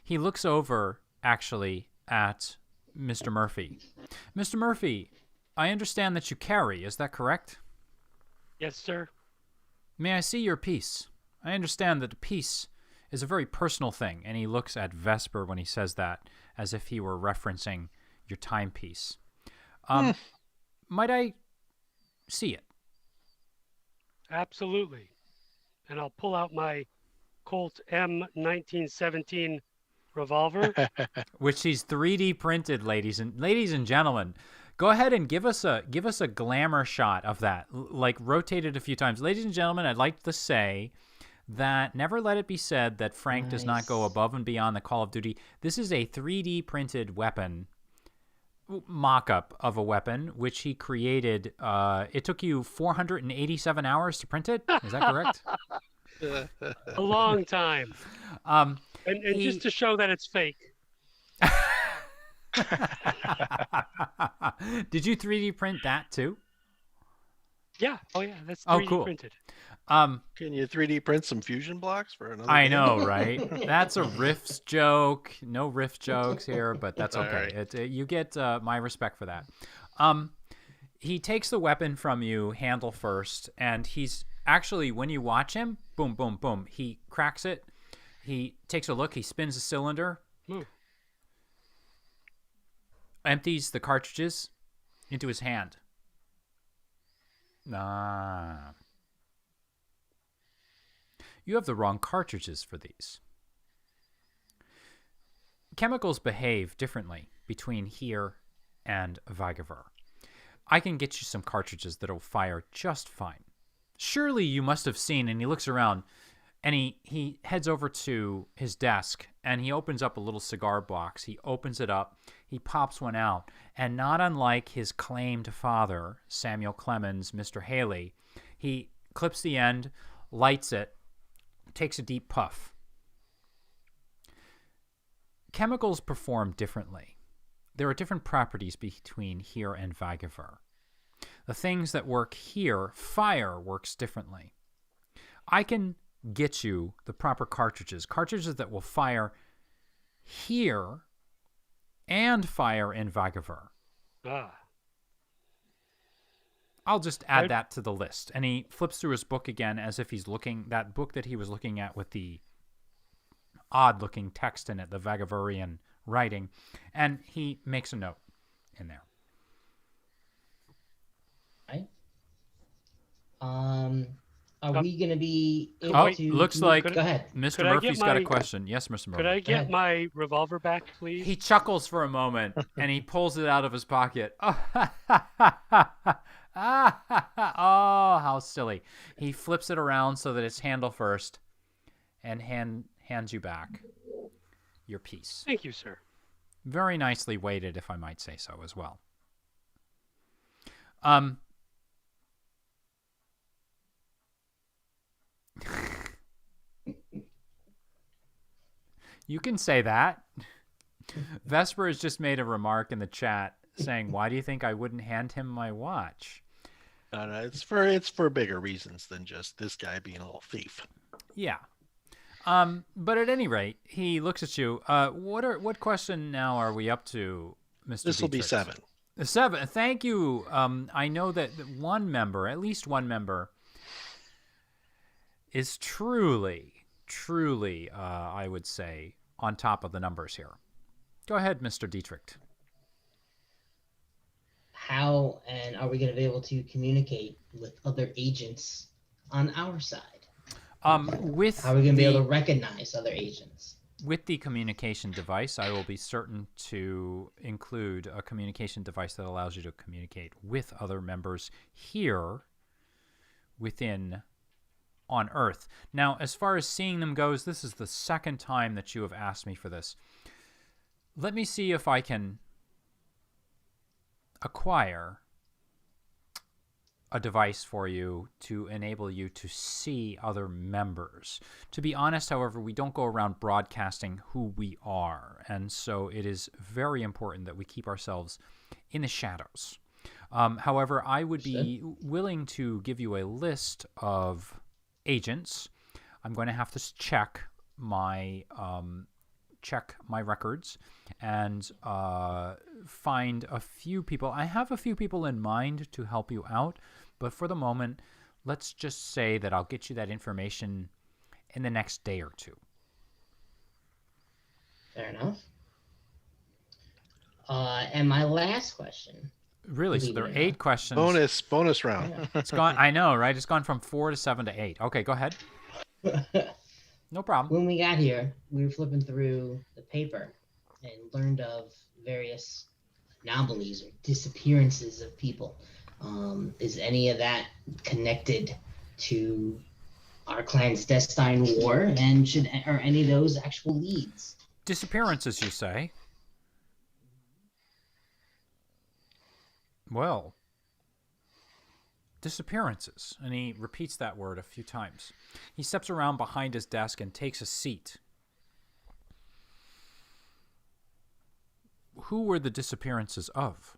He looks over, actually, at Mr. Murphy. Mr. Murphy, I understand that you carry, is that correct? Yes, sir. May I see your piece? I understand that a piece is a very personal thing, and he looks at Vesper when he says that, as if he were referencing your timepiece. Might I see it? Absolutely. And I'll pull out my Colt M1917 revolver. Which he's 3D printed, ladies and gentlemen. Go ahead and give us a glamour shot of that, like rotate it a few times. Ladies and gentlemen, I'd like to say that never let it be said that Frank does not go above and beyond the Call of Duty. This is a 3D printed weapon, mock-up of a weapon, which he created. It took you 487 hours to print it? Is that correct? A long time. And just to show that it's fake. Did you 3D print that too? Yeah. Oh, yeah. That's 3D cool. printed. Can you 3D print some fusion blocks for another? I know, right? That's a riffs joke. No riff jokes here, but that's okay. Right. You get my respect for that. He takes the weapon from you, handle first, and he's actually, when you watch him, boom, boom, boom, he cracks it. He takes a look. He spins a cylinder. Empties the cartridges into his hand. You have the wrong cartridges for these. Chemicals behave differently between here and Vagaver. I can get you some cartridges that'll fire just fine. Surely you must have seen, and he looks around, and he heads over to his desk, and he opens up a little cigar box. He opens it up. He pops one out. And not unlike his claimed father, Samuel Clemens, Mr. Haley, he clips the end, lights it, takes a deep puff. Chemicals perform differently. There are different properties between here and Vagaver. The things that work here, fire works differently. I can get you the proper cartridges that will fire here and fire in Vagaver. I'll just add that to the list. And he flips through his book again as if he's looking, that book that he was looking at with the odd-looking text in it, the Vagaverian writing, and he makes a note in there. Right. Are we going to be able to... looks like Go ahead. Mr. Murphy's got a question. Yes, Mr. Murphy. Could I get my revolver back, please? He chuckles for a moment, and he pulls it out of his pocket. Oh, how silly. He flips it around so that it's handle first, and hands you back your piece. Thank you, sir. Very nicely weighted, if I might say so, as well. You can say that. Vesper has just made a remark in the chat saying, "Why do you think I wouldn't hand him my watch?" No, it's for bigger reasons than just this guy being a little thief. Yeah. But at any rate, he looks at you. What question now are we up to, Mr. This will be Dietrich? 7. 7. Thank you. I know that one member, at least one member, is truly, I would say, on top of the numbers here. Go ahead, Mr. Dietrich. How and are we going to be able to communicate with other agents on our side? With How are we going to be able to recognize other agents? With the communication device, I will be certain to include a communication device that allows you to communicate with other members here within on Earth. Now, as far as seeing them goes, this is the second time that you have asked me for this. Let me see if I can acquire a device for you to enable you to see other members. To be honest, however, we don't go around broadcasting who we are, and so it is very important that we keep ourselves in the shadows. However, I would be willing to give you a list of agents. I'm going to have to check my records and find a few people. I have a few people in mind to help you out, but for the moment, let's just say that I'll get you that information in the next day or two. Fair enough. And my last question. Really? So there are 8 questions. Bonus round. Yeah. It's gone. I know, right? It's gone from 4 to 7 to 8. Okay, go ahead. No problem. When we got here, we were flipping through the paper and learned of various anomalies or disappearances of people. Is any of that connected to our clandestine war? And are any of those actual leads? Disappearances, you say? Well, disappearances. And he repeats that word a few times. He steps around behind his desk and takes a seat. Who were the disappearances of?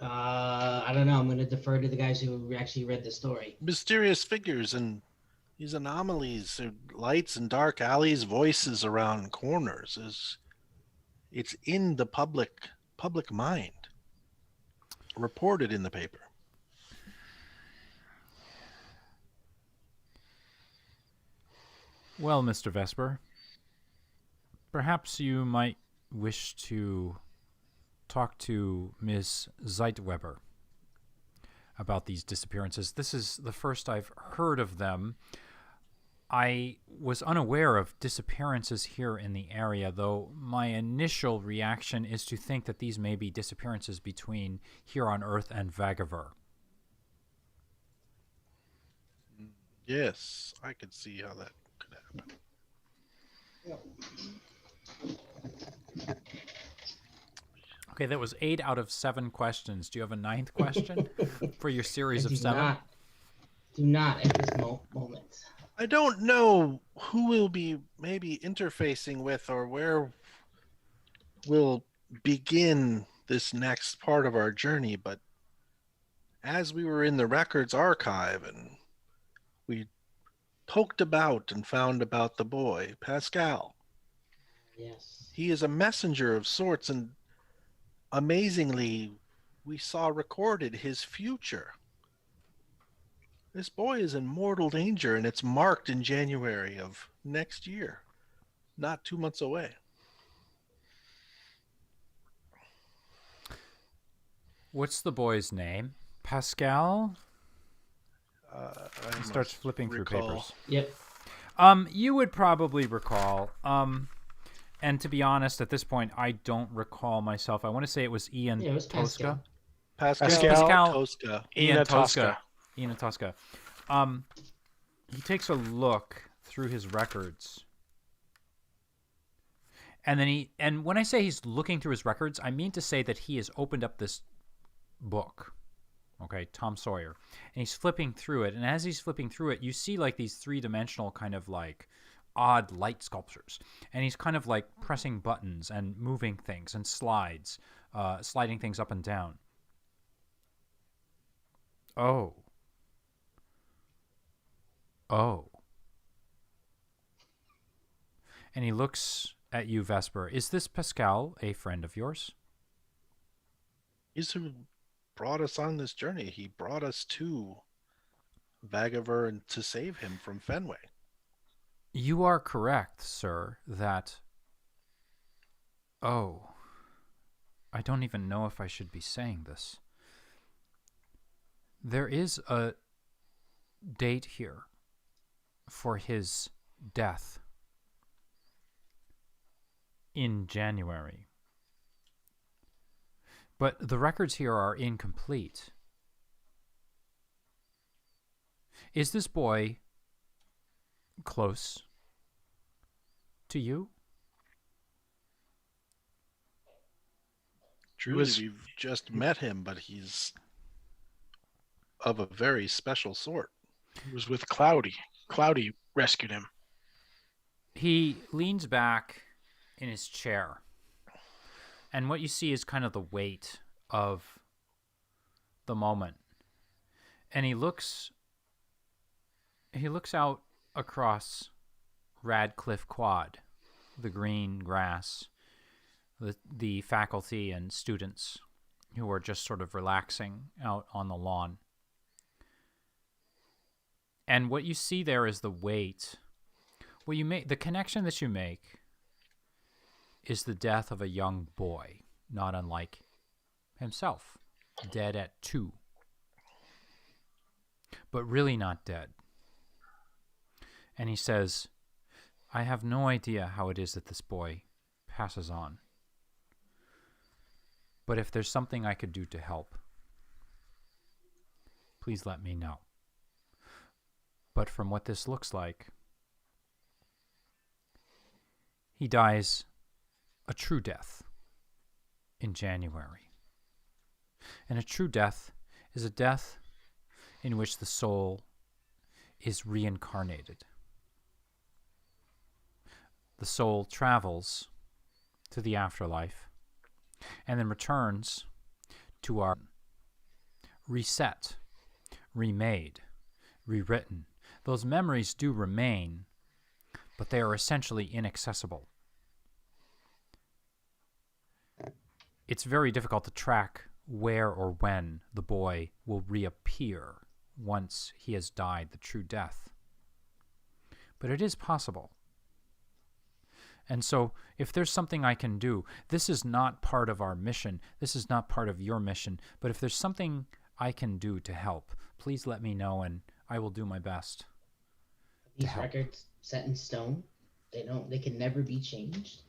I don't know. I'm going to defer to the guys who actually read the story. Mysterious figures and these anomalies, lights in dark alleys, voices around corners. It's in the public mind. Reported in the paper. Well, Mr. Vesper, perhaps you might wish to talk to Ms. Zeitweber about these disappearances. This is the first I've heard of them. I was unaware of disappearances here in the area, though my initial reaction is to think that these may be disappearances between here on Earth and Vagaver. Yes, I could see how that could happen. Okay, that was 8 out of 7 questions. Do you have a 9th question for your series of 7? Do not at this moment. I don't know who we'll be maybe interfacing with or where we'll begin this next part of our journey, but as we were in the records archive and we poked about and found about the boy, Pascal. Yes. He is a messenger of sorts, and amazingly, we saw recorded his future. This boy is in mortal danger, and it's marked in January of next year, not 2 months away. What's the boy's name? Pascal? He starts flipping through papers. Yep. You would probably recall. And to be honest, at this point, I don't recall myself. I want to say it was Ian Yeah, it was Tosca. Pascal Tosca. Ian Tosca. Ian Tosca. He takes a look through his records. And then when I say he's looking through his records, I mean to say that he has opened up this book. Okay, Tom Sawyer. And he's flipping through it. And as he's flipping through it, you see like these 3-dimensional kind of like odd light sculptures. And he's kind of like pressing buttons and moving things and sliding things up and down. Oh. And he looks at you, Vesper. Is this Pascal a friend of yours? He's who brought us on this journey. He brought us to Vagaver and to save him from Fenway. You are correct, sir, that... Oh, I don't even know if I should be saying this. There is a date here for his death in January. But the records here are incomplete. Is this boy close to you? Truly, we've just met him, but he's of a very special sort. He was with Cloudy. Cloudy rescued him. He leans back in his chair, and what you see is kind of the weight of the moment. And he looks out across Radcliffe Quad, the green grass, the faculty and students who are just sort of relaxing out on the lawn. And what you see there is the weight. The connection that you make is the death of a young boy, not unlike himself, dead at 2, but really not dead. And he says, I have no idea how it is that this boy passes on. But if there's something I could do to help, please let me know. But from what this looks like, he dies a true death in January. And a true death is a death in which the soul is reincarnated. The soul travels to the afterlife and then returns to our reset, remade, rewritten. Those memories do remain, but they are essentially inaccessible. It's very difficult to track where or when the boy will reappear once he has died the true death. But it is possible. And so, if there's something I can do, this is not part of our mission, this is not part of your mission, but if there's something I can do to help, please let me know and I will do my best. These records set in stone? They can never be changed?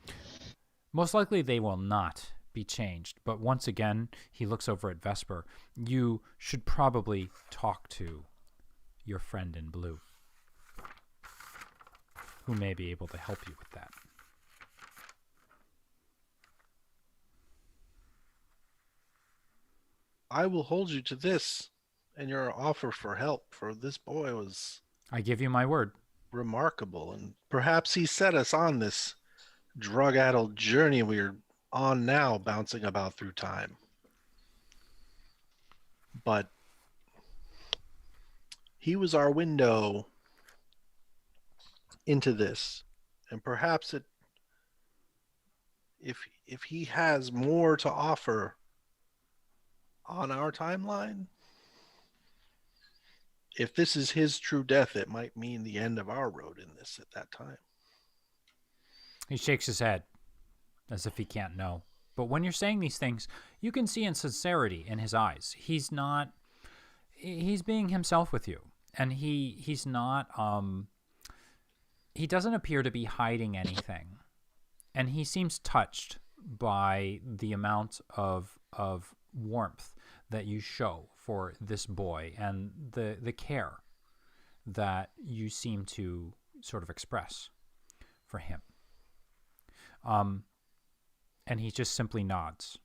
Most likely they will not be changed, but once again, he looks over at Vesper. You should probably talk to your friend in blue, who may be able to help you with that. I will hold you to this and your offer for help, for this boy was I give you my word. remarkable, and perhaps he set us on this drug-addled journey we're on now, bouncing about through time. But he was our window into this, and perhaps if he has more to offer on our timeline, if this is his true death, it might mean the end of our road in this at that time. He shakes his head as if he can't know. But when you're saying these things, you can see insincerity in his eyes. He's being himself with you. And he's not, he doesn't appear to be hiding anything. And he seems touched by the amount of warmth that you show for this boy and the care that you seem to sort of express for him. And he just simply nods.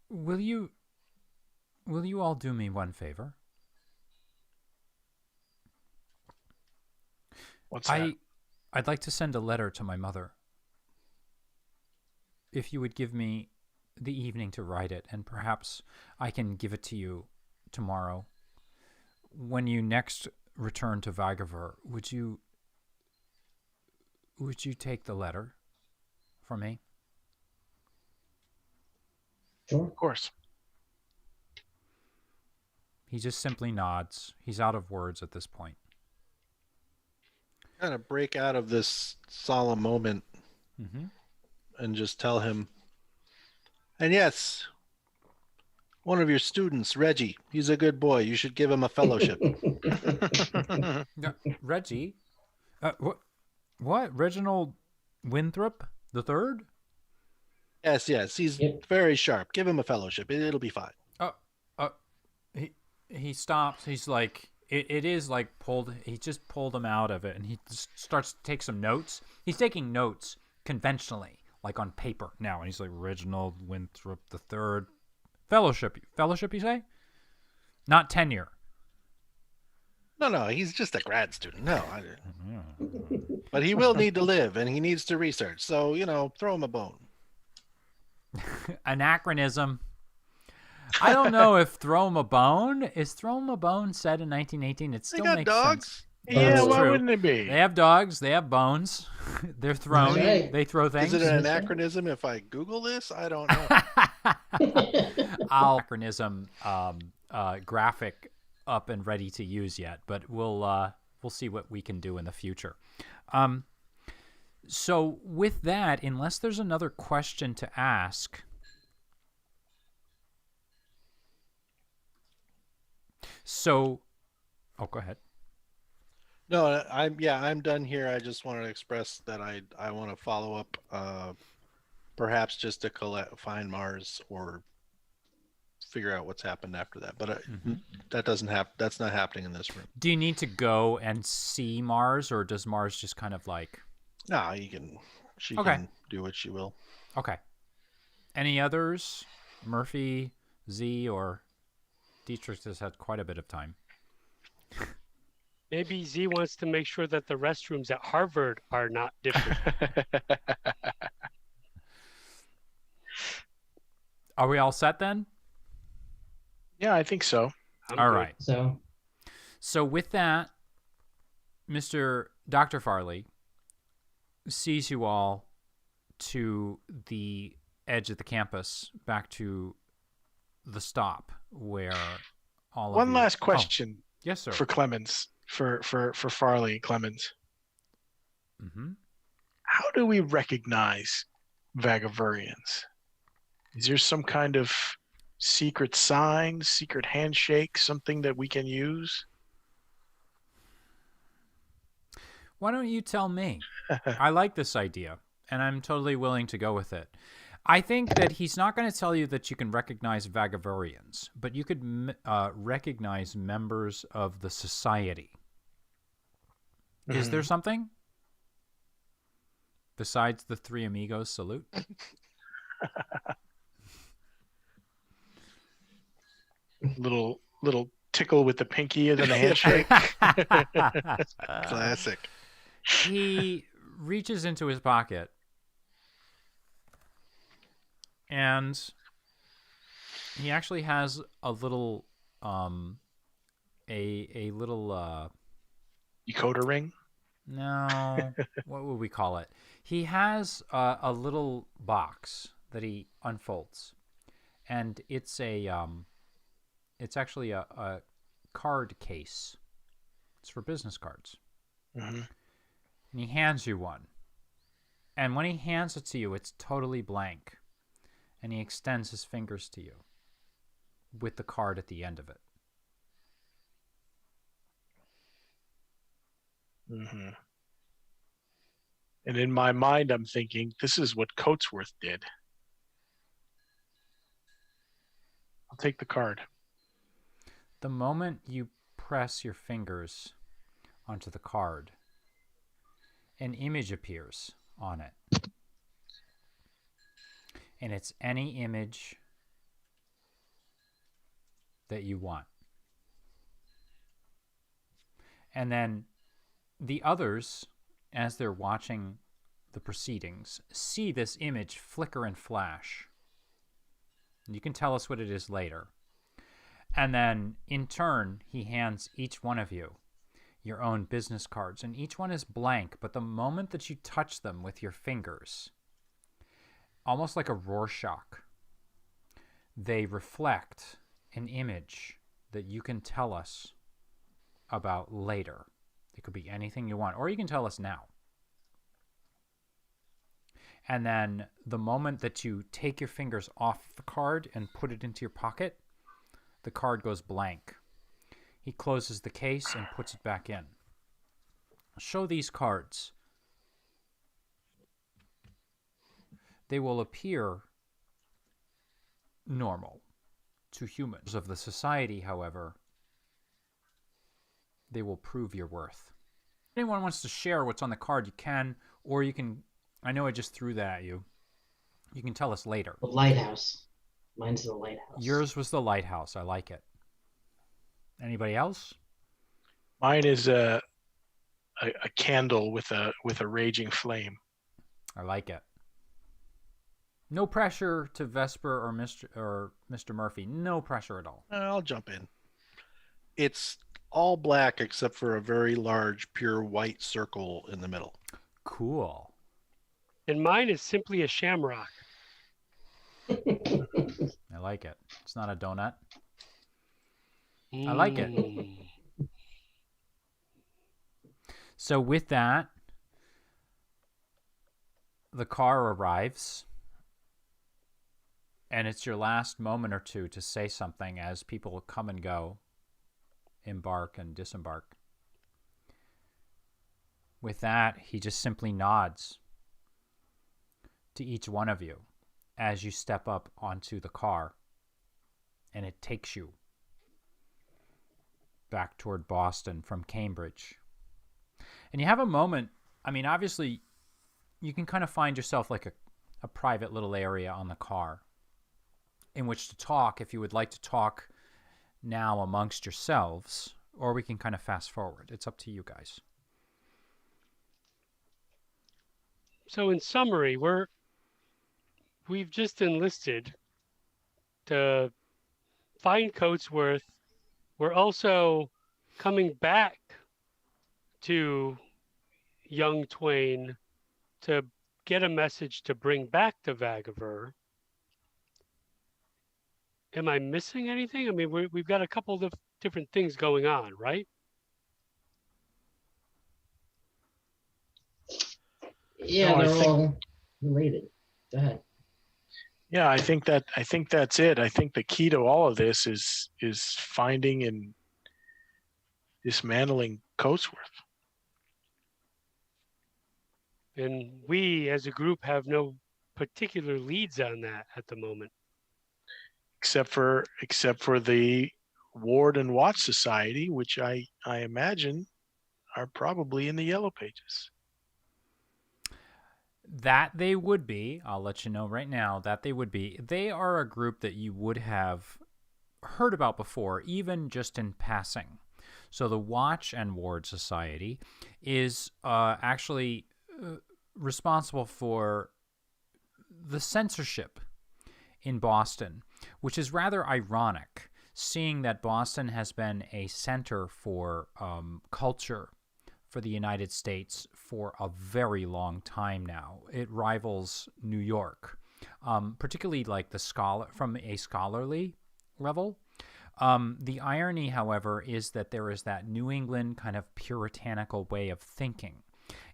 Will you all do me one favor? What's that? I'd like to send a letter to my mother. If you would give me the evening to write it, and perhaps I can give it to you tomorrow. When you next return to Vagaver, would you would you take the letter from me? Sure. Of course. He just simply nods. He's out of words at this point. Kind of break out of this solemn moment and just tell him, and yes, one of your students, Reggie, he's a good boy. You should give him a fellowship. Reggie? What? Reginald Winthrop the third? Yes, he's very sharp. Give him a fellowship. It'll be fine. He stops. He's like, it is like pulled. He just pulled him out of it, and he just starts to take some notes. He's taking notes conventionally, like on paper now, and he's like, Reginald Winthrop the third, fellowship. You say? Not tenure. No, he's just a grad student. No, but he will need to live, and he needs to research. So throw him a bone. Anachronism. I don't know if throw 'em a bone is throw 'em a bone said in 1918. It still makes dogs. sense. Yeah, why true. wouldn't it be? They have dogs. They have bones. They're thrown. Right. They throw things. Is it an anachronism if I Google this? I don't know. Anachronism graphic up and ready to use yet, but we'll see what we can do in the future. So with that, unless there's another question to ask. So, go ahead. No, I'm done here. I just wanted to express that I want to follow up, perhaps just to find Mars or figure out what's happened after that. But that's not happening in this room. Do you need to go and see Mars, or does Mars just kind of like? No, she can do what she will. Okay. Any others? Murphy, Z, or Dietrich has had quite a bit of time. Maybe Z wants to make sure that the restrooms at Harvard are not different. Are we all set then? Yeah, I think so. All right. So with that, Dr. Farley sees you all to the edge of the campus, back to the stop where all One of last question. Yes, sir. For Clemens, for Farley Clemens. How do we recognize Vagavurians? Is there some kind of secret sign, secret handshake, something that we can use? Why don't you tell me? I like this idea, and I'm totally willing to go with it. I think that he's not going to tell you that you can recognize Vagavurians, but you could recognize members of the society. Is there something besides the Three Amigos salute? Little tickle with the pinky and then a handshake. Classic. He reaches into his pocket and he actually has a little a little Decoder ring? no, what would we call it? He has a little box that he unfolds, and it's actually a card case. It's for business cards. And he hands you one. And when he hands it to you, it's totally blank. And he extends his fingers to you with the card at the end of it. And in my mind, I'm thinking, this is what Coatsworth did. I'll take the card. The moment you press your fingers onto the card, an image appears on it. And it's any image that you want. And then the others, as they're watching the proceedings, see this image flicker and flash. You can tell us what it is later. And then, in turn, he hands each one of you your own business cards, and each one is blank, but the moment that you touch them with your fingers, almost like a Rorschach, they reflect an image that you can tell us about later. It could be anything you want, or you can tell us now. And then the moment that you take your fingers off the card and put it into your pocket, the card goes blank. He closes the case and puts it back in. Show these cards. They will appear normal to humans. Of the society, however, they will prove your worth. If anyone wants to share what's on the card, you can, or you can, I know I just threw that at you. You can tell us later. The lighthouse. Mine's the lighthouse. Yours was the lighthouse. I like it. Anybody else? Mine is a candle with a raging flame. I like it. No pressure to Vesper or Mr. Murphy. No pressure at all. I'll jump in. It's all black except for a very large pure white circle in the middle. Cool. And mine is simply a shamrock. I like it. It's not a donut. I like it. So with that, the car arrives, and it's your last moment or two to say something as people come and go, embark and disembark. With that, he just simply nods to each one of you as you step up onto the car, and it takes you back toward Boston from Cambridge. And you have a moment, I mean, obviously, you can kind of find yourself like a private little area on the car in which to talk if you would like to talk now amongst yourselves, or we can kind of fast forward. It's up to you guys. So in summary, we've just enlisted to find Coatsworth. We're also coming back to young Twain to get a message to bring back to Vagaver. Am I missing anything? I mean, we've got a couple of different things going on, right? Yeah, No, they're all related. Go ahead. Yeah, I think that's it. I think the key to all of this is finding and dismantling Coatsworth. And we as a group have no particular leads on that at the moment. Except for the Ward and Watts Society, which I imagine are probably in the Yellow Pages. That they would be. I'll let you know right now that they would be. They are a group that you would have heard about before, even just in passing. So the Watch and Ward Society is actually responsible for the censorship in Boston, which is rather ironic, seeing that Boston has been a center for culture for the United States for a very long time now. It rivals New York, particularly like from a scholarly level. The irony, however, is that there is that New England kind of puritanical way of thinking.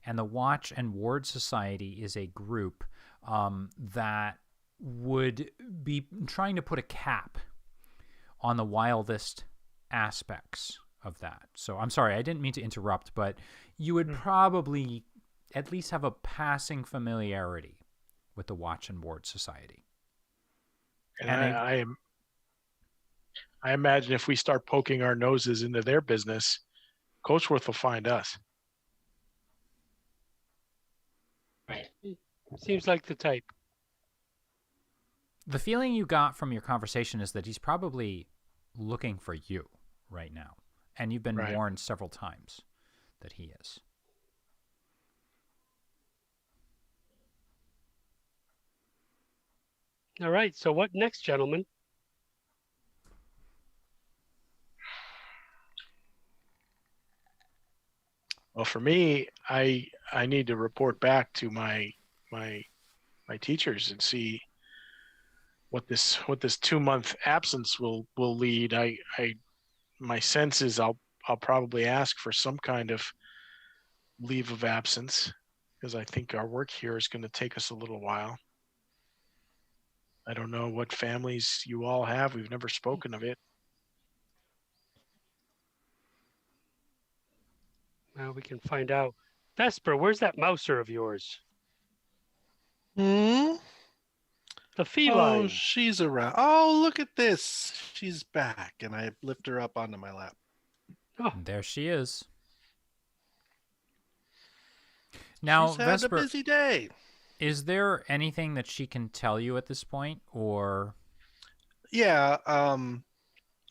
And the Watch and Ward Society is a group that would be trying to put a cap on the wildest aspects of that. So I'm sorry, I didn't mean to interrupt, but you would probably at least have a passing familiarity with the Watch and Ward Society. And I imagine if we start poking our noses into their business, Coatsworth will find us. Right. Seems like the type. The feeling you got from your conversation is that he's probably looking for you right now. And you've been warned several times that he is. All right. So what next, gentlemen? Well, for me, I need to report back to my teachers and see what this 2-month absence will lead. My sense is I'll probably ask for some kind of leave of absence because I think our work here is going to take us a little while. I don't know what families you all have. We've never spoken of it. Well, we can find out. Vesper, where's that mouser of yours? Hmm? The Oh, feline. she's around. Oh, look at this. She's back. And I lift her up onto my lap. Oh, There she is. Now, She's had Vesper, a busy day. is there anything that she can tell you at this point, or? Yeah,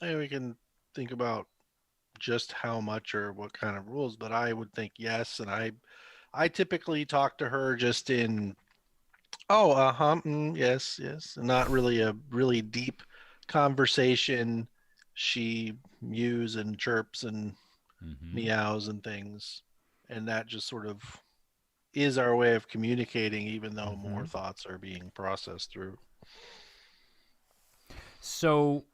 maybe we can think about just how much or what kind of rules, but I would think yes. And I typically talk to her just in, oh, yes, yes. Not really a really deep conversation. She mews and chirps and meows and things. And that just sort of is our way of communicating, even though more thoughts are being processed through. So,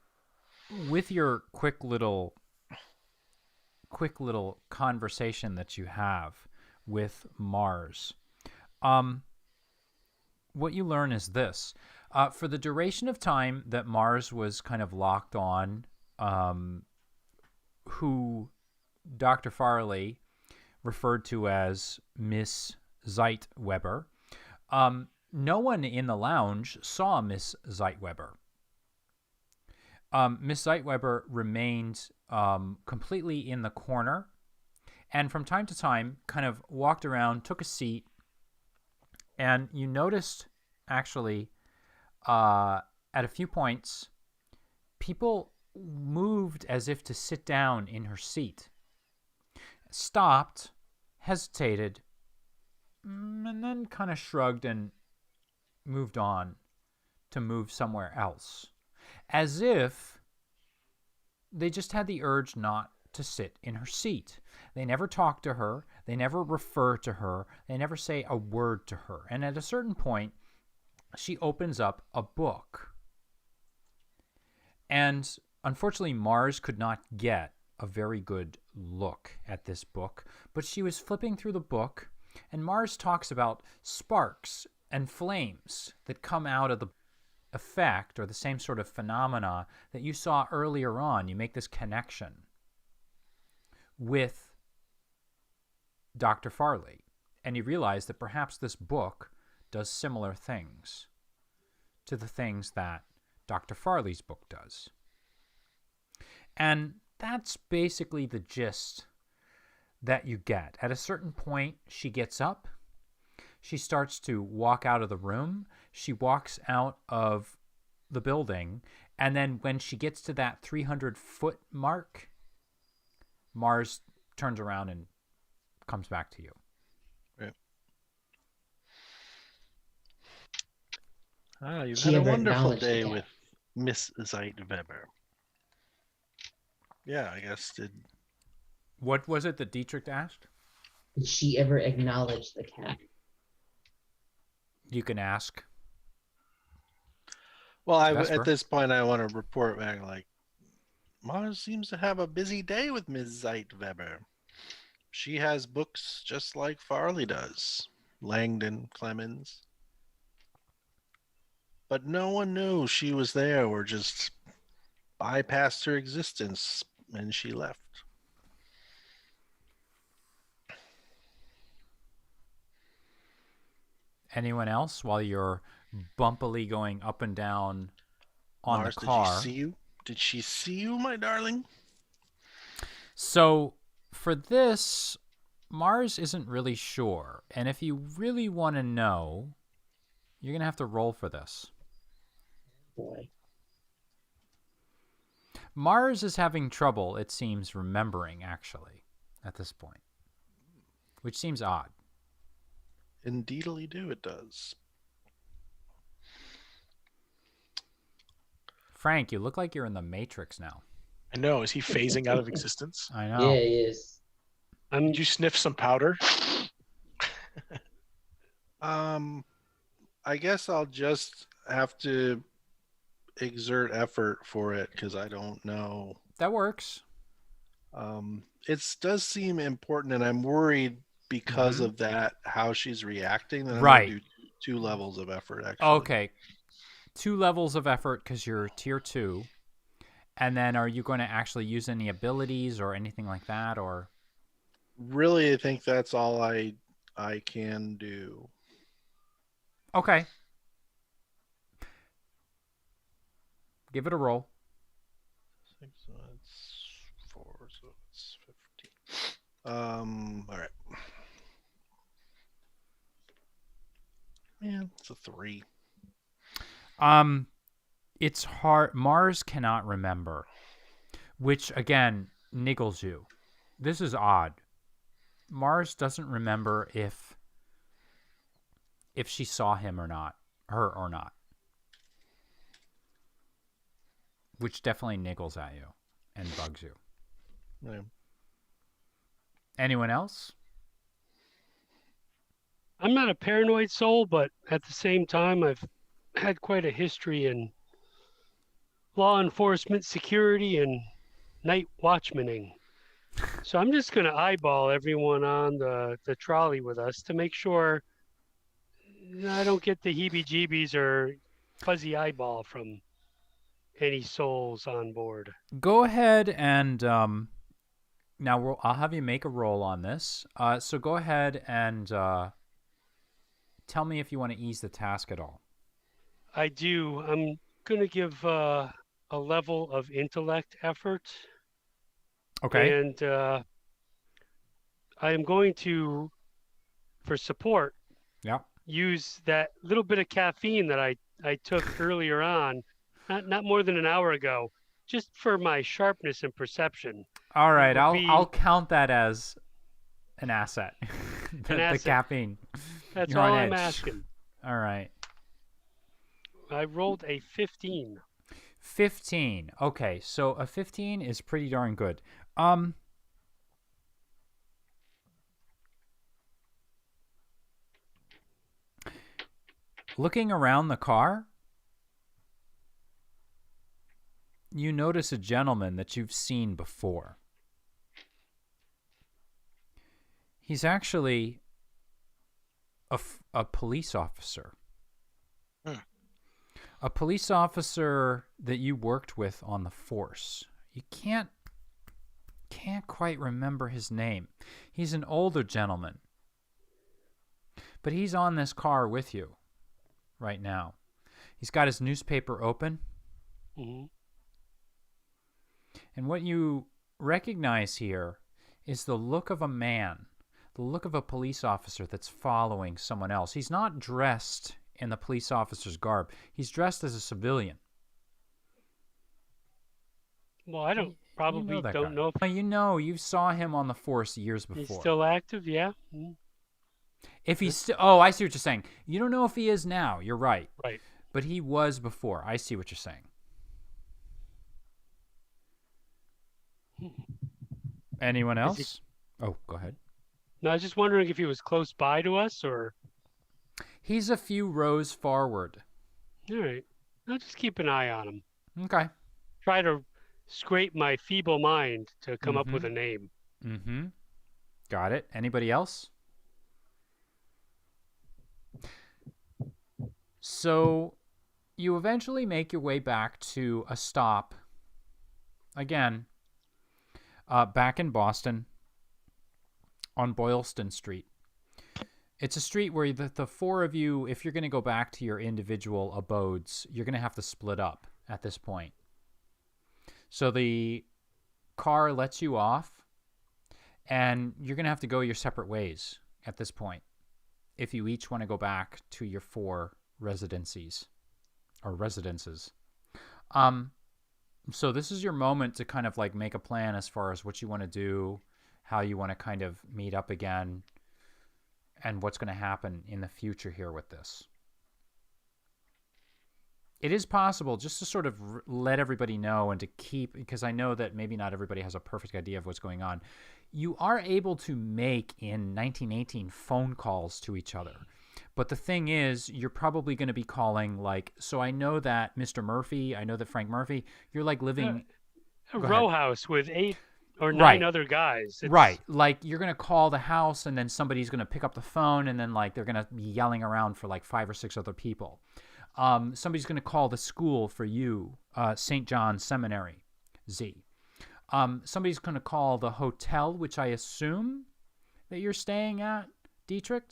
with your quick little conversation that you have with Mars, what you learn is this. For the duration of time that Mars was kind of locked on, who Dr. Farley referred to as Miss Zeitweber, no one in the lounge saw Miss Zeitweber. Miss Zeitweber remained completely in the corner, and from time to time kind of walked around, took a seat, and you noticed actually at a few points people moved as if to sit down in her seat, stopped, hesitated, and then kind of shrugged and moved on to move somewhere else, as if they just had the urge not to sit in her seat. They never talk to her. They never refer to her. They never say a word to her. And at a certain point, she opens up a book. And unfortunately, Mars could not get a very good look at this book, but she was flipping through the book, and Mars talks about sparks and flames that come out of the effect, or the same sort of phenomena that you saw earlier on. You make this connection with Dr. Farley, and you realize that perhaps this book does similar things to the things that Dr. Farley's book does. And that's basically the gist that you get. At a certain point, she gets up. She starts to walk out of the room. She walks out of the building. And then when she gets to that 300-foot mark, Mars turns around and comes back to you. Right. You've She had a ever wonderful acknowledged the day cat? with Miss Zeitweber. Yeah, I guess. What was it that Dietrich asked? Did she ever acknowledge the cat? You can ask. Well, Vesper. at this point, I want to report back like, Mars seems to have a busy day with Ms. Zeitweber. She has books just like Farley does, Langdon, Clemens. But no one knew she was there or just bypassed her existence and she left. Anyone else while you're bumpily going up and down on Mars, the car? did she see you? Did she see you, my darling? So for this, Mars isn't really sure. And if you really want to know, you're going to have to roll for this. Boy. Mars is having trouble, it seems, remembering, actually, at this point. Which seems odd. Indeedly do, it does. Frank, you look like you're in the Matrix now. I know. Is he phasing out of existence? I know. Yeah, he is. Did you sniff some powder? I guess I'll just have to exert effort for it because I don't know. That works. It does seem important, and I'm worried because Mhm. of that how she's reacting. That I'm Right. gonna do 2 levels of effort actually. Okay. 2 levels of effort because you're tier 2. And then are you going to actually use any abilities or anything like that, or? Really, I think that's all I can do. Okay. Give it a roll. 6, so that's 4, so it's 15. All right. Yeah, it's a 3. It's hard. Mars cannot remember, which again niggles you. This is odd. Mars doesn't remember if she saw him or not, her or not, which definitely niggles at you and bugs you. Yeah. Anyone else? I'm not a paranoid soul, but at the same time, I've had quite a history in law enforcement, security, and night watchmaning. So I'm just going to eyeball everyone on the trolley with us to make sure I don't get the heebie-jeebies or fuzzy eyeball from any souls on board. Go ahead and now I'll have you make a roll on this. So go ahead and tell me if you want to ease the task at all. I do. I'm going to give a level of intellect effort. Okay. And I am going to, for support, Yeah. use that little bit of caffeine that I took earlier on, not more than an hour ago, just for my sharpness and perception. All right. will be- I'll count that as an asset. the asset. caffeine. That's You're on all I'm edge. asking. All right. I rolled a 15. 15. Okay, so a 15 is pretty darn good. Looking around the car, you notice a gentleman that you've seen before. He's actually a police officer. A police officer that you worked with on the force. You can't quite remember his name. He's an older gentleman. But he's on this car with you right now. He's got his newspaper open. Mm-hmm. And what you recognize here is the look of a man, the look of a police officer that's following someone else. He's not dressed in the police officer's garb. He's dressed as a civilian. Well, I don't probably that don't guy. know if You know, you saw him on the force years before. he's still active. Yeah. Mm, If he's still, oh, I see what you're saying. You don't know if he is now. You're right. right. But he was before. I see what you're saying. Anyone else? Oh, go ahead. No, I was just wondering if he was close by to us or. He's a few rows forward. All right. I'll just keep an eye on him. Okay. Try to scrape my feeble mind to come up with Mhm. a name. Mm-hmm. Got it. Anybody else? So you eventually make your way back to a stop. Again, back in Boston on Boylston Street. It's a street where the four of you, if you're going to go back to your individual abodes, you're going to have to split up at this point. So the car lets you off, and you're going to have to go your separate ways at this point if you each want to go back to your 4 residencies or residences. So this is your moment to kind of like make a plan as far as what you want to do, how you want to kind of meet up again, and what's going to happen in the future here with this. It is possible just to sort of let everybody know and to keep, because I know that maybe not everybody has a perfect idea of what's going on. you are able to make in 1918 phone calls to each other. But the thing is, you're probably going to be calling like, so I know that Mr. Murphy, I know that Frank Murphy, you're like living A Go row ahead. house with 8 or 9 Right. other guys. Right. Like you're going to call the house and then somebody's going to pick up the phone and then like they're going to be yelling around for like 5 or 6 other people. Somebody's going to call the school for you, St. John's Seminary, Z. Somebody's going to call the hotel, which I assume that you're staying at, Dietrich.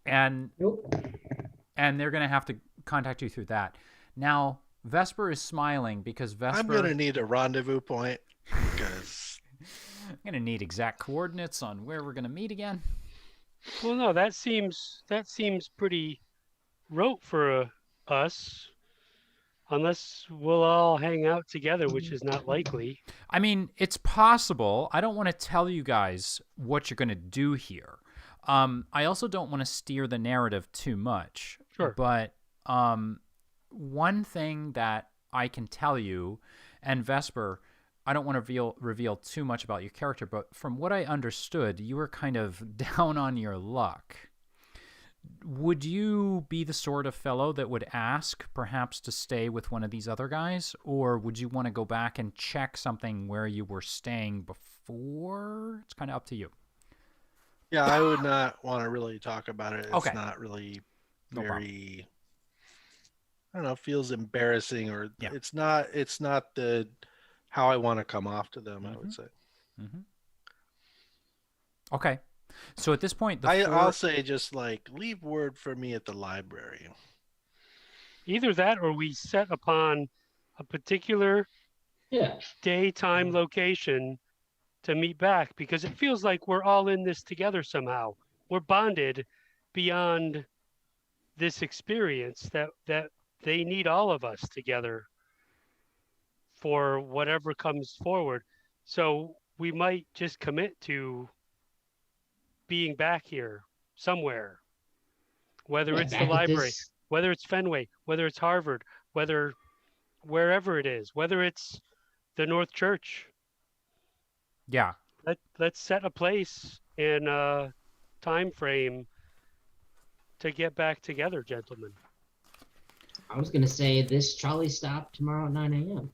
And Nope. and they're going to have to contact you through that. Now, Vesper is smiling because Vesper... I'm going to need a rendezvous point because... I'm going to need exact coordinates on where we're going to meet again. Well, no, that seems pretty rote for us, unless we'll all hang out together, which is not likely. I mean, it's possible. I don't want to tell you guys what you're going to do here. I also don't want to steer the narrative too much. Sure. But one thing that I can tell you, and Vesper, I don't want to reveal too much about your character, but from what I understood, you were kind of down on your luck. Would you be the sort of fellow that would ask perhaps to stay with one of these other guys, or would you want to go back and check something where you were staying before? It's kind of up to you. Yeah, I would not want to really talk about it. It's Okay. not really No very, I don't know, feels embarrassing, or Yeah. it's not the how I want to come off to them, I would say. Mm-hmm. Okay. So at this point, I'll say just like leave word for me at the library. Either that, or we set upon a particular Yeah. daytime location to meet back, because it feels like we're all in this together somehow. We're bonded beyond this experience that they need all of us together for whatever comes forward. So we might just commit to being back here somewhere, whether Yeah, it's the back at library, this- whether it's Fenway, whether it's Harvard, wherever it is, whether it's the North Church. Yeah. Let's set a place and a time frame to get back together, gentlemen. I was gonna say this trolley stop tomorrow at 9 a.m.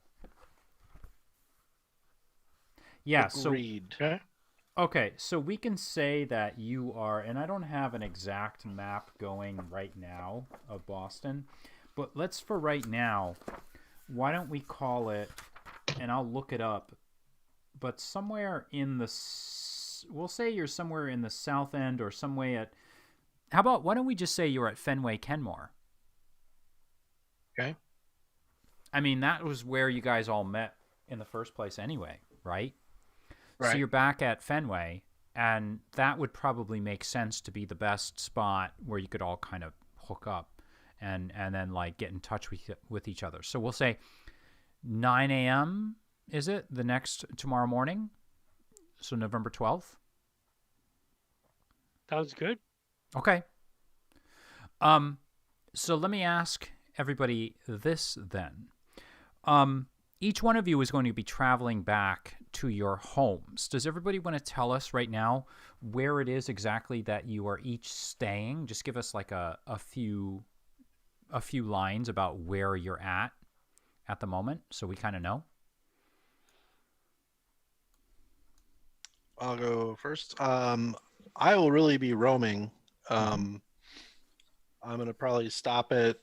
Yeah. Agreed. Okay, so we can say that you are, and I don't have an exact map going right now of Boston, but let's for right now, why don't we call it, and I'll look it up, but somewhere in the, we'll say you're somewhere in the south end or some way at, how about, why don't we just say you're at Fenway Kenmore? Okay. I mean, that was where you guys all met in the first place anyway, right? Right. So you're back at Fenway, and that would probably make sense to be the best spot where you could all kind of hook up and then like get in touch with each other. So we'll say 9 a.m. is it tomorrow morning? So November 12th. Sounds good. Okay. So let me ask everybody this then. Each one of you is going to be traveling back to your homes. Does everybody want to tell us right now where it is exactly that you are each staying? Just give us like a few lines about where you're at the moment, so we kind of know. I'll go first. I will really be roaming. I'm going to probably stop at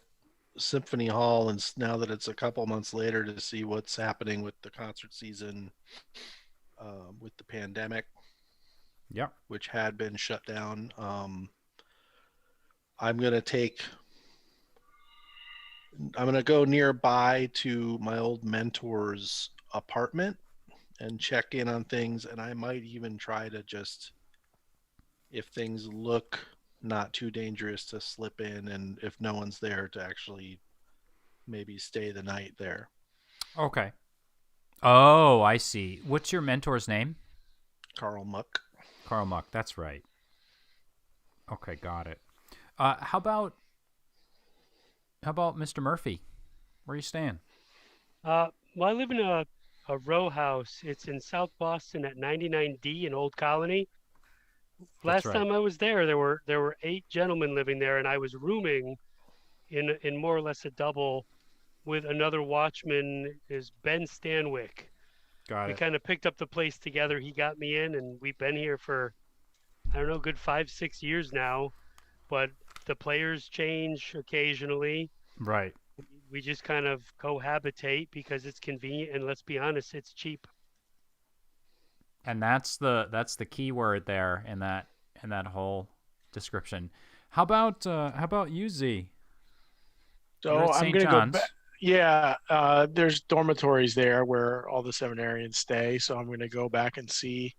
Symphony Hall, and now that it's a couple months later, to see what's happening with the concert season, with the pandemic, which had been shut down. I'm going to go nearby to my old mentor's apartment and check in on things, and I might even try to just, if things look not too dangerous, to slip in, and if no one's there, to actually maybe stay the night there. Okay. Oh, I see. What's your mentor's name? Carl Muck. Carl Muck, that's right. Okay, got it. How about Mr. Murphy? Where are you staying? Well, I live in a a row house. It's in South Boston at 99D in Old Colony. That's Last right. time I was there, there were 8 gentlemen living there, and I was rooming in more or less a double with another watchman, is Ben Stanwyck. Got We it. kind of picked up the place together. He got me in, and we've been here for, I don't know, good 5-6 years now. But the players change occasionally. Right. We just kind of cohabitate because it's convenient, and let's be honest, it's cheap. And that's the key word there in that whole description. How about you, Z? You're So at I'm St. going to go John's. back. Yeah, there's dormitories there where all the seminarians stay. So I'm going to go back and see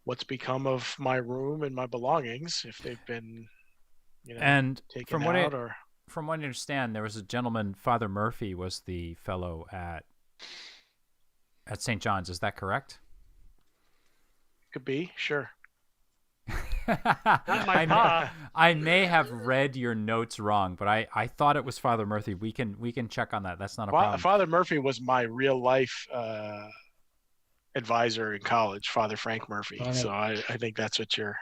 what's become of my room and my belongings, if they've been, And taken from what I out or. from what I understand, there was a gentleman, Father Murphy was the fellow at St. John's. Is that correct? Could be, sure. Not my pa. I may have read your notes wrong, but I thought it was Father Murphy. We can check on that. That's not a problem. Father Murphy was my real life advisor in college, Father Frank Murphy. All right. So I think that's what you're.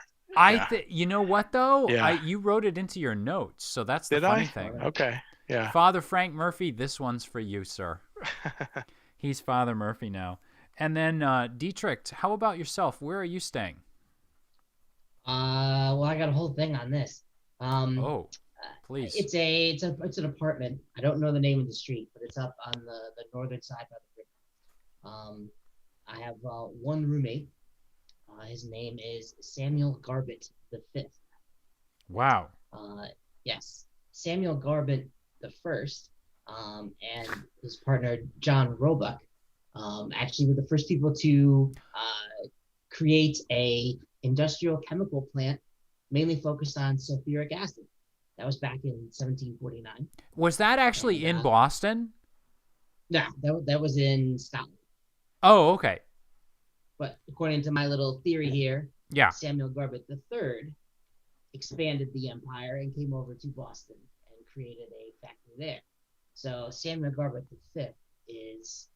You know what though? Yeah. You wrote it into your notes, so that's the Did funny I? thing. Okay. Yeah. Father Frank Murphy, this one's for you, sir. He's Father Murphy now. And then Dietrich, how about yourself? Where are you staying? Well, I got a whole thing on this. Oh, please. It's an apartment. I don't know the name of the street, but it's up on the northern side by the river. I have one roommate. His name is Samuel Garbett the Fifth. Wow. Yes, Samuel Garbett the First, and his partner John Roebuck, actually were the first people to create a industrial chemical plant mainly focused on sulfuric acid. That was back in 1749. Was that actually in Boston? No, that was in Scotland. Oh, okay. But according to my little theory here, Yeah. Samuel Garbett III expanded the empire and came over to Boston and created a factory there. So Samuel Garbett V is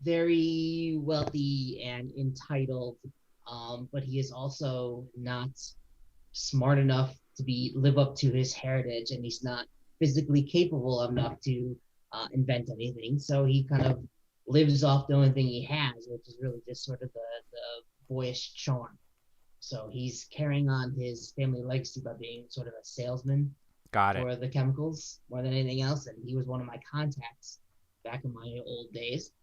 very wealthy and entitled, but he is also not smart enough to live up to his heritage, and he's not physically capable enough to invent anything. So he kind of lives off the only thing he has, which is really just sort of the boyish charm. So he's carrying on his family legacy by being sort of a salesman for the chemicals more than anything else. And he was one of my contacts back in my old days.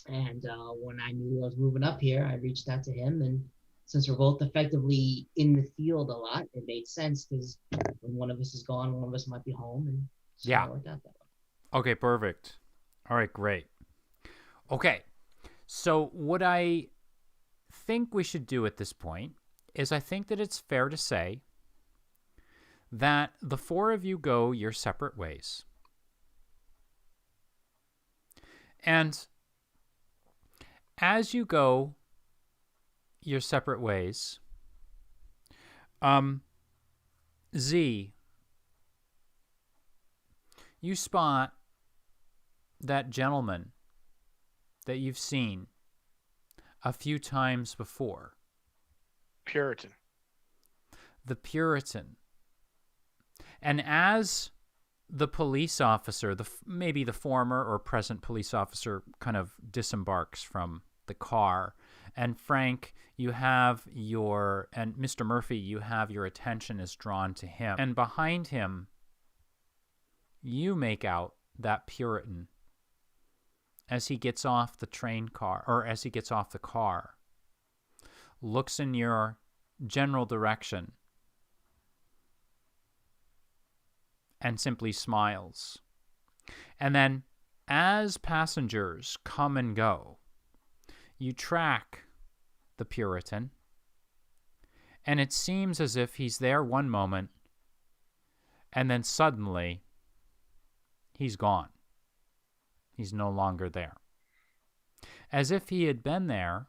And when I knew I was moving up here, I reached out to him. And since we're both effectively in the field a lot, it made sense because when one of us is gone, one of us might be home. And so it worked out that way. Okay, perfect. All right, great. Okay, so what I think we should do at this point is I think that it's fair to say that the four of you go your separate ways. And as you go your separate ways, Z, you spot that gentleman that you've seen a few times before. Puritan. The Puritan. And as the police officer, maybe the former or present police officer, kind of disembarks from the car, and Frank, and Mr. Murphy, you have your attention is drawn to him. And behind him, you make out that Puritan as he gets off the train car, or as he gets off the car, looks in your general direction and simply smiles. And then as passengers come and go, you track the Puritan, and it seems as if he's there one moment, and then suddenly he's gone. He's no longer there. As if he had been there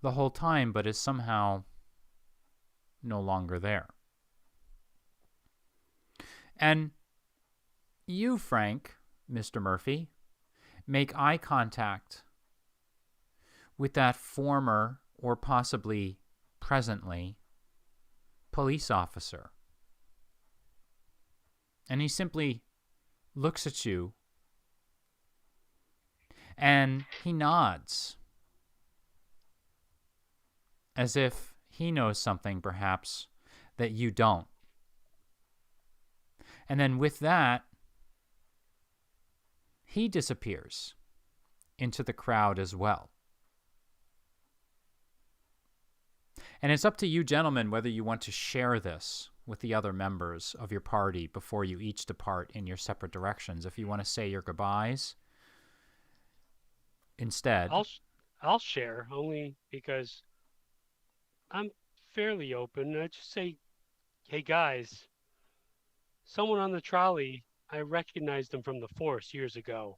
the whole time, but is somehow no longer there. And you, Frank, Mr. Murphy, make eye contact with that former or possibly presently police officer. And he simply looks at you and he nods as if he knows something perhaps that you don't. And then with that, he disappears into the crowd as well. And it's up to you, gentlemen, whether you want to share this with the other members of your party before you each depart in your separate directions. If you want to say your goodbyes instead. I'll share, only because I'm fairly open. I just say, hey guys, someone on the trolley, I recognized him from the force years ago.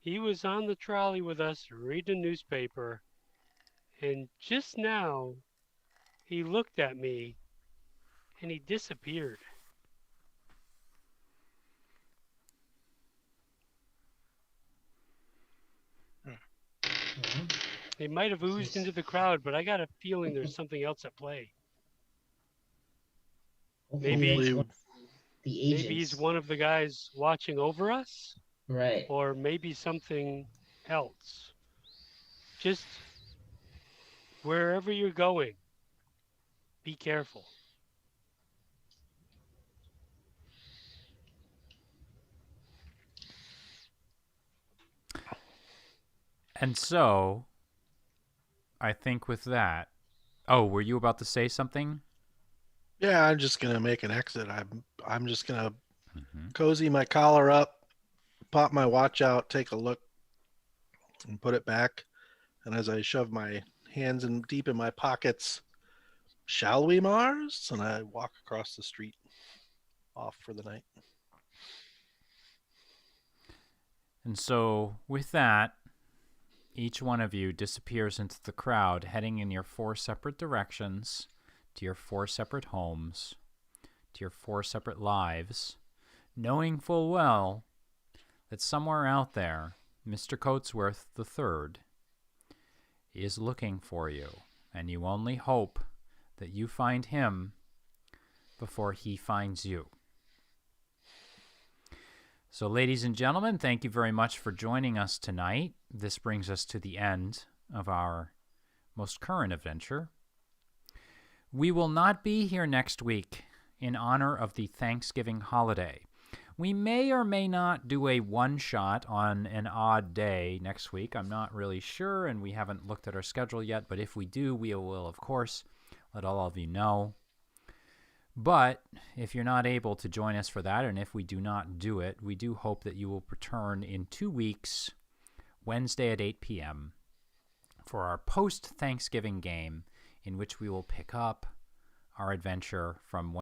He was on the trolley with us reading a newspaper, and just now he looked at me and he disappeared. He might have oozed into the crowd, but I got a feeling there's something else at play. Maybe the agents. Maybe he's one of the guys watching over us. Right. Or maybe something else. Just wherever you're going, be careful. And so, I think with that... Oh, were you about to say something? Yeah, I'm just gonna make an exit. I'm just gonna cozy my collar up, pop my watch out, take a look, and put it back. And as I shove my hands in deep in my pockets, shall we, Mars? And I walk across the street, off for the night. And so, with that, each one of you disappears into the crowd, heading in your 4 separate directions, to your 4 separate homes, to your 4 separate lives, knowing full well that somewhere out there, Mr. Coatsworth III is looking for you, and you only hope that you find him before he finds you. So, ladies and gentlemen, thank you very much for joining us tonight. This brings us to the end of our most current adventure. We will not be here next week in honor of the Thanksgiving holiday. We may or may not do a one-shot on an odd day next week. I'm not really sure, and we haven't looked at our schedule yet, but if we do, we will, of course, let all of you know. But if you're not able to join us for that, and if we do not do it, we do hope that you will return in 2 weeks, Wednesday at 8 p.m., for our post-Thanksgiving game, in which we will pick up our adventure from